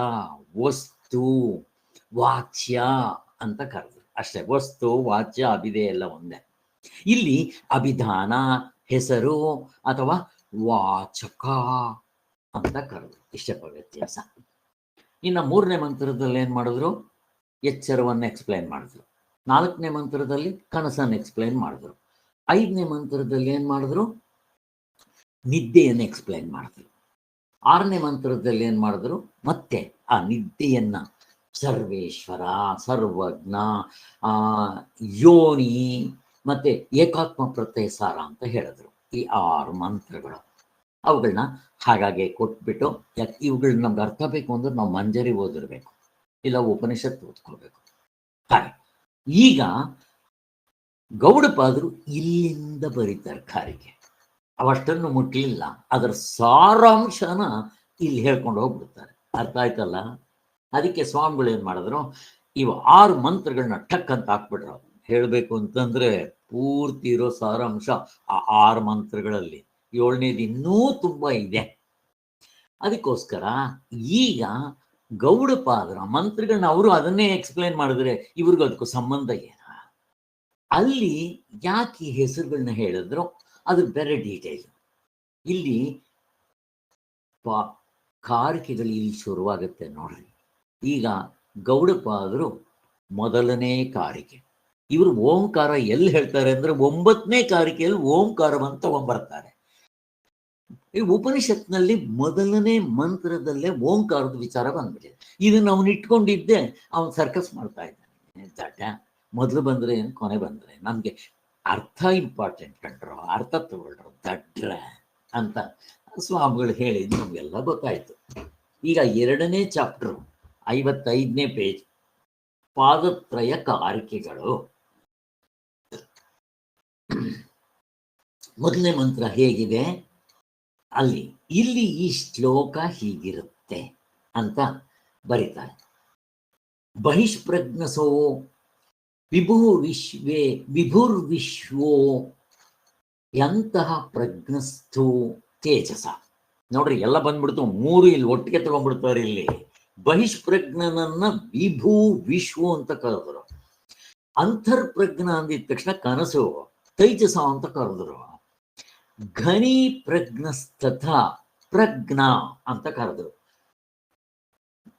ವಸ್ತು, ವಾಚ್ಯ ಅಂತ ಕರೆದ್ರು, ಅಷ್ಟೇ. ವಸ್ತು, ವಾಚ್ಯ, ಅಭಿಧೇಯ ಎಲ್ಲ ಒಂದೇ. ಇಲ್ಲಿ ಅಭಿಧಾನ ಹೆಸರು ಅಥವಾ ವಾಚಕ ಅಂತ ಕರೆದ್ರು. ಇಷ್ಟಪ್ಪ ವ್ಯತ್ಯಾಸ. ಇನ್ನು 3ನೇ ಮಂತ್ರದಲ್ಲಿ ಏನು ಮಾಡಿದ್ರು? ಎಚ್ಚರವನ್ನು ಎಕ್ಸ್ಪ್ಲೈನ್ ಮಾಡಿದ್ರು. 4ನೇ ಮಂತ್ರದಲ್ಲಿ ಕನಸನ್ನು ಎಕ್ಸ್ಪ್ಲೈನ್ ಮಾಡಿದ್ರು. 5ನೇ ಮಂತ್ರದಲ್ಲಿ ಏನು ಮಾಡಿದ್ರು? ನಿದ್ದೆಯನ್ನು ಎಕ್ಸ್ಪ್ಲೈನ್ ಮಾಡಿದ್ರು. 6ನೇ ಮಂತ್ರದಲ್ಲಿ ಏನು ಮಾಡಿದ್ರು? ಮತ್ತೆ ಆ ನಿದ್ದೆಯನ್ನ ಸರ್ವೇಶ್ವರ, ಸರ್ವಜ್ಞ, ಯೋನಿ ಮತ್ತೆ ಏಕಾತ್ಮ ಪ್ರತ್ಯಯ ಸಾರ ಅಂತ ಹೇಳಿದ್ರು. ಈ 6 ಮಂತ್ರಗಳು ಅವುಗಳನ್ನ ಹಾಗಾಗಿ ಕೊಟ್ಬಿಟ್ಟು, ಯಾಕೆ ಇವುಗಳನ್ನ ನಮ್ಗೆ ಅರ್ಥ ಬೇಕು ಅಂದ್ರೆ ನಾವು ಮಂಜರಿ ಓದಿರ್ಬೇಕು, ಇಲ್ಲ ಉಪನಿಷತ್ತು ಓದ್ಕೋಬೇಕು. ಹಾಗೆ ಈಗ ಗೌಡಪಾದರು ಇಲ್ಲಿಂದ ಬರೀತಾರೆ ಕಾರಿಗೆ. ಅವಷ್ಟನ್ನು ಮುಟ್ಲಿಲ್ಲ, ಅದರ ಸಾರಾಂಶನ ಇಲ್ಲಿ ಹೇಳ್ಕೊಂಡು ಹೋಗ್ಬಿಡ್ತಾರೆ. ಅರ್ಥ ಆಯ್ತಲ್ಲ? ಅದಕ್ಕೆ ಸ್ವಾಮಿಗಳು ಏನು ಮಾಡಿದ್ರು, ಇವು 6 ಮಂತ್ರಗಳನ್ನ ಟಕ್ ಅಂತ ಹಾಕ್ಬಿಟ್ರು. ಹೇಳಬೇಕು ಅಂತಂದ್ರೆ ಪೂರ್ತಿ ಇರೋ ಸಾರಾಂಶ ಆ 6 ಮಂತ್ರಗಳಲ್ಲಿ. 7ನೇದು ಇನ್ನೂ ತುಂಬಾ ಇದೆ. ಅದಕ್ಕೋಸ್ಕರ ಈಗ ಗೌಡಪಾದರ ಮಂತ್ರಗಳನ್ನ ಅವರು ಅದನ್ನೇ ಎಕ್ಸ್ಪ್ಲೈನ್ ಮಾಡಿದ್ರೆ ಇವ್ರಿಗೂ ಅದಕ್ಕೂ ಸಂಬಂಧ ಏನ? ಅಲ್ಲಿ ಯಾಕೆ ಈ ಹೆಸರುಗಳನ್ನ ಹೇಳಿದ್ರು ಅದು ಬೇರೆ ಡೀಟೇಲ್. ಇಲ್ಲಿ ಕಾರಿಕೆಗಳು ಇಲ್ಲಿ ಶುರುವಾಗುತ್ತೆ ನೋಡ್ರಿ. ಈಗ ಗೌಡಪಾದರು ಮೊದಲನೇ ಕಾರಿಕೆ. ಇವರು ಓಂಕಾರ ಎಲ್ಲಿ ಹೇಳ್ತಾರೆ ಅಂದ್ರೆ 9ನೇ ಕಾರಿಕೆಯಲ್ಲಿ ಓಂಕಾರವನ್ನು ತಗೊಂಡ್ಬರ್ತಾರೆ. ಈ ಉಪನಿಷತ್ನಲ್ಲಿ ಮೊದಲನೇ ಮಂತ್ರದಲ್ಲೇ ಓಂಕಾರದ ವಿಚಾರ ಬಂದ್ಬಿಟ್ಟಿದೆ. ಇದನ್ನು ಅವನು ಇಟ್ಕೊಂಡಿದ್ದೆ ಅವನು ಸರ್ಕಸ್ ಮಾಡ್ತಾ ಇದ್ದಾನೆ. ದಡ್ಡ, ಮೊದಲು ಬಂದ್ರೆ ಏನು, ಕೊನೆ ಬಂದ್ರೆ ನಮ್ಗೆ ಅರ್ಥ ಇಂಪಾರ್ಟೆಂಟ್ ಕಂಡ್ರು, ಅರ್ಥ ತಗೊಳ್ರು ದಡ್ರ ಅಂತ ಸ್ವಾಮಿಗಳು ಹೇಳಿದ್ದು ನಮ್ಗೆಲ್ಲ ಗೊತ್ತಾಯ್ತು. ಈಗ 2ನೇ ಚಾಪ್ಟರ್ 55ನೇ ಪೇಜ್, ಪಾದತ್ರಯ ಕಾರಿಕೆಗಳು. ಮೊದಲನೇ ಮಂತ್ರ ಹೇಗಿದೆ ಅಲ್ಲಿ, ಇಲ್ಲಿ ಈ ಶ್ಲೋಕ ಹೀಗಿರುತ್ತೆ ಅಂತ ಬರೀತಾರೆ. ಬಹಿಷ್ಪ್ರಜ್ಞಸೋ ವಿಭುರ್ವಿಶ್ವೋ ಎಂತಹ ಪ್ರಜ್ಞಸ್ಥೋ ತೇಜಸ. ನೋಡ್ರಿ, ಎಲ್ಲ ಬಂದ್ಬಿಡ್ತು, 3 ಇಲ್ಲಿ ಒಟ್ಟಿಗೆ ತಗೊಂಡ್ಬಿಡ್ತಾರೆ. ಇಲ್ಲಿ ಬಹಿಷ್ಪ್ರಜ್ಞನನ್ನ ವಿಭು ವಿಶ್ವ ಅಂತ ಕರೆದ್ರು. ಅಂತರ್ಪ್ರಜ್ಞ ಅಂದಿದ ತಕ್ಷಣ ಕನಸು ತೈಜಸ ಅಂತ ಕರೆದ್ರು. ಘನಿ ಪ್ರಜ್ಞಸ್ತಥ ಪ್ರಜ್ಞಾ ಅಂತ ಕರೆದ್ರು.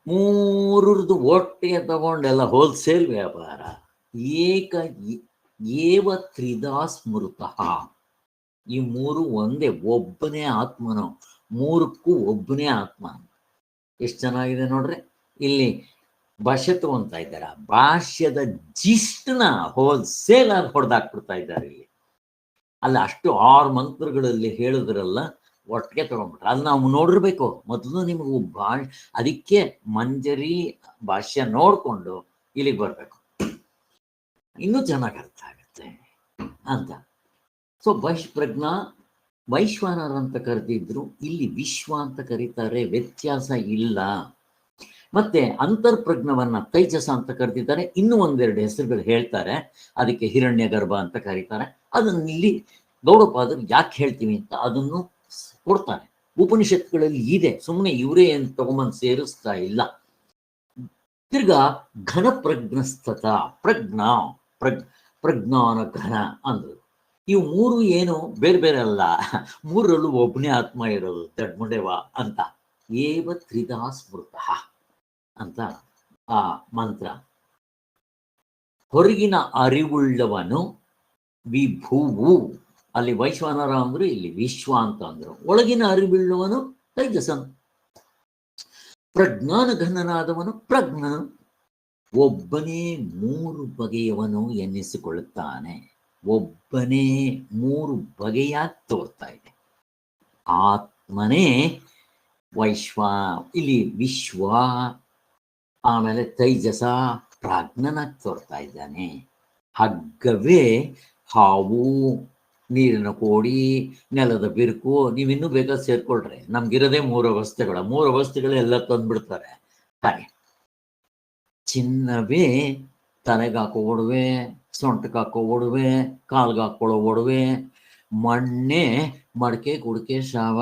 3 ಒಟ್ಟಿಗೆ ತಗೊಂಡೆಲ್ಲ ಹೋಲ್ಸೇಲ್ ವ್ಯಾಪಾರ. ಏವ ತ್ರಿಧಾ ಸ್ಮೃತಃ. ಈ 3 ಒಂದೇ, ಒಬ್ಬನೇ ಆತ್ಮನು, 3ಕ್ಕೂ ಒಬ್ಬನೇ ಆತ್ಮ. ಎಷ್ಟು ಚೆನ್ನಾಗಿದೆ ನೋಡ್ರಿ. ಇಲ್ಲಿ ಭಾಷ್ಯ ತಗೊಂತ ಇದ್ದಾರೆ, ಭಾಷ್ಯದ ಜಿಸ್ಟ್ನ ಹೋಲ್ಸೇಲ್ ಆಗಿ ಹೊಡೆದಾಕ್ಬಿಡ್ತಾ ಇದ್ದಾರೆ ಇಲ್ಲಿ. ಅಲ್ಲಿ ಅಷ್ಟು 6 ಮಂತ್ರಗಳಲ್ಲಿ ಹೇಳಿದ್ರಲ್ಲ, ಒಟ್ಟಿಗೆ ತಗೊಂಡ್ಬಿಟ್ರೆ ಅಲ್ಲಿ ನಾವು ನೋಡಿರ್ಬೇಕು. ಮೊದಲು ನಿಮಗೂ ಅದಕ್ಕೆ ಮಂಜರಿ ಭಾಷ್ಯ ನೋಡ್ಕೊಂಡು ಇಲ್ಲಿಗೆ ಬರ್ಬೇಕು, ಇನ್ನೂ ಚೆನ್ನಾಗಿ ಅರ್ಥ ಆಗುತ್ತೆ ಅಂತ. ಸೊ ಬಹಿಷ್ಪ್ರಜ್ಞಾ ವೈಶ್ವಾನರ ಅಂತ ಕರೆದಿದ್ರು, ಇಲ್ಲಿ ವಿಶ್ವ ಅಂತ ಕರೀತಾರೆ, ವ್ಯತ್ಯಾಸ ಇಲ್ಲ. ಮತ್ತೆ ಅಂತರ್ಪ್ರಜ್ಞವನ್ನ ತೈಜಸ ಅಂತ ಕರೆದಿದ್ದಾರೆ. ಇನ್ನೂ 1-2 ಹೆಸರುಗಳು ಹೇಳ್ತಾರೆ, ಅದಕ್ಕೆ ಹಿರಣ್ಯ ಗರ್ಭ ಅಂತ ಕರೀತಾರೆ. ಅದನ್ನ ಇಲ್ಲಿ ಗೌಡಪಾದರು ಯಾಕೆ ಹೇಳ್ತೀವಿ ಅಂತ ಅದನ್ನು ಕೊಡ್ತಾನೆ. ಉಪನಿಷತ್ಗಳಲ್ಲಿ ಇದೆ, ಸುಮ್ಮನೆ ಇವರೇ ಏನು ತಗೊಂಬಂದು ಸೇರಿಸ್ತಾ ಇಲ್ಲ. ತಿರ್ಗಾ ಘನ ಪ್ರಜ್ಞಸ್ತತ ಪ್ರಜ್ಞಾ ಪ್ರಜ್ಞಾನ ಘನ ಅಂದ್ರು. ಇವು 3 ಏನು ಬೇರೆ ಬೇರೆ ಅಲ್ಲ, 3ರಲ್ಲೂ ಒಬ್ಬನೇ ಆತ್ಮ ಇರೋದು, ದಡ್ಮುಂಡೆವ ಅಂತ. ಏವ ತ್ರಿಧಾ ಸ್ಮೃತಃ ಅಂತ ಆ ಮಂತ್ರ. ಹೊರಗಿನ ಅರಿವುಳ್ಳವನು ವಿಭುವು, ಅಲ್ಲಿ ವೈಶ್ವಾನರ ಅಂದ್ರು, ಇಲ್ಲಿ ವಿಶ್ವ ಅಂತ ಅಂದ್ರು. ಒಳಗಿನ ಅರಿವುಳ್ಳವನು ತೈಜಸನ್. ಪ್ರಜ್ಞಾನ ಘನನಾದವನು ಪ್ರಜ್ಞನು. ಒಬ್ಬನೇ 3 ಬಗೆಯವನು ಎನ್ನಿಸಿಕೊಳ್ಳುತ್ತಾನೆ. ಒಬ್ಬನೇ 3 ಬಗೆಯಾಗಿ ತೋರ್ತಾ ಇದೆ. ಆತ್ಮನೇ ಇಲ್ಲಿ ವಿಶ್ವ, ಆಮೇಲೆ ತೈಜಸ ಪ್ರಾಜ್ಞನಾಗಿ ತೋರ್ತಾ ಇದ್ದಾನೆ. ಹಗ್ಗವೇ ಹಾವು, ನೀರಿನ ಕೋಡಿ, ನೆಲದ ಬಿರುಕು, ನೀವಿನ್ನೂ ಬೇಕಾದ ಸೇರ್ಕೊಳ್ರಿ. ನಮ್ಗಿರೋದೇ 3 ಅವಸ್ಥೆಗಳು, 3 ಅವಸ್ಥೆಗಳು ಎಲ್ಲ ತಂದ್ಬಿಡ್ತಾರೆ. ಹಾಗೆ ಚಿನ್ನವೇ ತಲೆಗೆ ಹಾಕೋ ಒಡವೆ, ಸೊಂಟಕ್ಕೆ ಹಾಕೋ ಒಡವೆ, ಕಾಲ್ಗೆ ಹಾಕೊಳ್ಳೋ ಒಡವೆ, ಮಣ್ಣೆ ಮಡಕೆ ಕುಡಿಕೆ ಶಾವ,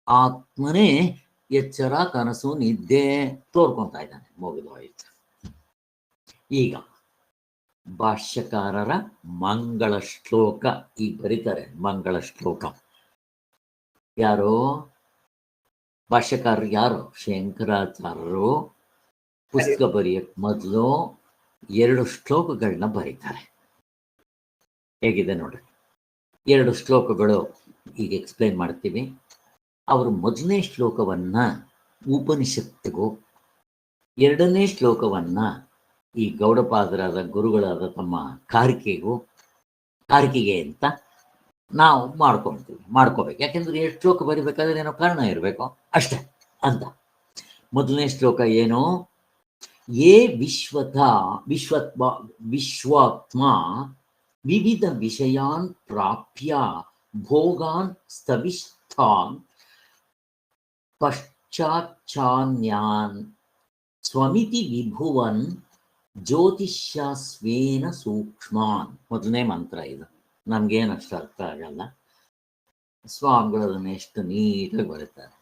ಆತ್ಮನೇ ಎಚ್ಚರ ಕನಸು ನಿದ್ದೆ ತೋರ್ಕೊಂತ ಇದ್ದಾನೆ. ಮುಗಿದೋಯ್ತು. ಈಗ ಭಾಷ್ಯಕಾರರ ಮಂಗಳ ಶ್ಲೋಕ ಈಗ ಬರೀತಾರೆ. ಮಂಗಳ ಶ್ಲೋಕ ಯಾರು? ಭಾಷ್ಯಕಾರರು ಯಾರು? ಶಂಕರಾಚಾರ್ಯರು ಪುಸ್ತಕ ಬರೆಯಕ್ಕೆ ಮೊದಲು 2 ಶ್ಲೋಕಗಳನ್ನ ಬರೀತಾರೆ. ಹೇಗಿದೆ ನೋಡ್ರಿ, 2 ಶ್ಲೋಕಗಳು ಈಗ ಎಕ್ಸ್ಪ್ಲೈನ್ ಮಾಡ್ತೀವಿ. ಅವರು ಮೊದಲನೇ ಶ್ಲೋಕವನ್ನ ಉಪನಿಷತ್ತಿಗೂ, 2ನೇ ಶ್ಲೋಕವನ್ನ ಈ ಗೌಡಪಾದರಾದ ಗುರುಗಳಾದ ತಮ್ಮ ಕಾರಿಕೆಗೆ ಅಂತ ನಾವು ಮಾಡ್ಕೋಬೇಕು. ಯಾಕೆಂದ್ರೆ 2 ಶ್ಲೋಕ ಬರಿಬೇಕಾದ್ರೆ ಏನೋ ಕಾರಣ ಇರಬೇಕು ಅಷ್ಟೇ ಅಂತ. ಮೊದಲನೇ ಶ್ಲೋಕ ಏನು? ಯೇ ವಿಶ್ವಾತ್ಮ ವಿವಿಧ ವಿಷಯಾನ್ ಪ್ರಾಪ್ಯ ಭೋಗಾನ್ ಸ್ಥವಿಷ್ಠಾನ್ ಪಶ್ಚಾಚ್ಚಾನ್ಯಾನ್ ಸ್ವಮಿತಿ ವಿಭುವನ್ ಜ್ಯೋತಿಷ್ಯಸ್ವೇನ ಸೂಕ್ಷ್ಮಾನ್. ಮೊದಲನೇ ಮಂತ್ರ ಇದು. ನಮ್ಗೇನು ಅಷ್ಟು ಅರ್ಥ ಆಗಲ್ಲ, ಸ್ವಾಮಿಗಳು ಅದನ್ನ ಎಷ್ಟು ನೀಟಾಗಿ ಬರೀತಾರೆ.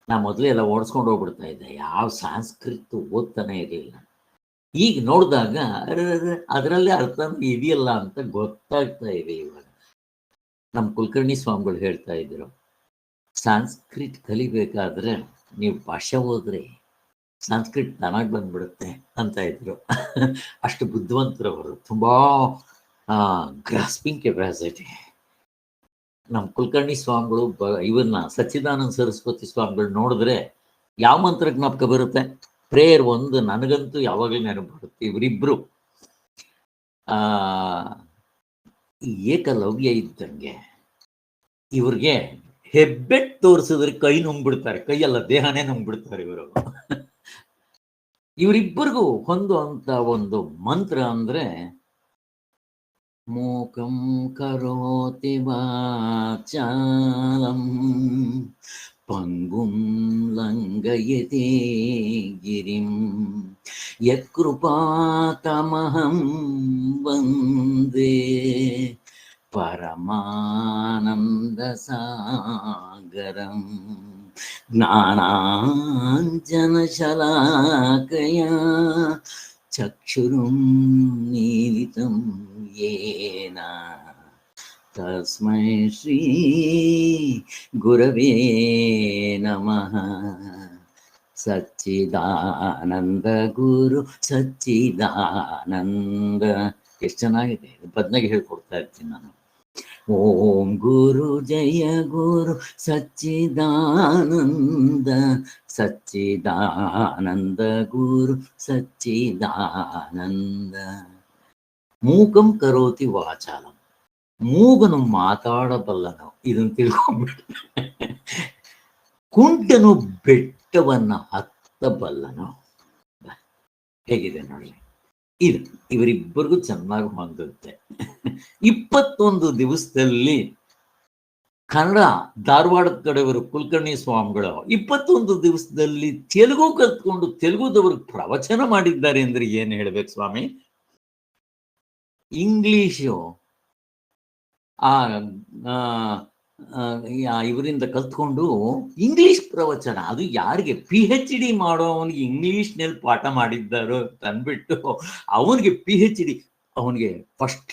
ನಾ ಮೊದಲು ಎಲ್ಲ ಓಡಿಸ್ಕೊಂಡು ಹೋಗ್ಬಿಡ್ತಾ ಇದ್ದೆ, ಯಾವ ಸಂಸ್ಕೃತ ಓದ್ತಾನೆ ಇರಲಿಲ್ಲ. ಈಗ ನೋಡಿದಾಗ ಅದರಲ್ಲೇ ಅರ್ಥನೂ ಇದೆಯಲ್ಲ ಅಂತ ಗೊತ್ತಾಗ್ತಾ ಇದೆ ಇವಾಗ. ನಮ್ಮ ಕುಲಕರ್ಣಿ ಸ್ವಾಮಿಗಳು ಹೇಳ್ತಾ ಇದ್ರು, ಸಂಸ್ಕೃತ ಕಲಿಬೇಕಾದ್ರೆ ನೀವು ಭಾಷೆ ಹೋದ್ರೆ ಸಂಸ್ಕೃತ ಚೆನ್ನಾಗಿ ಬಂದ್ಬಿಡುತ್ತೆ ಅಂತ ಇದ್ರು. ಅಷ್ಟು ಬುದ್ಧಿವಂತರವರು, ತುಂಬಾ ಗ್ರಾಸ್ಪಿಂಗ್ ಕೆಪಾಸಿಟಿ. ನಮ್ಮ ಕುಲಕರ್ಣಿ ಸ್ವಾಮಿಗಳು ಇವನ್ನ ಸಚ್ಚಿದಾನಂದ ಸರಸ್ವತಿ ಸ್ವಾಮಿಗಳು ನೋಡಿದ್ರೆ ಯಾವ ಮಂತ್ರ ಜ್ಞಾಪಕ ಬರುತ್ತೆ? ಪ್ರೇಯರ್ ಒಂದು ನನಗಂತೂ ಯಾವಾಗಲೂ ನೆನಪು ಬರುತ್ತೆ. ಇವರಿಬ್ರು ಏಕಲವ್ಯ ಇದ್ದಂಗೆ. ಇವ್ರಿಗೆ ಹೆಬ್ಬೆಟ್ ತೋರಿಸಿದ್ರೆ ಕೈ ನುಂಗ್ಬಿಡ್ತಾರೆ, ಕೈಯಲ್ಲ ದೇಹನೇ ನುಂಗ್ಬಿಡ್ತಾರೆ ಇವರು. ಇವರಿಬ್ಬರಿಗೂ ಹೊಂದುವಂತ ಒಂದು ಮಂತ್ರ ಅಂದ್ರೆ ಮೂಕಂ ಕರೋತಿ ವಾಚಾಲಂ ಪಂಗುಂ ಲಂಘಯತೆ ಗಿರಿಂ ಯತ್ಕೃಪಾತಮಹಂ ವಂದೇ ಪರಮಾನಂದ ಸಾಗರಂ ಜ್ಞಾನಾಂಜನಶಲಾಕಯಾ ಚಕ್ಷುರುಂ ಮೀಲಿತಂ ಯೇನ ತಸ್ಮೈ ಶ್ರೀ ಗುರವೇ ನಮಃ. ಸಚ್ಚಿದಾನಂದ ಗುರು ಸಚ್ಚಿದಾನಂದ. ಎಷ್ಟು ಚೆನ್ನಾಗಿದೆ, ಬದಲಾಗಿ ಹೇಳ್ಕೊಡ್ತಾ ಇರ್ತೀನಿ ನಾನು. ಓಂ ಗುರು ಜಯ ಗುರು ಸಚ್ಚಿದಾನಂದ ಸಚ್ಚಿದಾನಂದ ಗುರು ಸಚ್ಚಿದಾನಂದ. ಮೂಕಂ ಕರೋತಿ ವಾಚಾಲಂ, ಮೂಗನು ಮಾತಾಡಬಲ್ಲನು, ಇದನ್ನು ತಿಳ್ಕೊಂಡ್ಬಿಟ್ಟು. ಕುಂಟನು ಬೆಟ್ಟವನ್ನ ಹತ್ತಬಲ್ಲನು. ಹೇಗಿದೆ ನೋಡಿ ಇದು. ಇವರಿಬ್ಬರಿಗೂ ಚೆನ್ನಾಗಿ ಹೊಂದುತ್ತೆ. 21 ದಿವಸದಲ್ಲಿ ಕನ್ನಡ ಧಾರವಾಡದ ಕಡೆಯವರು ಕುಲಕರ್ಣಿ ಸ್ವಾಮಿಗಳು 21 ದಿವಸದಲ್ಲಿ ತೆಲುಗು ಕಲ್ತ್ಕೊಂಡು ತೆಲುಗುದವ್ರಿಗೆ ಪ್ರವಚನ ಮಾಡಿದ್ದಾರೆ ಅಂದ್ರೆ ಏನ್ ಹೇಳ್ಬೇಕು ಸ್ವಾಮಿ. ಇಂಗ್ಲಿಷು ಇವರಿಂದ ಕಲ್ತ್ಕೊಂಡು ಇಂಗ್ಲಿಷ್ ಪ್ರವಚನ, ಅದು ಯಾರಿಗೆ PhD ಮಾಡೋವನಿಗೆ ಇಂಗ್ಲಿಷ್ನಲ್ಲಿ ಪಾಠ ಮಾಡಿದ್ದಾರೋ ತಂದ್ಬಿಟ್ಟು ಅವನಿಗೆ PhD, ಅವನಿಗೆ ಫಸ್ಟ್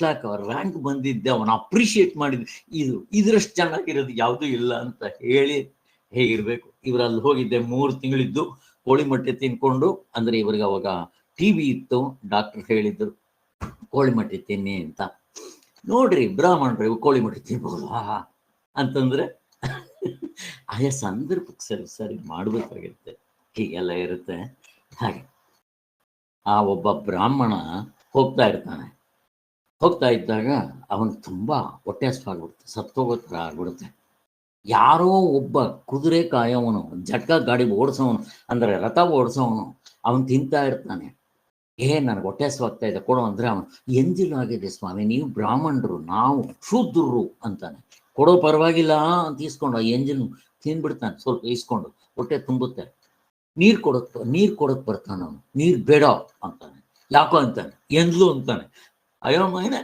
ರ್ಯಾಂಕ್ ಬಂದಿದ್ದೆ, ಅವನ ಅಪ್ರಿಷಿಯೇಟ್ ಮಾಡಿದ್ದೆ. ಇದರಷ್ಟು ಚೆನ್ನಾಗಿರೋದು ಯಾವುದೂ ಇಲ್ಲ ಅಂತ ಹೇಳಿ ಹೇಗಿರ್ಬೇಕು. ಇವರಲ್ಲಿ ಹೋಗಿದ್ದೆ 3 ತಿಂಗಳಿದ್ದು, ಕೋಳಿ ಮೊಟ್ಟೆ ತಿನ್ಕೊಂಡು. ಅಂದ್ರೆ ಇವ್ರಿಗೆ ಅವಾಗ TB ಇತ್ತು, ಡಾಕ್ಟರ್ ಹೇಳಿದ್ರು ಕೋಳಿ ಮೊಟ್ಟೆ ತಿನ್ನಿ ಅಂತ. ನೋಡ್ರಿ ಬ್ರಾಹ್ಮಣರು ಕೋಳಿ ಮೊಟ್ಟೆ ತಿನ್ಬೋದಾ ಅಂತಂದ್ರೆ ಆಯಾ ಸಂದರ್ಭಕ್ಕೆ ಸರಿ ಮಾಡ್ಬೇಕಾಗಿರುತ್ತೆ. ಹೀಗೆಲ್ಲ ಇರುತ್ತೆ. ಹಾಗೆ ಆ ಒಬ್ಬ ಬ್ರಾಹ್ಮಣ ಹೋಗ್ತಾ ಇದ್ದಾಗ ಅವನು ತುಂಬಾ ಹೊಟ್ಟೆ ಹಸ್ವಾಗ್ಬಿಡುತ್ತೆ, ಸತ್ತೋಗೋತ್ರ ಆಗ್ಬಿಡುತ್ತೆ. ಯಾರೋ ಒಬ್ಬ ಕುದುರೆ ಕಾಯೋವನು, ಜಟ್ಕ ಗಾಡಿ ಓಡಿಸೋವನು, ಅಂದ್ರೆ ರಥ ಓಡಿಸೋವನು, ಅವನು ತಿಂತಾ ಇರ್ತಾನೆ. ನನಗೆ ಹೊಟ್ಟೆ ಹಸ್ವಾಗ್ತಾ ಇದೆ ಕೊಡು ಅಂದ್ರೆ ಅವನು, ಎಂಜಿಲಾಗಿದೆ ಸ್ವಾಮಿ, ನೀವು ಬ್ರಾಹ್ಮಣರು, ನಾವು ಶೂದ್ರರು ಅಂತಾನೆ. ಕೊಡೋ ಪರವಾಗಿಲ್ಲ ಅಂತ ಇಸ್ಕೊಂಡು ಆ ಎಂಜಿನ್ ತಿಂದ್ಬಿಡ್ತಾನೆ. ಸ್ವಲ್ಪ ಇಸ್ಕೊಂಡು ಹೊಟ್ಟೆ ತುಂಬುತ್ತೆ. ನೀರು ಕೊಡಕ್ ಬರ್ತಾನೆ ಅವನು. ನೀರು ಬೇಡ ಅಂತಾನೆ. ಯಾಕೋ ಅಂತಾನೆ. ಎಂದ್ಲು ಅಂತಾನೆ. ಅಯ್ಯೋ ಮೈನೆ,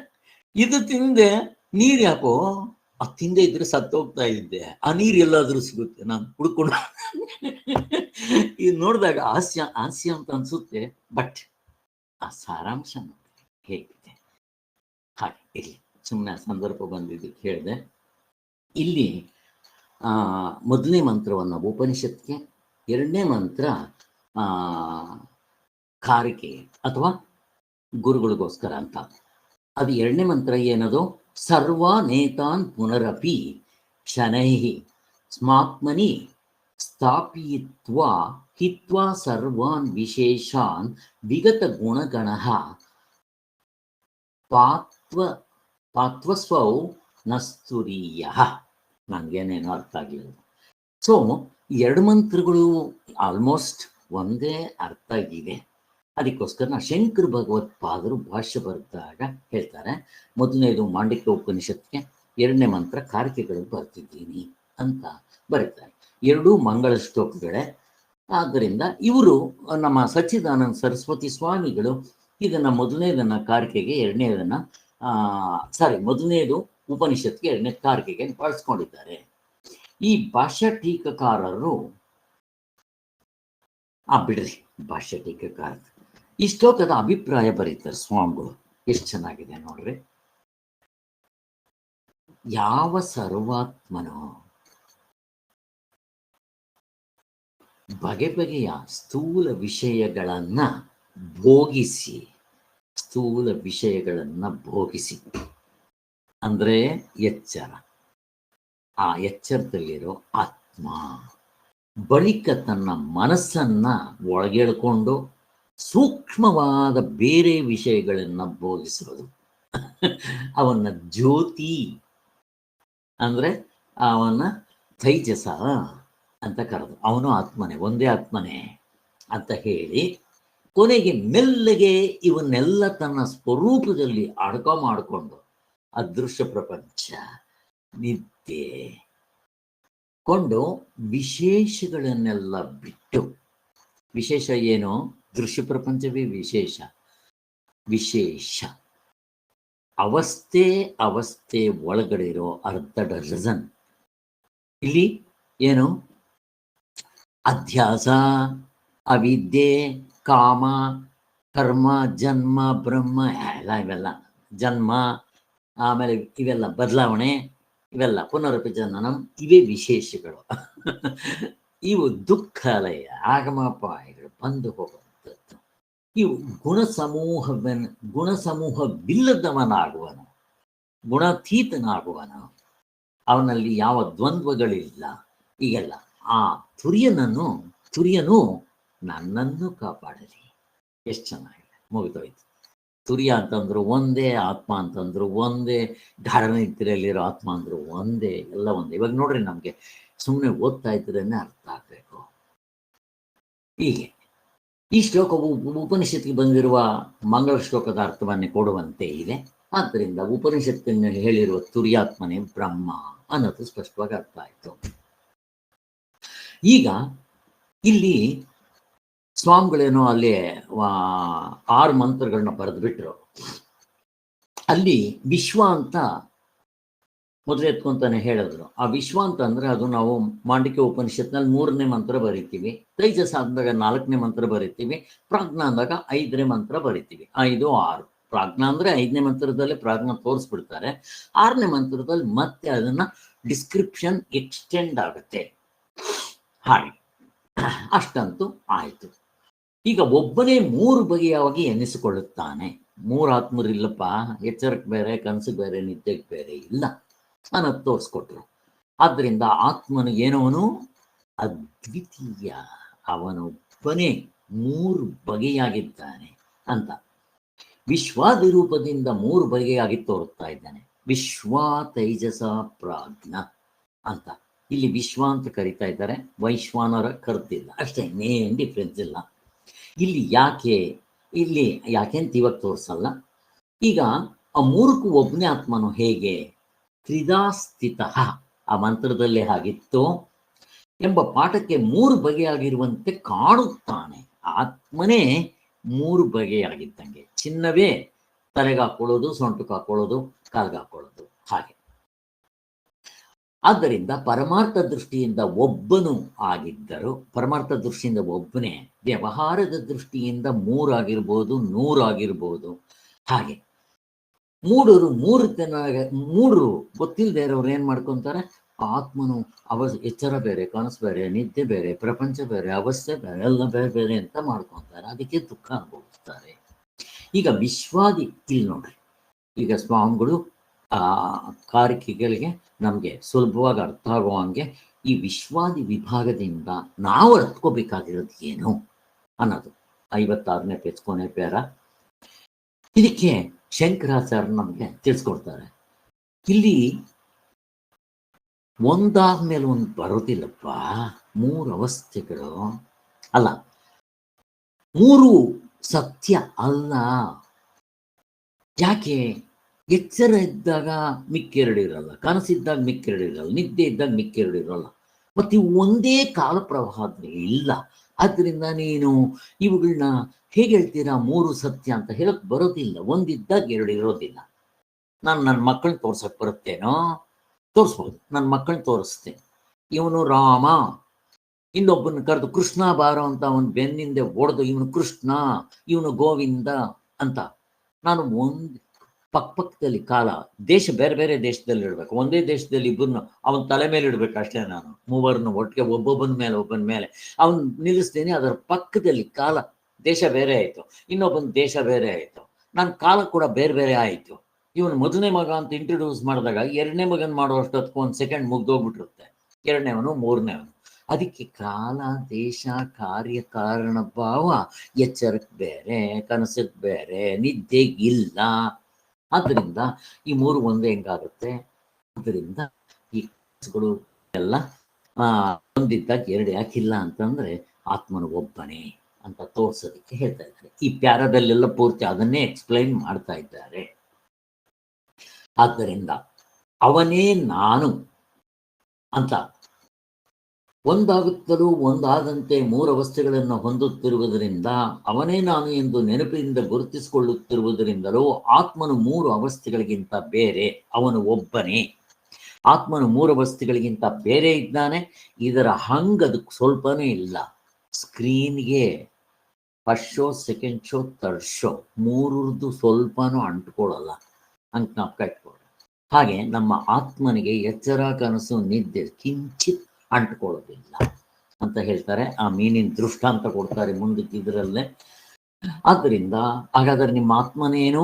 ಇದು ತಿಂದೆ, ನೀರು ಯಾಕೋ? ಅದು ತಿಂದೆ ಇದ್ರೆ ಸತ್ತೋಗ್ತಾ ಇದ್ದೆ, ಆ ನೀರು ಎಲ್ಲಾದ್ರೂ ಸಿಗುತ್ತೆ, ನಾನು ಕುಡ್ಕೊಂಡು. ಇದು ನೋಡಿದಾಗ ಹಾಸ್ಯ ಅಂತ ಅನ್ಸುತ್ತೆ, ಬಟ್ ಆ ಸಾರಾಂಶ ನೋಡಿ ಹೇಗಿದೆ. ಹಾಗೆ ಇಲ್ಲಿ ಸುಮ್ಮನೆ ಸಂದರ್ಭ ಬಂದಿದ್ದಕ್ಕೆ ಹೇಳಿದೆ. ಇಲ್ಲಿ ಮೊದಲನೇ ಮಂತ್ರವನ್ನು ಉಪನಿಷತ್ಗೆ, ಎರಡನೇ ಮಂತ್ರ ಕಾರಿಕೆ ಅಥವಾ ಗುರುಗಳಿಗೋಸ್ಕರ ಅಂತ. ಅದು ಎರಡನೇ ಮಂತ್ರ ಏನದು? ಸರ್ವಾನೇತಾನ್ ಪುನರಪಿ ಶನೈಃ ಸ್ಮಾತ್ಮನಿ ಸ್ಥಾಪಯಿತ್ವಾ ಹಿತ್ವಾ ಸರ್ವಾನ್ ವಿಶೇಷಾನ್ ವಿಗತ ಗುಣಗಣಃ ಪಾತ್ವಸ್ವೌ ನಸ್ತುರೀಯಃ. ನನಗೇನೇನೋ ಅರ್ಥ ಆಗಲಿಲ್ಲ. ಸೊ ಎರಡು ಮಂತ್ರಗಳು ಆಲ್ಮೋಸ್ಟ್ ಒಂದೇ ಅರ್ಥ ಆಗಿದೆ. ಅದಕ್ಕೋಸ್ಕರ ಶಂಕರ ಭಗವತ್ಪಾದರು ಭಾಷ್ಯ ಬರೆದಾಗ ಹೇಳ್ತಾರೆ, ಮೊದಲನೇದು ಮಾಂಡಿಕ್ಯ ಉಪನಿಷತ್ಗೆ, ಎರಡನೇ ಮಂತ್ರ ಕಾರಿಕೆಗಳಿಗೆ ಬರ್ತಿದ್ದೀನಿ ಅಂತ ಬರೀತಾರೆ. ಎರಡೂ ಮಂಗಳ ಶ್ಲೋಕಗಳೇ. ಆದ್ದರಿಂದ ಇವರು ನಮ್ಮ ಸಚ್ಚಿದಾನಂದ ಸರಸ್ವತಿ ಸ್ವಾಮಿಗಳು ಇದನ್ನು ಮೊದಲನೇದನ್ನು ಕಾರಿಕೆಗೆ, ಎರಡನೇದನ್ನು ಮೊದಲನೇದು ಉಪನಿಷತ್ಗೆ, ಎರಡನೇ ಕಾರಿಕೆಗೆ ಬಳಸ್ಕೊಂಡಿದ್ದಾರೆ. ಈ ಭಾಷ್ಯ ಟೀಕಾಕಾರರು ಬಿಡ್ರಿ, ಭಾಷ್ಯ ಟೀಕಾಕಾರ ಈ ಶ್ಲೋಕದ ಅಭಿಪ್ರಾಯ ಬರೀತಾರೆ ಸ್ವಾಮಿಗಳು. ಎಷ್ಟು ಚೆನ್ನಾಗಿದೆ ನೋಡ್ರಿ. ಯಾವ ಸರ್ವಾತ್ಮನೋ ಬಗೆ ಬಗೆಯ ಸ್ಥೂಲ ವಿಷಯಗಳನ್ನ ಭೋಗಿಸಿ ಅಂದ್ರೆ ಎಚ್ಚರ, ಆ ಎಚ್ಚರದಲ್ಲಿರೋ ಆತ್ಮ ಬಳಿಕ ತನ್ನ ಮನಸ್ಸನ್ನ ಒಳಗೆಳ್ಕೊಂಡು ಸೂಕ್ಷ್ಮವಾದ ಬೇರೆ ವಿಷಯಗಳನ್ನ ಭೋಗಿಸೋದು. ಅವನ್ನ ಜ್ಯೋತಿ ಅಂದ್ರೆ ಅವನ ತೈಜಸ ಅಂತ ಕರೆದು, ಅವನು ಆತ್ಮನೇ, ಒಂದೇ ಆತ್ಮನೇ ಅಂತ ಹೇಳಿ ಕೊನೆಗೆ ಮೆಲ್ಲಗೆ ಇವನ್ನೆಲ್ಲ ತನ್ನ ಸ್ವರೂಪದಲ್ಲಿ ಅಡಕ ಮಾಡಿಕೊಂಡು ಅದೃಶ್ಯ ಪ್ರಪಂಚ ನಿದ್ದೆ ಕೊಂಡು ವಿಶೇಷಗಳನ್ನೆಲ್ಲ ಬಿಟ್ಟು, ವಿಶೇಷ ಏನು? ದೃಶ್ಯ ಪ್ರಪಂಚವೇ ವಿಶೇಷ ಅವಸ್ಥೆ ಒಳಗಡೆ ಇರೋ ಅರ್ಧ ಡಜನ್. ಇಲ್ಲಿ ಏನು? ಅಧ್ಯಾಸ, ಅವಿದ್ಯೆ, ಕಾಮ, ಕರ್ಮ, ಜನ್ಮ, ಬ್ರಹ್ಮ, ಇವೆಲ್ಲ ಜನ್ಮ, ಆಮೇಲೆ ಇವೆಲ್ಲ ಬದಲಾವಣೆ, ಇವೆಲ್ಲ ಪುನರಪಿ ಜನನಂ, ಇವೇ ವಿಶೇಷಗಳು. ಇವು ದುಃಖಾಲಯ, ಆಗಮಾಪಾಯಗಳು, ಬಂದು ಹೋಗುವಂಥದ್ದು. ಇವು ಗುಣಸಮೂಹವಿಲ್ಲದವನಾಗುವನು, ಗುಣಾತೀತನಾಗುವನು, ಅವನಲ್ಲಿ ಯಾವ ದ್ವಂದ್ವಗಳಿಲ್ಲ. ಈಗೆಲ್ಲ ಆ ತುರ್ಯನು ನನ್ನನ್ನು ಕಾಪಾಡಲಿ. ಎಷ್ಟು ಚೆನ್ನಾಗಿದೆ, ಮುಗಿದೋಯ್ತು. ತುರ್ಯ ಅಂತಂದ್ರು ಒಂದೇ, ಆತ್ಮ ಅಂತಂದ್ರು ಒಂದೇ, ಗಾಢನಿದ್ರೆಯಲ್ಲಿರೋ ಆತ್ಮ ಅಂದ್ರು ಒಂದೇ, ಎಲ್ಲ ಒಂದೇ. ಇವಾಗ ನೋಡ್ರಿ, ನಮ್ಗೆ ಸುಮ್ಮನೆ ಓದ್ತಾ ಇದ್ರೇನೆ ಅರ್ಥ ಆಗ್ಬೇಕು. ಹೀಗೆ ಈ ಶ್ಲೋಕವು ಉಪನಿಷತ್ತಿಗೆ ಬಂದಿರುವ ಮಂಗಳ ಶ್ಲೋಕದ ಅರ್ಥವನ್ನೇ ಕೊಡುವಂತೆ ಇದೆ. ಆದ್ದರಿಂದ ಉಪನಿಷತ್ತಿನ ಹೇಳಿರುವ ತುರ್ಯಾತ್ಮನೇ ಬ್ರಹ್ಮ ಅನ್ನೋದು ಸ್ಪಷ್ಟವಾಗಿ ಅರ್ಥ ಆಯ್ತು. ಈಗ ಇಲ್ಲಿ ಸ್ವಾಮಿಗಳೇನೋ ಅಲ್ಲಿ 6 ಮಂತ್ರಗಳನ್ನ ಬರೆದ್ಬಿಟ್ರು. ಅಲ್ಲಿ ವಿಶ್ವ ಅಂತ ಮೊದಲು ಎತ್ಕೊಂತಾನೆ ಹೇಳಿದ್ರು. ಆ ವಿಶ್ವ ಅಂತ ಅಂದ್ರೆ ಅದು ನಾವು ಮಾಂಡಿಕ್ಯ ಉಪನಿಷತ್ನಲ್ಲಿ 3ನೇ ಮಂತ್ರ ಬರಿತೀವಿ, ತೈಜಸ ಅಂದಾಗ 4ನೇ ಮಂತ್ರ ಬರಿತೀವಿ, ಪ್ರಾಜ್ಞಾ ಅಂದಾಗ 5ನೇ ಮಂತ್ರ ಬರಿತೀವಿ. 5, 6. ಪ್ರಾಜ್ಞಾ ಅಂದ್ರೆ 5ನೇ ಮಂತ್ರದಲ್ಲಿ ಪ್ರಾಜ್ಞಾ ತೋರಿಸ್ಬಿಡ್ತಾರೆ, 6ನೇ ಮಂತ್ರದಲ್ಲಿ ಮತ್ತೆ ಅದನ್ನ ಡಿಸ್ಕ್ರಿಪ್ಷನ್ ಎಕ್ಸ್ಟೆಂಡ್ ಆಗುತ್ತೆ. ಹಾಗೆ ಅಷ್ಟಂತೂ ಆಯ್ತು. ಈಗ ಒಬ್ಬನೇ 3 ಬಗೆಯಾಗಿ ಎನ್ನಿಸಿಕೊಳ್ಳುತ್ತಾನೆ. 3 ಆತ್ಮರಿಲ್ಲಪ್ಪ, ಎಚ್ಚರಕ್ಕೆ ಬೇರೆ, ಕನಸಿಗೆ ಬೇರೆ, ನಿದ್ದೆಗೆ ಬೇರೆ ಇಲ್ಲ ಅನ್ನೋದು ತೋರಿಸ್ಕೊಟ್ರು. ಆದ್ದರಿಂದ ಆತ್ಮನು ಏನವನು? ಅದ್ವಿತೀಯ, ಅವನೊಬ್ಬನೇ 3 ಬಗೆಯಾಗಿದ್ದಾನೆ ಅಂತ. ವಿಶ್ವಾದಿ ರೂಪದಿಂದ 3 ಬಗೆಯಾಗಿ ತೋರುತ್ತಾ ಇದ್ದಾನೆ. ವಿಶ್ವ, ತೈಜಸ, ಪ್ರಾಜ್ಞ ಅಂತ. ಇಲ್ಲಿ ವಿಶ್ವ ಅಂತ ಕರಿತಾ ಇದ್ದಾರೆ, ವೈಶ್ವಾನರ ಕರೆದಿಲ್ಲ ಅಷ್ಟೇ, ಇನ್ನೇನು ಡಿಫ್ರೆನ್ಸ್ ಇಲ್ಲ. ಇಲ್ಲಿ ಯಾಕೆ ಅಂತ ಇವಾಗ ತೋರಿಸಲ್ಲ. ಈಗ ಆ 3ಕ್ಕೂ ಒಬ್ಬನೇ ಆತ್ಮನು ಹೇಗೆ? ತ್ರಿಧಾಸ್ಥಿತ, ಆ ಮಂತ್ರದಲ್ಲೇ ಹಾಗಿತ್ತು ಎಂಬ ಪಾಠಕ್ಕೆ 3 ಬಗೆಯಾಗಿರುವಂತೆ ಕಾಣುತ್ತಾನೆ. ಆತ್ಮನೇ 3 ಬಗೆಯಾಗಿದ್ದಂಗೆ. ಚಿನ್ನವೇ ತಲೆಗಾಕೊಳ್ಳೋದು, ಸೊಂಟಕ್ಕೆ ಹಾಕೊಳ್ಳೋದು, ಕಾಲ್ಗಾಕೊಳ್ಳೋದು, ಹಾಗೆ. ಆದ್ದರಿಂದ ಪರಮಾರ್ಥ ದೃಷ್ಟಿಯಿಂದ ಒಬ್ಬನು ಆಗಿದ್ದರು, ಪರಮಾರ್ಥ ದೃಷ್ಟಿಯಿಂದ ಒಬ್ಬನೇ. ವ್ಯವಹಾರದ ದೃಷ್ಟಿಯಿಂದ 3 ಆಗಿರ್ಬೋದು, 100 ಆಗಿರ್ಬೋದು. ಹಾಗೆ 3 ಗೊತ್ತಿಲ್ಲದೆ ಇರೋರು ಏನ್ ಮಾಡ್ಕೊಂತಾರೆ? ಆತ್ಮನು ಎಚ್ಚರ ಬೇರೆ, ಕನಸು ಬೇರೆ, ನಿದ್ದೆ ಬೇರೆ, ಪ್ರಪಂಚ ಬೇರೆ, ಅವಸ್ಥೆ ಬೇರೆ, ಎಲ್ಲ ಬೇರೆ ಬೇರೆ ಅಂತ ಮಾಡ್ಕೊತಾರೆ. ಅದಕ್ಕೆ ದುಃಖ ಅನುಭವಿಸ್ತಾರೆ. ಈಗ ವಿಶ್ವಾದಿ ಇಲ್ಲಿ ನೋಡ್ರಿ, ಈಗ ಸ್ವಾಮಿಗಳು ಆ ಕಾರಿಕೆಗಳಿಗೆ ನಮಗೆ ಸುಲಭವಾಗಿ ಅರ್ಥ ಆಗುವಂಗೆ ಈ ವಿಶ್ವಾದಿ ವಿಭಾಗದಿಂದ ನಾವು ಅರ್ಥಕೋಬೇಕಾಗಿರೋದು ಏನು ಅನ್ನೋದು 56ನೇ ಪೇಜ್ ಕೊನೆ ಪೇರ. ಇದಕ್ಕೆ ಶಂಕರಾಚಾರ್ಯ ನಮಗೆ ತಿಳಿಸ್ಕೊಡ್ತಾರೆ. ಇಲ್ಲಿ ಒಂದಾದ್ಮೇಲೆ ಒಂದು ಬರೋದಿಲ್ಲಪ್ಪ, 3 ಅವಸ್ಥೆಗಳು ಅಲ್ಲ, 3 ಸತ್ಯ ಅಲ್ಲ. ಯಾಕೆ? ಎಚ್ಚರ ಇದ್ದಾಗ ಮಿಕ್ಕೆರಡಿರಲ್ಲ, ಕನಸಿದ್ದಾಗ ಮಿಕ್ಕೆರಡಿರಲ್ಲ, ನಿದ್ದೆ ಇದ್ದಾಗ ಮಿಕ್ಕೆರಡಿರಲ್ಲ. ಮತ್ತೆ ಇವು ಒಂದೇ ಕಾಲ ಪ್ರವಾಹದಲ್ಲಿ ಇಲ್ಲ. ಆದ್ದರಿಂದ ನೀನು ಇವುಗಳನ್ನ ಹೇಗೆ ಹೇಳ್ತೀರಾ 3 ಸತ್ಯ ಅಂತ ಹೇಳಕ್ ಬರೋದಿಲ್ಲ. ಒಂದಿದ್ದಾಗ 2 ಇರೋದಿಲ್ಲ. ನಾನು ನನ್ನ ಮಕ್ಕಳನ್ನ ತೋರ್ಸಕ್ ಬರುತ್ತೇನೋ? ತೋರಿಸ್ಬೋದು. ನನ್ನ ಮಕ್ಕಳನ್ನ ತೋರಿಸ್ತೇನೆ. ಇವನು ರಾಮ, ಇನ್ನೊಬ್ಬನ ಕರೆದು ಕೃಷ್ಣ ಬಾರೋ ಅಂತ ಅವನ ಬೆನ್ನಿಂದೆ ಹೊಡೆದು ಇವನು ಕೃಷ್ಣ, ಇವನು ಗೋವಿಂದ ಅಂತ ನಾನು ಒಂದು ಪಕ್ಕದಲ್ಲಿ ಕಾಲ ದೇಶ ಬೇರೆ ಬೇರೆ ದೇಶದಲ್ಲಿ ಇಡಬೇಕು. ಒಂದೇ ದೇಶದಲ್ಲಿ ಇಬ್ಬರನ್ನು ಅವನ ತಲೆ ಮೇಲೆ ಇಡಬೇಕು ಅಷ್ಟೇ. ನಾನು ಮೂವರನ್ನು ಒಟ್ಟಿಗೆ ಒಬ್ಬೊಬ್ಬನ ಮೇಲೆ ಅವನು ನಿಲ್ಲಿಸ್ತೇನೆ. ಅದರ ಪಕ್ಕದಲ್ಲಿ ಕಾಲ ದೇಶ ಬೇರೆ ಆಯಿತು, ಇನ್ನೊಬ್ಬನ ದೇಶ ಬೇರೆ ಆಯಿತು, ನನ್ನ ಕಾಲ ಕೂಡ ಬೇರೆ ಬೇರೆ ಆಯಿತು. ಇವನು ಮೊದಲನೇ ಮಗ ಅಂತ ಇಂಟ್ರೊಡ್ಯೂಸ್ ಮಾಡಿದಾಗ 2ನೇ ಮಗನ ಮಾಡುವಷ್ಟೊತ್ತಿಗೆ 1 ಸೆಕೆಂಡ್ ಮುಗ್ದೋಗ್ಬಿಟ್ಟಿರುತ್ತೆ, 2ನೇವನು 3ನೇವನು. ಅದಕ್ಕೆ ಕಾಲ, ದೇಶ, ಕಾರ್ಯ, ಕಾರಣ, ಭಾವ, ಎಚ್ಚರಕ್ಕೆ ಬೇರೆ, ಕನಸಕ್ಕೆ ಬೇರೆ, ನಿದ್ದೆಗಿಲ್ಲ. ಆದ್ದರಿಂದ ಈ 3 ಒಂದೇ ಹೆಂಗಾಗುತ್ತೆ? ಆದ್ದರಿಂದ ಈ ಕನಸುಗಳು ಎಲ್ಲ ಒಂದಿದ್ದಾಗ 2 ಯಾಕಿಲ್ಲ ಅಂತಂದ್ರೆ ಆತ್ಮನು ಒಬ್ಬನೇ ಅಂತ ತೋರ್ಸೋದಕ್ಕೆ ಹೇಳ್ತಾ ಇದ್ದಾರೆ. ಈ ಪ್ಯಾರದಲ್ಲೆಲ್ಲ ಪೂರ್ತಿ ಅದನ್ನೇ ಎಕ್ಸ್ಪ್ಲೈನ್ ಮಾಡ್ತಾ ಇದ್ದಾರೆ. ಆದ್ದರಿಂದ ಅವನೇ ನಾನು ಅಂತ ಒಂದಾಗುತ್ತಲೂ ಒಂದಾದಂತೆ 3 ಅವಸ್ಥೆಗಳನ್ನು ಹೊಂದುತ್ತಿರುವುದರಿಂದ, ಅವನೇ ನಾನು ಎಂದು ನೆನಪಿನಿಂದ ಗುರುತಿಸಿಕೊಳ್ಳುತ್ತಿರುವುದರಿಂದಲೂ ಆತ್ಮನು 3 ಅವಸ್ಥೆಗಳಿಗಿಂತ ಬೇರೆ, ಅವನು ಒಬ್ಬನೇ. ಆತ್ಮನು 3 ಅವಸ್ಥೆಗಳಿಗಿಂತ ಬೇರೆ ಇದ್ದಾನೆ. ಇದರ ಹಂಗದಕ್ಕೆ ಸ್ವಲ್ಪನೂ ಇಲ್ಲ. ಸ್ಕ್ರೀನ್ಗೆ first show, second show, third show 3ರದ್ದು ಸ್ವಲ್ಪನೂ ಅಂಟ್ಕೊಳ್ಳಲ್ಲ. ಹಂಗೆ ಜ್ಞಾಪಕ ಇಟ್ಕೊಳ್ಳಿ. ಹಾಗೆ ನಮ್ಮ ಆತ್ಮನಿಗೆ ಎಚ್ಚರ, ಕನಸು, ನಿದ್ದೆ ಕಿಂಚಿತ್ ಅಂಟ್ಕೊಳ್ಳೋದಿಲ್ಲ ಅಂತ ಹೇಳ್ತಾರೆ. ಆ ಮೀನಿನ ದೃಷ್ಟಾಂತ ಕೊಡ್ತಾರೆ ಮುಂದಿದ್ದರಲ್ಲೇ. ಆದ್ದರಿಂದ ಹಾಗಾದ್ರೆ ನಿಮ್ಮ ಆತ್ಮನೇನು?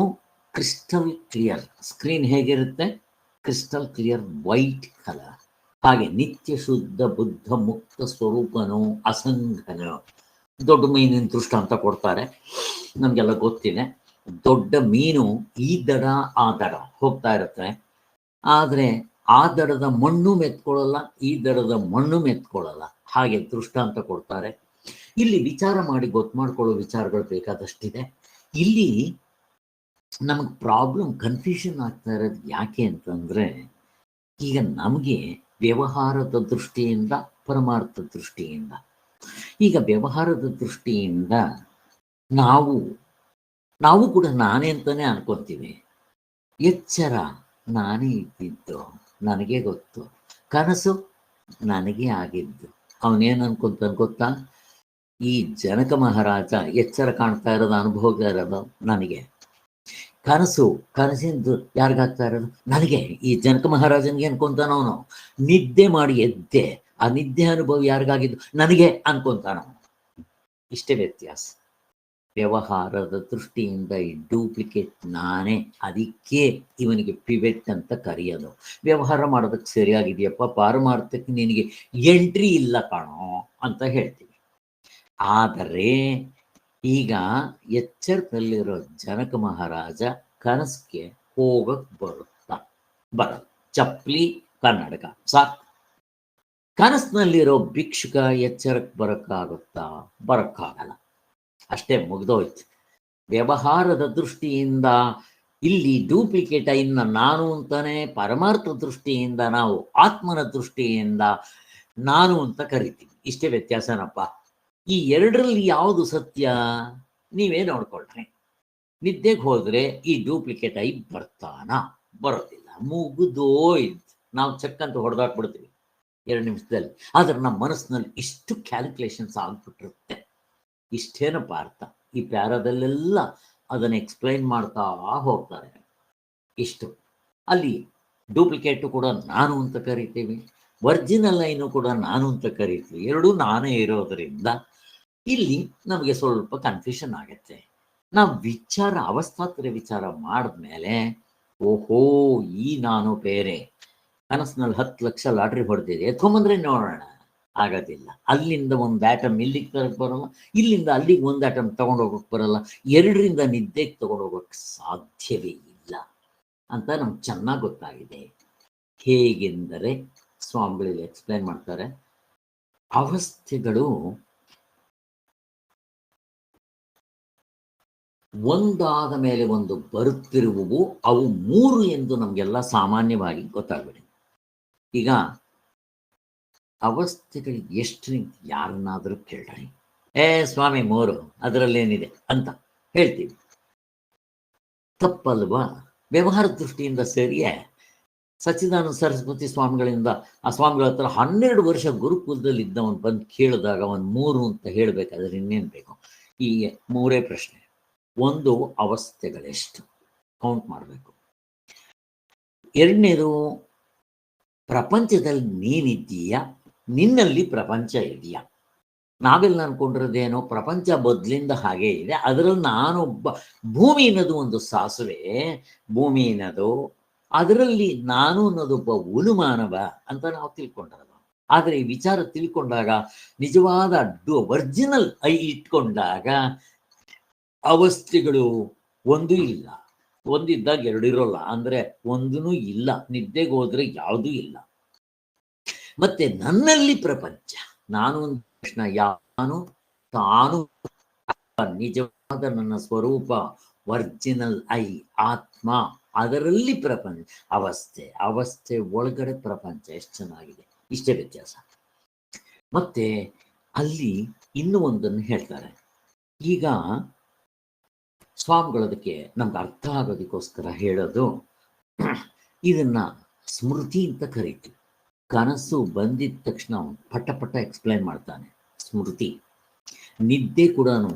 Crystal clear. ಸ್ಕ್ರೀನ್ ಹೇಗಿರುತ್ತೆ? Crystal clear white colour. ಹಾಗೆ ನಿತ್ಯ ಶುದ್ಧ ಬುದ್ಧ ಮುಕ್ತ ಸ್ವರೂಪನು, ಅಸಂಗನು. ದೊಡ್ಡ ಮೀನಿನ ದೃಷ್ಟಾಂತ ಕೊಡ್ತಾರೆ. ನಮಗೆಲ್ಲ ಗೊತ್ತಿದೆ, ದೊಡ್ಡ ಮೀನು ಈ ದಡ ಆ ದಡ ಹೋಗ್ತಾ ಇರುತ್ತೆ. ಆದರೆ ಆ ದಡದ ಮಣ್ಣು ಮೆತ್ಕೊಳ್ಳಲ್ಲ, ಈ ದಡದ ಮಣ್ಣು ಮೆತ್ಕೊಳ್ಳಲ್ಲ. ಹಾಗೆ ದೃಷ್ಟಾಂತ ಕೊಡ್ತಾರೆ. ಇಲ್ಲಿ ವಿಚಾರ ಮಾಡಿ ಗೊತ್ತು ಮಾಡ್ಕೊಳ್ಳೋ ವಿಚಾರಗಳು ಬೇಕಾದಷ್ಟಿದೆ. ಇಲ್ಲಿ ನಮಗೆ ಪ್ರಾಬ್ಲಮ್, ಕನ್ಫ್ಯೂಷನ್ ಆಗ್ತಾ ಇರೋದು ಯಾಕೆ ಅಂತಂದ್ರೆ, ಈಗ ನಮಗೆ ವ್ಯವಹಾರದ ದೃಷ್ಟಿಯಿಂದ, ಪರಮಾರ್ಥ ದೃಷ್ಟಿಯಿಂದ, ಈಗ ವ್ಯವಹಾರದ ದೃಷ್ಟಿಯಿಂದ ನಾವು ಕೂಡ ನಾನೇ ಅಂತಾನೆ ಅನ್ಕೊತೀವಿ. ಎಚ್ಚರ ನಾನೇ ಇದ್ದಿದ್ದು, ನನಗೆ ಗೊತ್ತು. ಕನಸು ನನಗೆ ಆಗಿದ್ದು. ಅವನೇನು ಅನ್ಕೊಂತಾನೆ ಗೊತ್ತಾ? ಈ ಜನಕ ಮಹಾರಾಜ ಎಚ್ಚರ ಕಾಣ್ತಾ ಇರೋದು, ಅನುಭವ ಇರೋದು ನನಗೆ. ಕನಸಿಂದು ಯಾರಿಗಾಗ್ತಾ ಇರೋದು? ನನಗೆ. ಈ ಜನಕ ಮಹಾರಾಜನಿಗೆ ಅನ್ಕೊಂತಾನ ಅವನು. ನಿದ್ದೆ ಮಾಡಿ ಎದ್ದೆ, ಆ ನಿದ್ದೆ ಅನುಭವ ಯಾರಿಗಾಗಿದ್ದು? ನನಗೆ ಅನ್ಕೊಂತಾನ. ಇಷ್ಟೇ ವ್ಯತ್ಯಾಸ. ವ್ಯವಹಾರದ ದೃಷ್ಟಿಯಿಂದ ಈ ಡೂಪ್ಲಿಕೇಟ್ ನಾನೇ. ಅದಕ್ಕೆ ಇವನಿಗೆ ಪಿವೆಟ್ ಅಂತ ಕರೆಯೋದು. ವ್ಯವಹಾರ ಮಾಡೋದಕ್ಕೆ ಸರಿಯಾಗಿದೆಯಪ್ಪ, ಪಾರಮಾರ್ಥಕ್ಕೆ ನಿನಗೆ ಎಂಟ್ರಿ ಇಲ್ಲ ಕಾಣೋ ಅಂತ ಹೇಳ್ತೀವಿ. ಆದರೆ ಈಗ ಎಚ್ಚರದಲ್ಲಿರೋ ಜನಕ ಮಹಾರಾಜ ಕನಸಿಗೆ ಹೋಗಕ್ಕೆ ಬರಲ್ಲ. ಚಪ್ಪಲಿ, ಕನ್ನಡಕ ಸಾಕು. ಕನಸಿನಲ್ಲಿರೋ ಭಿಕ್ಷುಕ ಎಚ್ಚರಕ್ಕೆ ಬರಕ್ಕಾಗಲ್ಲ. ಅಷ್ಟೇ, ಮುಗ್ದೋಯ್ತು. ವ್ಯವಹಾರದ ದೃಷ್ಟಿಯಿಂದ ಇಲ್ಲಿ ಡೂಪ್ಲಿಕೇಟ್ ಇನ್ನು ನಾನು ಅಂತಾನೆ, ಪರಮಾರ್ಥ ದೃಷ್ಟಿಯಿಂದ ನಾವು ಆತ್ಮನ ದೃಷ್ಟಿಯಿಂದ ನಾನು ಅಂತ ಕರಿತೀವಿ. ಇಷ್ಟೇ ವ್ಯತ್ಯಾಸನಪ್ಪ. ಈ 2ರಲ್ಲಿ ಯಾವುದು ಸತ್ಯ? ನೀವೇ ನೋಡ್ಕೊಳ್ರಿ. ನಿದ್ದೆಗೆ ಹೋದ್ರೆ ಈ ಡೂಪ್ಲಿಕೇಟ್ ಬರೋದಿಲ್ಲ. ಮುಗಿದೋಯ್ತು. ನಾವು ಚೆಕ್ ಅಂತ ಹೊಡೆದಾಕ್ಬಿಡ್ತೀವಿ 2 ನಿಮಿಷದಲ್ಲಿ. ಆದ್ರೆ ನಮ್ಮ ಮನಸ್ಸಿನಲ್ಲಿ ಇಷ್ಟು ಕ್ಯಾಲ್ಕುಲೇಷನ್ಸ್ ಆಗ್ಬಿಟ್ಟಿರುತ್ತೆ. ಇಷ್ಟೇನಪ್ಪ ಅರ್ಥ. ಈ ಪ್ಯಾರದಲ್ಲೆಲ್ಲ ಅದನ್ನು ಎಕ್ಸ್ಪ್ಲೈನ್ ಮಾಡ್ತಾ ಹೋಗ್ತಾರೆ. ಇಷ್ಟು ಅಲ್ಲಿ ಡೂಪ್ಲಿಕೇಟು ಕೂಡ ನಾನು ಅಂತ ಕರಿತೀವಿ. ಒರಿಜಿನಲ್ ಐನು ಕೂಡ ನಾನು ಅಂತ ಕರೀತೀವಿ, ಎರಡೂ ನಾನೇ ಇರೋದರಿಂದ ಇಲ್ಲಿ ನಮಗೆ ಸ್ವಲ್ಪ ಕನ್ಫ್ಯೂಷನ್ ಆಗುತ್ತೆ. ನಾವು ವಿಚಾರ ಅವಸ್ಥಾತ್ರೆ ವಿಚಾರ ಮಾಡಿದ್ಮೇಲೆ ಓಹೋ ಈ ನಾನು ಬೇರೆ, ಕನಸಿನಲ್ಲಿ 10 ಲಕ್ಷ ಲಾಟ್ರಿ ಹೊಡೆದಿದೆ ಎತ್ಕೊಂಬಂದ್ರೆ ನೋಡೋಣ, ಆಗೋದಿಲ್ಲ. ಅಲ್ಲಿಂದ ಒಂದು ಆಟಮ್ ಇಲ್ಲಿಗೆ ತರಕ್ಕೆ ಬರಲ್ಲ, ಇಲ್ಲಿಂದ ಅಲ್ಲಿಗೆ ಒಂದು ಆಟಮ್ ತಗೊಂಡೋಗಕ್ಕೆ ಬರಲ್ಲ, ಎರಡರಿಂದ ನಿದ್ದೆಗೆ ತಗೊಂಡೋಗಕ್ಕೆ ಸಾಧ್ಯವೇ ಇಲ್ಲ ಅಂತ ನಮ್ಗೆ ಚೆನ್ನಾಗಿ ಗೊತ್ತಾಗಿದೆ. ಹೇಗೆಂದರೆ ಸ್ವಾಮಿಗಳಲ್ಲಿ ಎಕ್ಸ್ಪ್ಲೈನ್ ಮಾಡ್ತಾರೆ, ಅವಸ್ಥೆಗಳು ಒಂದಾದ ಮೇಲೆ ಒಂದು ಬರುತ್ತಿರುವವು, ಅವು 3 ಎಂದು ನಮಗೆಲ್ಲ ಸಾಮಾನ್ಯವಾಗಿ ಗೊತ್ತಾಗ್ಬಿಡಿ. ಈಗ ಅವಸ್ಥೆಗಳಿಗೆ ಎಷ್ಟು ಯಾರನ್ನಾದರೂ ಕೇಳ್ರಿ, ಸ್ವಾಮಿ 3 ಅದರಲ್ಲೇನಿದೆ ಅಂತ ಹೇಳ್ತೀವಿ. ತಪ್ಪಲ್ವಾ? ವ್ಯವಹಾರ ದೃಷ್ಟಿಯಿಂದ ಸರಿಯೇ? ಸಚ್ಚಿದಾನಂದ ಸರಸ್ವತಿ ಸ್ವಾಮಿಗಳಿಂದ ಆ ಸ್ವಾಮಿಗಳ ಹತ್ರ 12 ವರ್ಷ ಗುರುಕುಲದಲ್ಲಿ ಇದ್ದವನು ಬಂದು ಕೇಳಿದಾಗ ಅವನು 3 ಅಂತ ಹೇಳಬೇಕಾದ್ರೆ ಇನ್ನೇನು ಬೇಕು? ಈ 3 ಪ್ರಶ್ನೆ. ಒಂದು, ಅವಸ್ಥೆಗಳೆಷ್ಟು ಕೌಂಟ್ ಮಾಡಬೇಕು. ಎರಡನೇದು, ಪ್ರಪಂಚದಲ್ಲಿ ನೀನಿದ್ದೀಯಾ, ನಿನ್ನಲ್ಲಿ ಪ್ರಪಂಚ ಇದೆಯಾ? ನಾವೆಲ್ಲ ಅನ್ಕೊಂಡಿರೋದೇನೋ ಪ್ರಪಂಚ ಬದಲಿಂದ ಹಾಗೇ ಇದೆ, ಅದರಲ್ಲಿ ನಾನೊಬ್ಬ, ಭೂಮಿ ಅನ್ನೋದು ಒಂದು ಸಾಸುವೆ, ಭೂಮಿ ಅನ್ನೋದು, ಅದರಲ್ಲಿ ನಾನು ಅನ್ನೋದೊಬ್ಬ ಉನುಮಾನವ ಅಂತ ನಾವು ತಿಳ್ಕೊಂಡಿರೋದು. ಆದರೆ ಈ ವಿಚಾರ ತಿಳ್ಕೊಂಡಾಗ, ನಿಜವಾದ ಒರಿಜಿನಲ್ ಐ ಇಟ್ಕೊಂಡಾಗ ಅವಸ್ಥೆಗಳು ಒಂದು ಇಲ್ಲ, ಒಂದಿದ್ದಾಗ 2 ಇರೋಲ್ಲ, ಅಂದ್ರೆ ಒಂದೂ ಇಲ್ಲ, ನಿದ್ದೆಗೆ ಹೋದ್ರೆ ಯಾವುದೂ ಇಲ್ಲ. ಮತ್ತೆ ನನ್ನಲ್ಲಿ ಪ್ರಪಂಚ, ನಾನು ಒಂದು ಪ್ರಶ್ನೆ, ಯಾನು ತಾನು ನಿಜವಾದ ನನ್ನ ಸ್ವರೂಪ ಒರಿಜಿನಲ್ ಐ ಆತ್ಮ, ಅದರಲ್ಲಿ ಪ್ರಪಂಚ, ಅವಸ್ಥೆ ಒಳಗಡೆ ಪ್ರಪಂಚ. ಎಷ್ಟು ಚೆನ್ನಾಗಿದೆ, ಇಷ್ಟೇ ವ್ಯತ್ಯಾಸ. ಮತ್ತೆ ಅಲ್ಲಿ ಇನ್ನೂ ಒಂದನ್ನು ಹೇಳ್ತಾರೆ. ಈಗ ಸ್ವಾಮಿಗಳದಕ್ಕೆ ನಮ್ಗೆ ಅರ್ಥ ಆಗೋದಕ್ಕೋಸ್ಕರ ಹೇಳೋದು, ಇದನ್ನ ಸ್ಮೃತಿ ಅಂತ ಕರೀತೀವಿ. ಕನಸು ಬಂದಿದ ತಕ್ಷಣ ಪಟ ಪಟ ಎಕ್ಸ್ಪ್ಲೈನ್ ಮಾಡ್ತಾನೆ. ಸ್ಮೃತಿ, ನಿದ್ದೆ ಕೂಡ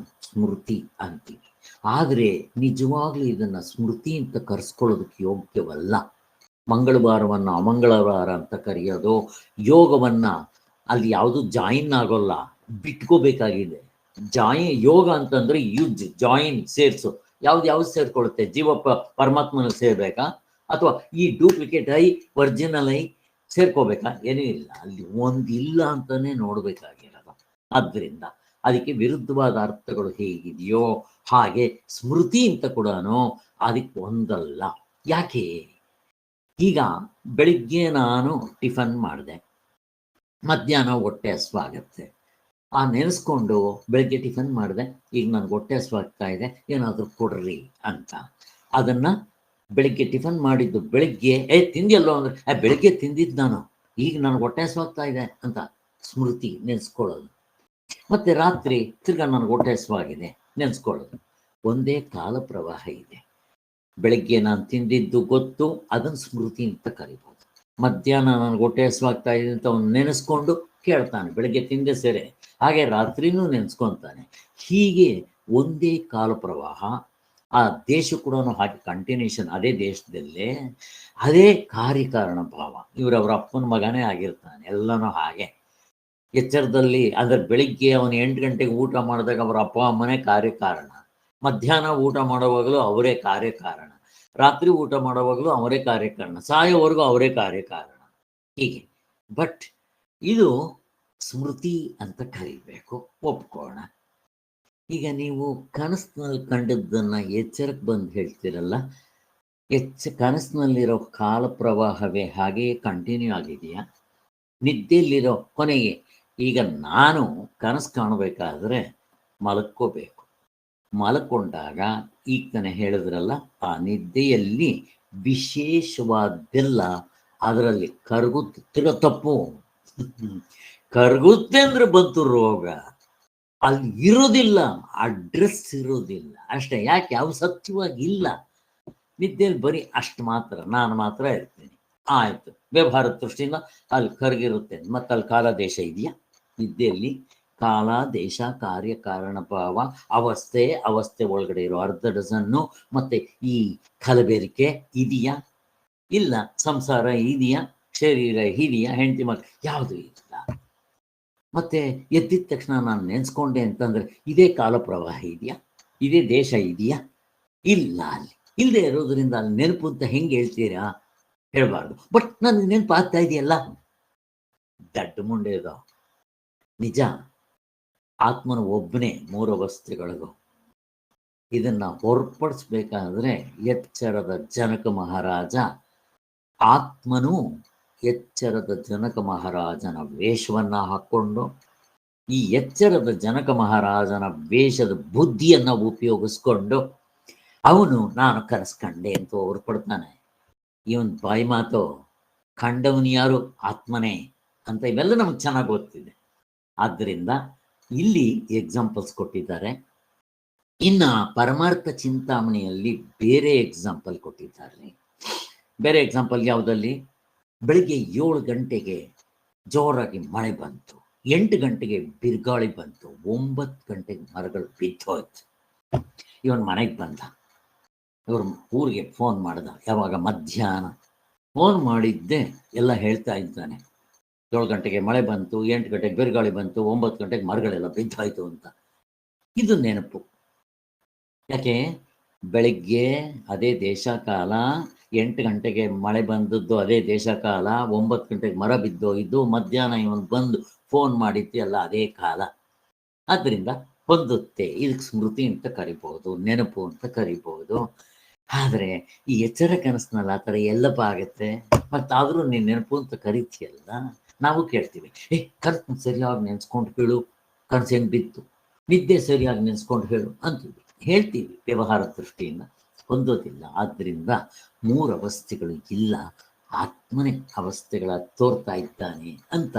ಸ್ಮೃತಿ ಅಂತೀವಿ. ಆದರೆ ನಿಜವಾಗ್ಲೂ ಇದನ್ನ ಸ್ಮೃತಿ ಅಂತ ಕರೆಸ್ಕೊಳ್ಳೋದಕ್ಕೆ ಯೋಗ್ಯವಲ್ಲ. ಮಂಗಳವಾರವನ್ನು ಅಮಂಗಳವಾರ ಅಂತ ಕರೆಯೋದು, ಯೋಗವನ್ನ ಅಲ್ಲಿ ಯಾವುದು ಜಾಯಿನ್ ಆಗೋಲ್ಲ, ಬಿಟ್ಕೋಬೇಕಾಗಿದೆ. ಯೋಗ ಅಂತಂದ್ರೆ ಯುಜ್, ಜಾಯಿನ್, ಸೇರ್ಸು. ಯಾವ್ದು ಸೇರ್ಕೊಳ್ಳುತ್ತೆ? ಜೀವ ಪರಮಾತ್ಮನ ಸೇರ್ಬೇಕಾ, ಅಥವಾ ಈ ಡೂಪ್ಲಿಕೇಟ್ ಐ ಒರಿಜಿನಲ್ ಐ ಸೇರ್ಕೋಬೇಕಾ? ಏನೂ ಇಲ್ಲ, ಅಲ್ಲಿ ಒಂದಿಲ್ಲ ಅಂತಾನೆ ನೋಡ್ಬೇಕಾಗಿರೋದು. ಆದ್ದರಿಂದ ಅದಕ್ಕೆ ವಿರುದ್ಧವಾದ ಅರ್ಥಗಳು ಹೇಗಿದೆಯೋ ಹಾಗೆ ಸ್ಮೃತಿ ಅಂತ ಕೂಡ ಅದಕ್ಕೆ ಒಂದಲ್ಲ. ಯಾಕೆ? ಈಗ ಬೆಳಿಗ್ಗೆ ನಾನು ಟಿಫನ್ ಮಾಡಿದೆ, ಮಧ್ಯಾಹ್ನ ಹೊಟ್ಟೆ ಹಸ್ವಾಗತ್ತೆ, ಆ ನೆನೆಸ್ಕೊಂಡು ಬೆಳಗ್ಗೆ ಟಿಫನ್ ಮಾಡಿದೆ, ಈಗ ನನಗೆ ಹೊಟ್ಟೆ ಹಸ್ವಾಗ್ತಾ ಇದೆ, ಏನಾದರೂ ಕೊಡ್ರಿ ಅಂತ. ಅದನ್ನು ಬೆಳಗ್ಗೆ ಟಿಫನ್ ಮಾಡಿದ್ದು ಬೆಳಗ್ಗೆ ತಿಂದಿಯಲ್ಲೋ ಅಂದರೆ ಬೆಳಗ್ಗೆ ತಿಂದಿದ್ದು ನಾನು, ಈಗ ನನಗೆ ಹೊಟ್ಟೆ ಹಸ್ವಾಗ್ತಾ ಇದೆ ಅಂತ ಸ್ಮೃತಿ, ನೆನೆಸ್ಕೊಳ್ಳೋದು. ಮತ್ತು ರಾತ್ರಿ ತಿರ್ಗಾ ನನಗೆ ಹೊಟ್ಟೆ ಹಸ್ವಾಗಿದೆ, ನೆನೆಸ್ಕೊಳ್ಳೋದು. ಒಂದೇ ಕಾಲ ಪ್ರವಾಹ ಇದೆ. ಬೆಳಗ್ಗೆ ನಾನು ತಿಂದಿದ್ದು ಗೊತ್ತು, ಅದನ್ನು ಸ್ಮೃತಿ ಅಂತ ಕರಿಬೋದು. ಮಧ್ಯಾಹ್ನ ನನಗೆ ಹೊಟ್ಟೆ ಹಸ್ವಾಗ್ತಾ ಇದೆ ಅಂತ ಅವನು ನೆನೆಸ್ಕೊಂಡು ಕೇಳ್ತಾನೆ, ಬೆಳಗ್ಗೆ ತಿಂದೆ ಸೇರೆ. ಹಾಗೆ ರಾತ್ರಿನೂ ನೆನೆಸ್ಕೊತಾನೆ. ಹೀಗೆ ಒಂದೇ ಕಾಲ ಪ್ರವಾಹ. ಆ ದೇಶ ಕೂಡ ಹಾಗೆ ಕಂಟಿನ್ಯೂಷನ್, ಅದೇ ದೇಶದಲ್ಲೇ ಅದೇ ಕಾರ್ಯಕಾರಣ ಭಾವ. ಇವರವರ ಅಪ್ಪನ ಮಗನೇ ಆಗಿರ್ತಾನೆ, ಎಲ್ಲನೂ ಹಾಗೆ. ಎಚ್ಚರದಲ್ಲಿ ಅಂದರೆ ಬೆಳಿಗ್ಗೆ ಅವನು 8 ಗಂಟೆಗೆ ಊಟ ಮಾಡಿದಾಗ ಅವರ ಅಪ್ಪ ಅಮ್ಮನೇ ಕಾರ್ಯಕಾರಣ, ಮಧ್ಯಾಹ್ನ ಊಟ ಮಾಡುವಾಗಲೂ ಅವರೇ ಕಾರ್ಯಕಾರಣ, ರಾತ್ರಿ ಊಟ ಮಾಡುವಾಗಲೂ ಅವರೇ ಕಾರ್ಯಕಾರಣ, ಸಾಯೋವರೆಗೂ ಅವರೇ ಕಾರ್ಯಕಾರಣ. ಹೀಗೆ. ಬಟ್ ಇದು ಸ್ಮೃತಿ ಅಂತ ಕರಿಬೇಕು, ಒಪ್ಕೋಣ. ಈಗ ನೀವು ಕನಸಿನಲ್ಲಿ ಕಂಡದ್ದನ್ನು ಎಚ್ಚರಕ್ಕೆ ಬಂದು ಹೇಳ್ತೀರಲ್ಲ, ಕನಸಿನಲ್ಲಿರೋ ಕಾಲ ಪ್ರವಾಹವೇ ಹಾಗೆಯೇ ಕಂಟಿನ್ಯೂ ಆಗಿದೆಯಾ? ನಿದ್ದೆಯಲ್ಲಿರೋ ಕೊನೆಗೆ, ಈಗ ನಾನು ಕನಸು ಕಾಣಬೇಕಾದ್ರೆ ಮಲಕ್ಕೋಬೇಕು. ಮಲ್ಕೊಂಡಾಗ ಈಗ ತಾನೆ ಹೇಳಿದ್ರಲ್ಲ, ಆ ನಿದ್ದೆಯಲ್ಲಿ ವಿಶೇಷವಾದ್ದೆಲ್ಲ ಅದರಲ್ಲಿ ಕರಗುತ್ತಿರೋ ತಪ್ಪು. ಕರಗುತ್ತೆ ಅಂದ್ರೆ ಬಂತು ರೋಗ, ಅಲ್ಲಿ ಇರೋದಿಲ್ಲ, ಅಡ್ರೆಸ್ ಇರೋದಿಲ್ಲ ಅಷ್ಟೇ. ಯಾಕೆ? ಅವು ಸತ್ಯವಾಗಿ ಇಲ್ಲ. ನಿದ್ದೆಯಲ್ಲಿ ಬರೀ ಅಷ್ಟು ಮಾತ್ರ, ನಾನು ಮಾತ್ರ ಇರ್ತೀನಿ, ಆಯಿತು. ವ್ಯವಹಾರ ದೃಷ್ಟಿಯಿಂದ ಅಲ್ಲಿ ಕರಗಿರುತ್ತೆ. ಮತ್ತು ಅಲ್ಲಿ ಕಾಲ ದೇಶ ಇದೆಯಾ? ನಿದ್ದೆಯಲ್ಲಿ ಕಾಲ ದೇಶ ಕಾರ್ಯ ಕಾರಣ ಭಾವ ಅವಸ್ಥೆ ಒಳಗಡೆ ಇರೋ 1/2 ಡಜನ್ನು ಮತ್ತು ಈ ಕಲಬೆರಿಕೆ ಇದೆಯಾ? ಇಲ್ಲ. ಸಂಸಾರ ಇದೆಯಾ? ಶರೀರ ಹಿರಿಯ ಹೆಂಡತಿ ಮಗ ಯಾವುದು ಇಲ್ಲ. ಮತ್ತೆ ಎದ್ದಿದ ತಕ್ಷಣ ನಾನು ನೆನೆಸ್ಕೊಂಡೆ ಅಂತಂದ್ರೆ ಇದೇ ಕಾಲ ಪ್ರವಾಹ ಇದೆಯಾ, ಇದೇ ದೇಶ ಇದೆಯಾ? ಇಲ್ಲ. ಅಲ್ಲಿ ಇಲ್ಲದೆ ಇರೋದ್ರಿಂದ ಅಲ್ಲಿ ನೆನಪು ಅಂತ ಹೆಂಗೆ ಹೇಳ್ತೀರಾ? ಹೇಳ್ಬಾರ್ದು. ಬಟ್ ನನಗೆ ನೆನಪು ಆಗ್ತಾ ಇದೆಯಲ್ಲ, ದಡ್ಡ ಮುಂಡೆದ ನಿಜ. ಆತ್ಮನ ಒಬ್ಬನೇ ಮೂರು ಅವಸ್ಥೆಗಳಿಗೂ. ಇದನ್ನ ಹೊರಪಡಿಸ್ಬೇಕಾದ್ರೆ ಎಚ್ಚರದ ಜನಕ ಮಹಾರಾಜ, ಆತ್ಮನು ಎಚ್ಚರದ ಜನಕ ಮಹಾರಾಜನ ವೇಷವನ್ನ ಹಾಕ್ಕೊಂಡು, ಈ ಎಚ್ಚರದ ಜನಕ ಮಹಾರಾಜನ ವೇಷದ ಬುದ್ಧಿಯನ್ನ ಉಪಯೋಗಿಸ್ಕೊಂಡು ಅವನು ನಾನು ಕನಸು ಕಂಡೆ ಅಂತ ಹೊರಪಡ್ತಾನೆ. ಇವನ್ ಬಾಯಿ ಮಾತು ಕಂಡವನು ಯಾರು? ಆತ್ಮನೇ ಅಂತ ಇವೆಲ್ಲ ನಮ್ಗೆ ಚೆನ್ನಾಗಿ ಗೊತ್ತಿದೆ. ಆದ್ದರಿಂದ ಇಲ್ಲಿ ಎಕ್ಸಾಂಪಲ್ಸ್ ಕೊಟ್ಟಿದ್ದಾರೆ. ಇನ್ನು ಪರಮಾರ್ಥ ಚಿಂತಾಮಣಿಯಲ್ಲಿ ಬೇರೆ ಎಕ್ಸಾಂಪಲ್ ಕೊಟ್ಟಿದ್ದಾರೆ. ಬೇರೆ ಎಕ್ಸಾಂಪಲ್ ಯಾವುದಲ್ಲಿ? ಬೆಳಿಗ್ಗೆ 7 ಗಂಟೆಗೆ ಜೋರಾಗಿ ಮಳೆ ಬಂತು, 8 ಗಂಟೆಗೆ ಬಿರುಗಾಳಿ ಬಂತು, 9 ಗಂಟೆಗೆ ಮರಗಳು ಬಿದ್ದೋಯ್ತು. ಇವನ್ ಮನೆಗೆ ಬಂದ, ಇವ್ರ ಊರಿಗೆ ಫೋನ್ ಮಾಡ್ದ. ಯಾವಾಗ? ಮಧ್ಯಾಹ್ನ. ಫೋನ್ ಮಾಡಿದ್ದೆ ಎಲ್ಲ ಹೇಳ್ತಾ ಇದ್ದಾನೆ. 7 ಗಂಟೆಗೆ ಮಳೆ ಬಂತು, 8 ಗಂಟೆಗೆ ಬಿರುಗಾಳಿ ಬಂತು, 9 ಗಂಟೆಗೆ ಮರಗಳೆಲ್ಲ ಬಿದ್ದೋಯ್ತು ಅಂತ. ಇದು ನೆನಪು. ಯಾಕೆ? ಬೆಳಿಗ್ಗೆ ಅದೇ ದೇಶ ಕಾಲ, 8 ಗಂಟೆಗೆ ಮಳೆ ಬಂದದ್ದು ಅದೇ ದೇಶ ಕಾಲ, 9 ಗಂಟೆಗೆ ಮರ ಬಿದ್ದೋಯ್ದು, ಮಧ್ಯಾಹ್ನ ಇವನು ಬಂದು ಫೋನ್ ಮಾಡಿದ್ದು ಎಲ್ಲ ಅದೇ ಕಾಲ. ಆದ್ದರಿಂದ ಹೊಂದುತ್ತೆ. ಇದಕ್ಕೆ ಸ್ಮೃತಿ ಅಂತ ಕರಿಬಹುದು, ನೆನಪು ಅಂತ ಕರಿಬಹುದು. ಆದರೆ ಈ ಎಚ್ಚರ ಕನಸಿನಲ್ಲಿ ಆ ಥರ ಎಲ್ಲಪ್ಪ ಆಗುತ್ತೆ. ಮತ್ತಾದರೂ ನೀನು ನೆನಪು ಅಂತ ಕರಿತೀಯಲ್ಲ. ನಾವು ಕೇಳ್ತೀವಿ, ಕನಸು ಸರಿಯಾಗಿ ನೆನೆಸ್ಕೊಂಡು ಹೇಳು, ಕನಸು ಹೆಂಗೆ ಬಿತ್ತು, ನಿದ್ದೆ ಸರಿಯಾಗಿ ನೆನೆಸ್ಕೊಂಡು ಹೇಳು ಅಂತೀವಿ, ಹೇಳ್ತೀವಿ. ವ್ಯವಹಾರ ದೃಷ್ಟಿಯಿಂದ ಹೊಂದೋದಿಲ್ಲ. ಆದ್ದರಿಂದ 3 ಅವಸ್ಥೆಗಳು ಇಲ್ಲ, ಆತ್ಮನೇ ಅವಸ್ಥೆಗಳ ತೋರ್ತಾ ಇದ್ದಾನೆ ಅಂತ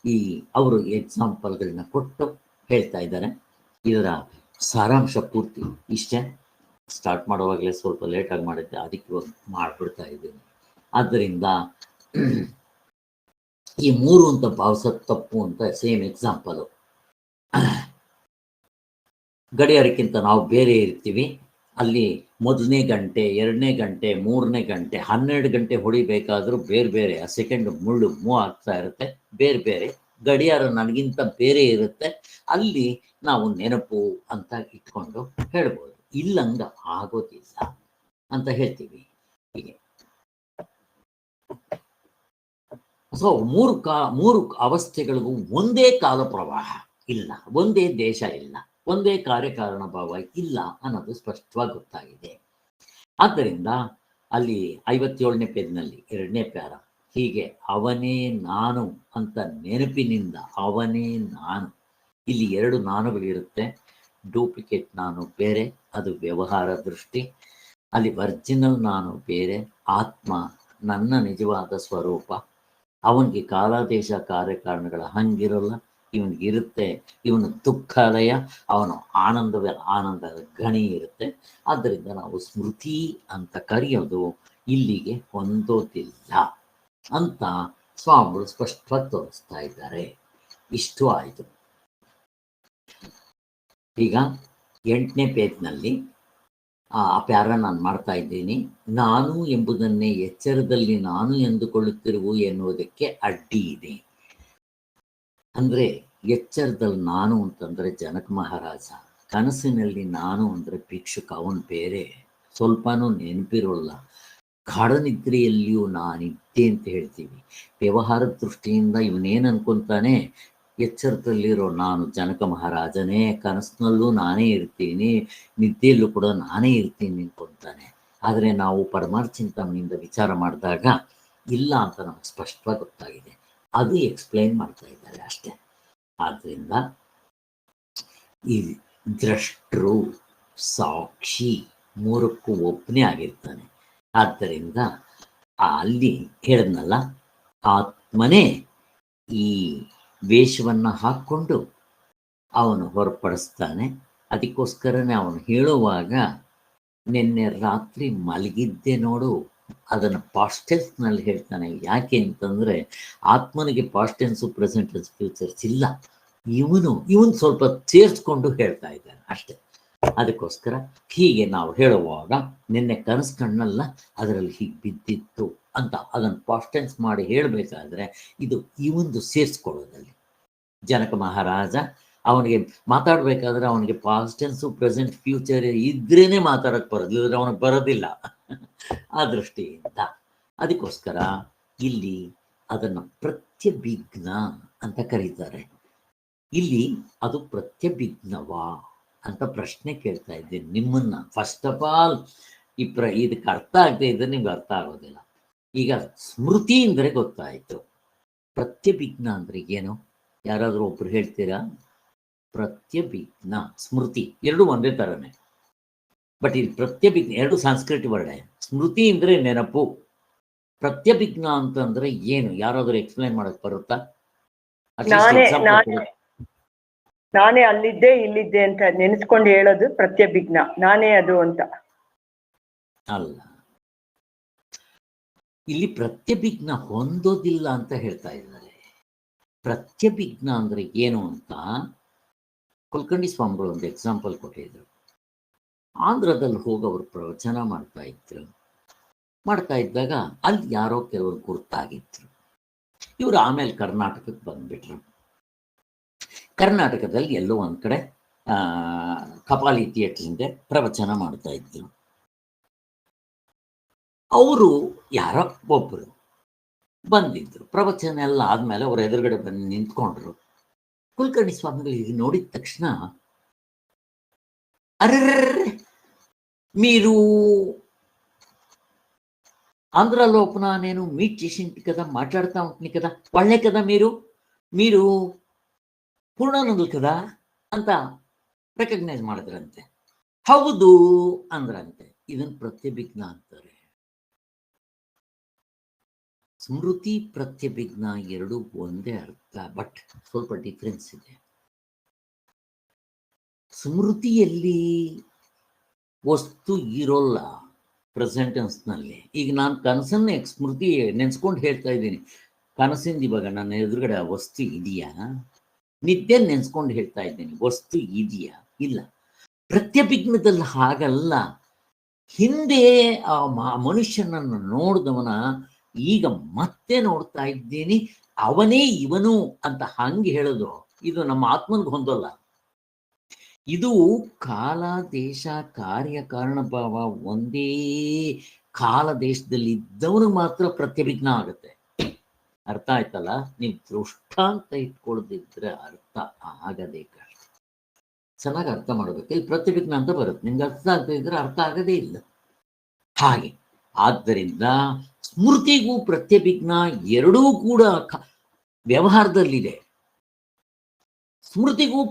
ಈ ಅವರು ಎಕ್ಸಾಂಪಲ್ಗಳನ್ನ ಕೊಟ್ಟು ಹೇಳ್ತಾ ಇದ್ದಾರೆ. ಇದರ ಸಾರಾಂಶ ಪೂರ್ತಿ ಇಷ್ಟೇ. ಸ್ಟಾರ್ಟ್ ಮಾಡುವಾಗಲೇ ಸ್ವಲ್ಪ ಲೇಟಾಗಿ ಮಾಡಿದ್ದೆ, ಅದಕ್ಕೆ ಇವಾಗ ಮಾಡಿಬಿಡ್ತಾ ಇದ್ದೀನಿ. ಆದ್ದರಿಂದ ಈ 3 ಅಂತ ಭಾವಿಸೋದು ತಪ್ಪು ಅಂತ ಸೇಮ್ ಎಕ್ಸಾಂಪಲು. ಗಡಿಯಾರಕ್ಕಿಂತ ನಾವು ಬೇರೆ ಇರ್ತೀವಿ. ಅಲ್ಲಿ 1ನೇ ಗಂಟೆ, 2ನೇ ಗಂಟೆ, 3ನೇ ಗಂಟೆ, 12 ಗಂಟೆ ಹೊಡಿಬೇಕಾದ್ರೂ ಬೇರೆ ಬೇರೆ ಆ ಸೆಕೆಂಡ್ ಮುಳ್ಳು ಮೂವ್ ಆಗ್ತಾ ಇರುತ್ತೆ. ಬೇರೆ ಬೇರೆ ಗಡಿಯಾರ ನನಗಿಂತ ಬೇರೆ ಇರುತ್ತೆ. ಅಲ್ಲಿ ನಾವು ನೆನಪು ಅಂತ ಇಟ್ಕೊಂಡು ಹೇಳ್ಬೋದು. ಇಲ್ಲಂಗ ಆಗೋದಿಲ್ಲ ಅಂತ ಹೇಳ್ತೀವಿ. ಹೀಗೆ ಸೊ 3 ಅವಸ್ಥೆಗಳಿಗೂ ಒಂದೇ ಕಾಲ ಪ್ರವಾಹ ಇಲ್ಲ, ಒಂದೇ ದೇಶ ಇಲ್ಲ, ಒಂದೇ ಕಾರ್ಯಕಾರಣ ಭಾವ ಇಲ್ಲ ಅನ್ನೋದು ಸ್ಪಷ್ಟವಾಗಿ ಗೊತ್ತಾಗಿದೆ. ಆದ್ದರಿಂದ ಅಲ್ಲಿ 57ನೇ ಪೇಜ್ನಲ್ಲಿ 2ನೇ ಪ್ಯಾರ ಹೀಗೆ ಅವನೇ ನಾನು ಅಂತ ನೆನಪಿನಿಂದ ಅವನೇ ನಾನು. ಇಲ್ಲಿ 2 ನಾನುಗಳಿರುತ್ತೆ. ಡೂಪ್ಲಿಕೇಟ್ ನಾನು ಬೇರೆ, ಅದು ವ್ಯವಹಾರ ದೃಷ್ಟಿ. ಅಲ್ಲಿ ಒರಿಜಿನಲ್ ನಾನು ಬೇರೆ, ಆತ್ಮ ನನ್ನ ನಿಜವಾದ ಸ್ವರೂಪ. ಅವನಿಗೆ ಕಾಲದೇಶ ಕಾರ್ಯಕಾರಣಗಳ ಹಂಗಿರಲ್ಲ, ಇವನಿಗಿರುತ್ತೆ. ಇವನು ದುಃಖಾಲಯ, ಅವನು ಆನಂದದ ಗಣಿ ಇರುತ್ತೆ. ಆದ್ದರಿಂದ ನಾವು ಸ್ಮೃತಿ ಅಂತ ಕರೆಯೋದು ಇಲ್ಲಿಗೆ ಹೊಂದೋದಿಲ್ಲ ಅಂತ ಸ್ವಾಮಿಗಳು ಸ್ಪಷ್ಟವಾಗಿ ತೋರಿಸ್ತಾ ಇದ್ದಾರೆ. ಇಷ್ಟು ಆಯಿತು. ಈಗ 8ನೇ ಪೇಜ್ನಲ್ಲಿ ಆ ಪ್ಯಾರ ನಾನು ಮಾಡ್ತಾ ಇದ್ದೀನಿ. ನಾನು ಎಂಬುದನ್ನೇ ಎಚ್ಚರದಲ್ಲಿ ನಾನು ಎಂದುಕೊಳ್ಳುತ್ತಿರುವು ಎನ್ನುವುದಕ್ಕೆ ಅಡ್ಡಿ ಇದೆ. ಅಂದರೆ ಎಚ್ಚರದಲ್ಲಿ ನಾನು ಅಂತಂದರೆ ಜನಕ ಮಹಾರಾಜ, ಕನಸಿನಲ್ಲಿ ನಾನು ಅಂದರೆ ಭಿಕ್ಷುಕ, ಅವನು ಬೇರೆ, ಸ್ವಲ್ಪನೂ ನೆನಪಿರೋಲ್ಲ. ಗಾಢನಿದ್ರೆಯಲ್ಲಿಯೂ ನಾನಿದ್ದೆ ಅಂತ ಹೇಳ್ತೀವಿ. ವ್ಯವಹಾರದ ದೃಷ್ಟಿಯಿಂದ ಇವನೇನು ಅನ್ಕೊತಾನೆ, ಎಚ್ಚರದಲ್ಲಿರೋ ನಾನು ಜನಕ ಮಹಾರಾಜನೇ, ಕನಸಿನಲ್ಲೂ ನಾನೇ ಇರ್ತೀನಿ, ನಿದ್ದೆಯಲ್ಲೂ ಕೂಡ ನಾನೇ ಇರ್ತೀನಿ ಅನ್ಕೊತಾನೆ. ಆದರೆ ನಾವು ಪರಮಾರ್ಥ ಚಿಂತಾಮಣಿಯಿಂದ ವಿಚಾರ ಮಾಡಿದಾಗ ಇಲ್ಲ ಅಂತ ನಮಗೆ ಸ್ಪಷ್ಟವಾಗಿ ಗೊತ್ತಾಗಿದೆ. ಅದು ಎಕ್ಸ್ಪ್ಲೈನ್ ಮಾಡ್ತಾ ಇದ್ದಾರೆ ಅಷ್ಟೇ. ಆದ್ದರಿಂದ ಈ ದ್ರಷ್ಟೃ ಸಾಕ್ಷಿ 3ಕ್ಕೂ ಒಬ್ಬನೇ ಆಗಿರ್ತಾನೆ. ಆದ್ದರಿಂದ ಅಲ್ಲಿ ಹೇಳಿದ್ನಲ್ಲ, ಆತ್ಮನೇ ಈ ವೇಷವನ್ನು ಹಾಕ್ಕೊಂಡು ಅವನು ಹೊರಪಡಿಸ್ತಾನೆ. ಅದಕ್ಕೋಸ್ಕರನೇ ಅವನು ಹೇಳುವಾಗ ನಿನ್ನೆ ರಾತ್ರಿ ಮಲಗಿದ್ದೆ ನೋಡು, ಅದನ್ನು ಪಾಸ್ಟೆನ್ಸ್ನಲ್ಲಿ ಹೇಳ್ತಾನೆ. ಯಾಕೆ ಅಂತಂದರೆ ಆತ್ಮನಿಗೆ ಪಾಸ್ಟೆನ್ಸು ಪ್ರೆಸೆಂಟೆನ್ಸ್ ಫ್ಯೂಚರ್ಸ್ ಇಲ್ಲ. ಇವನು ಸ್ವಲ್ಪ ಸೇರಿಸ್ಕೊಂಡು ಹೇಳ್ತಾ ಇದ್ದಾನೆ ಅಷ್ಟೆ. ಅದಕ್ಕೋಸ್ಕರ ಹೀಗೆ ನಾವು ಹೇಳುವಾಗ ನಿನ್ನೆ ಕನಸು ಕಣ್ಣಲ್ಲ ಅದರಲ್ಲಿ ಹೀಗೆ ಬಿದ್ದಿತ್ತು ಅಂತ ಅದನ್ನು ಪಾಸ್ಟ್ ಟೆನ್ಸ್ ಮಾಡಿ ಹೇಳಬೇಕಾದ್ರೆ ಇದು ಈ ಒಂದು ಸೇರಿಸ್ಕೊಳ್ಳೋದಲ್ಲಿ ಜನಕ ಮಹಾರಾಜ ಅವನಿಗೆ ಮಾತಾಡಬೇಕಾದ್ರೆ ಅವನಿಗೆ ಪಾಸ್ಟ್ ಟೆನ್ಸು ಪ್ರೆಸೆಂಟ್ ಫ್ಯೂಚರ್ ಇದ್ರೇನೆ ಮಾತಾಡೋಕ್ಕೆ ಬರೋದಿಲ್ಲ, ಇಲ್ಲದ್ರೆ ಅವನಿಗೆ ಬರೋದಿಲ್ಲ. ಆ ದೃಷ್ಟಿಯಿಂದ ಅದಕ್ಕೋಸ್ಕರ ಇಲ್ಲಿ ಅದನ್ನು ಪ್ರತ್ಯಭಿಜ್ಞ ಅಂತ ಕರೀತಾರೆ. ಇಲ್ಲಿ ಅದು ಪ್ರತ್ಯಭಿಜ್ಞವಾ ಅಂತ ಪ್ರಶ್ನೆ ಕೇಳ್ತಾ ಇದ್ದೀನಿ ನಿಮ್ಮನ್ನ. ಫಸ್ಟ್ ಆಫ್ ಆಲ್ ಇದಕ್ಕೆ ಅರ್ಥ ಆಗದೆ ಇದ್ರೆ ನಿಮ್ಗೆ ಅರ್ಥ ಆಗೋದಿಲ್ಲ. ಈಗ ಸ್ಮೃತಿ ಅಂದರೆ ಗೊತ್ತಾಯಿತು, ಪ್ರತ್ಯಭಿಜ್ಞ ಅಂದ್ರೆ ಏನು? ಯಾರಾದರೂ ಒಬ್ರು ಹೇಳ್ತೀರಾ? ಪ್ರತ್ಯಭಿಜ್ಞ ಸ್ಮೃತಿ ಎರಡು ಒಂದೇ ಥರನೇ, ಬಟ್ ಇಲ್ಲಿ ಪ್ರತ್ಯಭಿಜ್ಞ ಎರಡು ಸಂಸ್ಕೃತಿ ವರ್ಡೆ. ಸ್ಮೃತಿ ಅಂದರೆ ನೆನಪು, ಪ್ರತ್ಯಭಿಜ್ಞ ಅಂತಂದ್ರೆ ಏನು? ಯಾರಾದರೂ ಎಕ್ಸ್ಪ್ಲೈನ್ ಮಾಡಕ್ ಬರುತ್ತಾ? ನಾನೇ ಅಲ್ಲಿದ್ದೆ ಇಲ್ಲಿದ್ದೆ ಅಂತ ನೆನೆಸ್ಕೊಂಡು ಹೇಳೋದು ಪ್ರತ್ಯಭಿಜ್ಞ. ನಾನೇ ಅದು ಅಂತ ಅಲ್ಲ, ಇಲ್ಲಿ ಪ್ರತ್ಯಭಿಜ್ಞ ಹೊಂದೋದಿಲ್ಲ ಅಂತ ಹೇಳ್ತಾ ಇದ್ದಾರೆ. ಪ್ರತ್ಯಭಿಜ್ಞ ಅಂದ್ರೆ ಏನು ಅಂತ ಕುಲಕರ್ಣಿ ಸ್ವಾಮಿಗಳು ಒಂದು ಎಕ್ಸಾಂಪಲ್ ಕೊಟ್ಟಿದ್ರು. ಆಂಧ್ರದಲ್ಲಿ ಹೋಗಿ ಅವರು ಪ್ರವಚನ ಮಾಡ್ತಾ ಇದ್ದಾಗ ಅಲ್ಲಿ ಯಾರೋ ಕೆಲವರು ಗುರ್ತಾಗಿದ್ರು. ಇವರು ಆಮೇಲೆ ಕರ್ನಾಟಕಕ್ಕೆ ಬಂದ್ಬಿಟ್ರು. ಕರ್ನಾಟಕದಲ್ಲಿ ಎಲ್ಲೋ ಒಂದು ಕಡೆ ಕಪಾಲಿ ಥಿಯೇಟರ್ ಹಿಂದೆ ಪ್ರವಚನ ಮಾಡ್ತಾ ಇದ್ರು. ಅವರು ಯಾರೋ ಒಬ್ಬರು ಬಂದಿದ್ರು. ಪ್ರವಚನ ಎಲ್ಲ ಆದ್ಮೇಲೆ ಅವ್ರ ಎದುರುಗಡೆ ಬಂದು ನಿಂತ್ಕೊಂಡ್ರು. ಕುಲಕರ್ಣಿ ಸ್ವಾಮಿಗಳಿಗೆ ನೋಡಿದ ತಕ್ಷಣ, ಅರ್ರೆ మీరు ఆంధ్ర లోపల నేను మీట్ చేసింది కదా, మాట్లాడుతూ ఉంటుంది కదా, వాళ్ళే కదా మీరు ಪೂರ್ಣಾನಂದರು కదా ಅಂತ ರೆಕಗ್ನೈಸ್ ಮಾಡಿದ್ರಂತೆ. ಹೌದು ಅಂದ್ರಂತೆ. ಇದನ್ನು ಪ್ರತ್ಯಭಿಜ್ಞ ಅಂತಾರೆ. ಸ್ಮೃತಿ ಪ್ರತ್ಯಭಿಜ್ಞ ಎರಡು ಒಂದೇ ಅರ್ಥ, ಬಟ್ ಸ್ವಲ್ಪ ಡಿಫ್ರೆನ್ಸ್ ಇದೆ. ಸ್ಮೃತಿಯಲ್ಲಿ ವಸ್ತು ಇರೋಲ್ಲ ಪ್ರೆಸೆಂಟ್ ಟೆನ್ಸ್ನಲ್ಲಿ. ಈಗ ನಾನು ಕನಸನ್ನೇ ಸ್ಮೃತಿ ನೆನ್ಸ್ಕೊಂಡು ಹೇಳ್ತಾ ಇದ್ದೀನಿ. ಕನಸಿಂದ ಇವಾಗ ನನ್ನ ಎದುರುಗಡೆ ಆ ವಸ್ತು ಇದೆಯಾ? ನಿದ್ದೆ ನೆನ್ಸ್ಕೊಂಡು ಹೇಳ್ತಾ ಇದ್ದೀನಿ, ವಸ್ತು ಇದೆಯಾ? ಇಲ್ಲ. ಪ್ರತ್ಯಭಿಜ್ಞದಲ್ಲಿ ಹಾಗಲ್ಲ. ಹಿಂದೆ ಆ ಮನುಷ್ಯನನ್ನು ನೋಡಿದವನ ಈಗ ಮತ್ತೆ ನೋಡ್ತಾ ಇದ್ದೀನಿ, ಅವನೇ ಇವನು ಅಂತ ಹಂಗೆ ಹೇಳೋದು ಇದು ನಮ್ಮ ಆತ್ಮನಿಗೆ ಹೊಂದಲ್ಲ. ಇದು ಕಾಲ ದೇಶ ಕಾರ್ಯ ಕಾರಣ ಭಾವ ಒಂದೇ ಕಾಲ ದೇಶದಲ್ಲಿ ಇದ್ದವನಿಗೆ ಮಾತ್ರ ಪ್ರತ್ಯಭಿಜ್ಞ ಆಗುತ್ತೆ. ಅರ್ಥ ಆಯ್ತಲ್ಲ? ನೀವು ದೃಷ್ಟಾಂತ ಇಟ್ಕೊಳ್ದಿದ್ರೆ ಅರ್ಥ ಆಗದೇ ಕಷ್ಟ. ಚೆನ್ನಾಗಿ ಅರ್ಥ ಮಾಡಬೇಕು. ಇಲ್ಲಿ ಪ್ರತ್ಯಭಿಜ್ಞ ಅಂತ ಬರುತ್ತೆ, ನಿಮ್ಗೆ ಅರ್ಥ ಆಗ್ತಾ ಇದ್ರೆ ಅರ್ಥ ಆಗದೇ ಇಲ್ಲ. ಹಾಗೆ ಆದ್ದರಿಂದ ಸ್ಮೃತಿಗೂ ಪ್ರತ್ಯಭಿಜ್ಞ ಎರಡೂ ಕೂಡ ವ್ಯವಹಾರದಲ್ಲಿದೆ. ಸ್ಮೃತಿಗೂ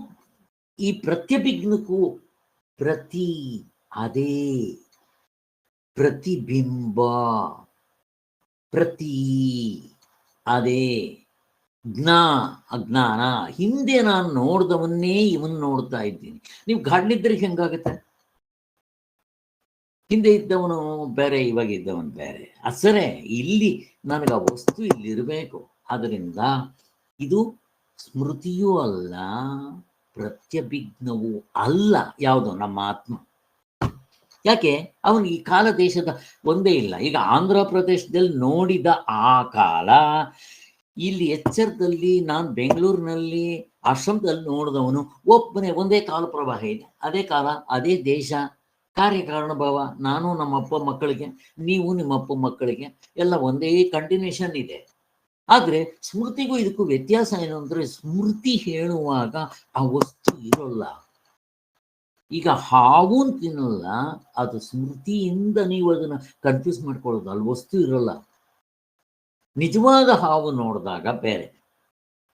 ಈ ಪ್ರತ್ಯಭಿಜ್ಞಕ್ಕೂ ಅದೇ ಪ್ರತಿಬಿಂಬ, ಅದೇ ಅಜ್ಞಾನ. ಹಿಂದೆ ನಾನು ನೋಡ್ದವನ್ನೇ ಇವನ್ ನೋಡ್ತಾ ಇದ್ದೀನಿ. ನೀವು ಗಾಡ್ಲಿದ್ರೆ ಹೆಂಗಾಗುತ್ತೆ? ಹಿಂದೆ ಇದ್ದವನು ಬೇರೆ, ಇವಾಗ ಇದ್ದವನು ಬೇರೆ. ಅಸರೇ ಇಲ್ಲಿ ನನಗೆ ಆ ವಸ್ತು ಇಲ್ಲಿರಬೇಕು. ಅದರಿಂದ ಇದು ಸ್ಮೃತಿಯೂ ಅಲ್ಲ, ಪ್ರತ್ಯಭಿಜ್ಞವೂ ಅಲ್ಲ. ಯಾವುದು? ನಮ್ಮ ಆತ್ಮ. ಯಾಕೆ? ಅವನು ಈ ಕಾಲ ದೇಶದ ಒಂದೇ ಇಲ್ಲ. ಈಗ ಆಂಧ್ರ ಪ್ರದೇಶದಲ್ಲಿ ನೋಡಿದ ಆ ಕಾಲ, ಇಲ್ಲಿ ಎಚ್ಚರದಲ್ಲಿ ನಾನು ಬೆಂಗಳೂರಿನಲ್ಲಿ ಆಶ್ರಮದಲ್ಲಿ ನೋಡಿದವನು ಒಬ್ಬನೇ. ಒಂದೇ ಕಾಲ ಪ್ರವಾಹ ಇದೆ, ಅದೇ ಕಾಲ, ಅದೇ ದೇಶ, ಕಾರ್ಯಕಾರಣ ಭಾವ. ನಾನು ನಮ್ಮಪ್ಪ ಮಕ್ಕಳಿಗೆ, ನೀವು ನಿಮ್ಮಪ್ಪ ಮಕ್ಕಳಿಗೆ, ಎಲ್ಲ ಒಂದೇ ಕಂಟಿನ್ಯೂಷನ್ ಇದೆ. ಆದರೆ ಸ್ಮೃತಿಗೂ ಇದಕ್ಕೂ ವ್ಯತ್ಯಾಸ ಏನು ಅಂದರೆ, ಸ್ಮೃತಿ ಹೇಳುವಾಗ ಆ ವಸ್ತು ಇರೋಲ್ಲ. ಈಗ ಹಾವು ತಿನ್ನಲ್ಲ, ಅದು ಸ್ಮೃತಿಯಿಂದ ನೀವು ಅದನ್ನು ಕನ್ಫ್ಯೂಸ್ ಮಾಡ್ಕೊಳ್ಳೋದು. ಅಲ್ಲಿ ವಸ್ತು ಇರೋಲ್ಲ. ನಿಜವಾದ ಹಾವು ನೋಡಿದಾಗ ಬೇರೆ,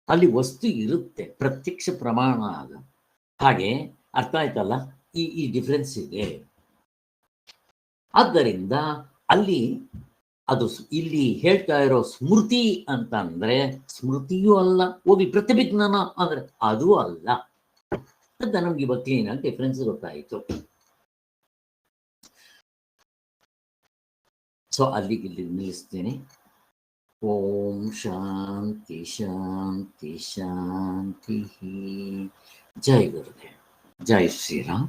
ಅಲ್ಲಿ ವಸ್ತು ಇರುತ್ತೆ, ಪ್ರತ್ಯಕ್ಷ ಪ್ರಮಾಣ ಆಗ. ಹಾಗೆ ಅರ್ಥ ಆಯ್ತಲ್ಲ? ಈ ಡಿಫ್ರೆನ್ಸ್ ಇದೆ. ಆದ್ದರಿಂದ ಅಲ್ಲಿ ಅದು ಇಲ್ಲಿ ಹೇಳ್ತಾ ಇರೋ ಸ್ಮೃತಿ ಅಂತ ಅಂದ್ರೆ ಸ್ಮೃತಿಯೂ ಅಲ್ಲ, ಹೋಗಿ ಪ್ರತಿಭಿಜ್ಞಾನ ಅಂದ್ರೆ ಅದು ಅಲ್ಲ ಅಂತ ನಮ್ಗೆ ಇವಾಗ ಕ್ಲೀನ್ ಆಗಿ ಡಿಫ್ರೆನ್ಸ್ ಗೊತ್ತಾಯಿತು. ಸೊ ಅಲ್ಲಿಗೆ ಇಲ್ಲಿ ನಿಲ್ಲಿಸ್ತೀನಿ. ಓಂ ಶಾಂತಿ ಶಾಂತಿ ಶಾಂತಿ. ಜೈ ಗುರುದೇವ್, ಜೈ ಶ್ರೀರಾಮ್.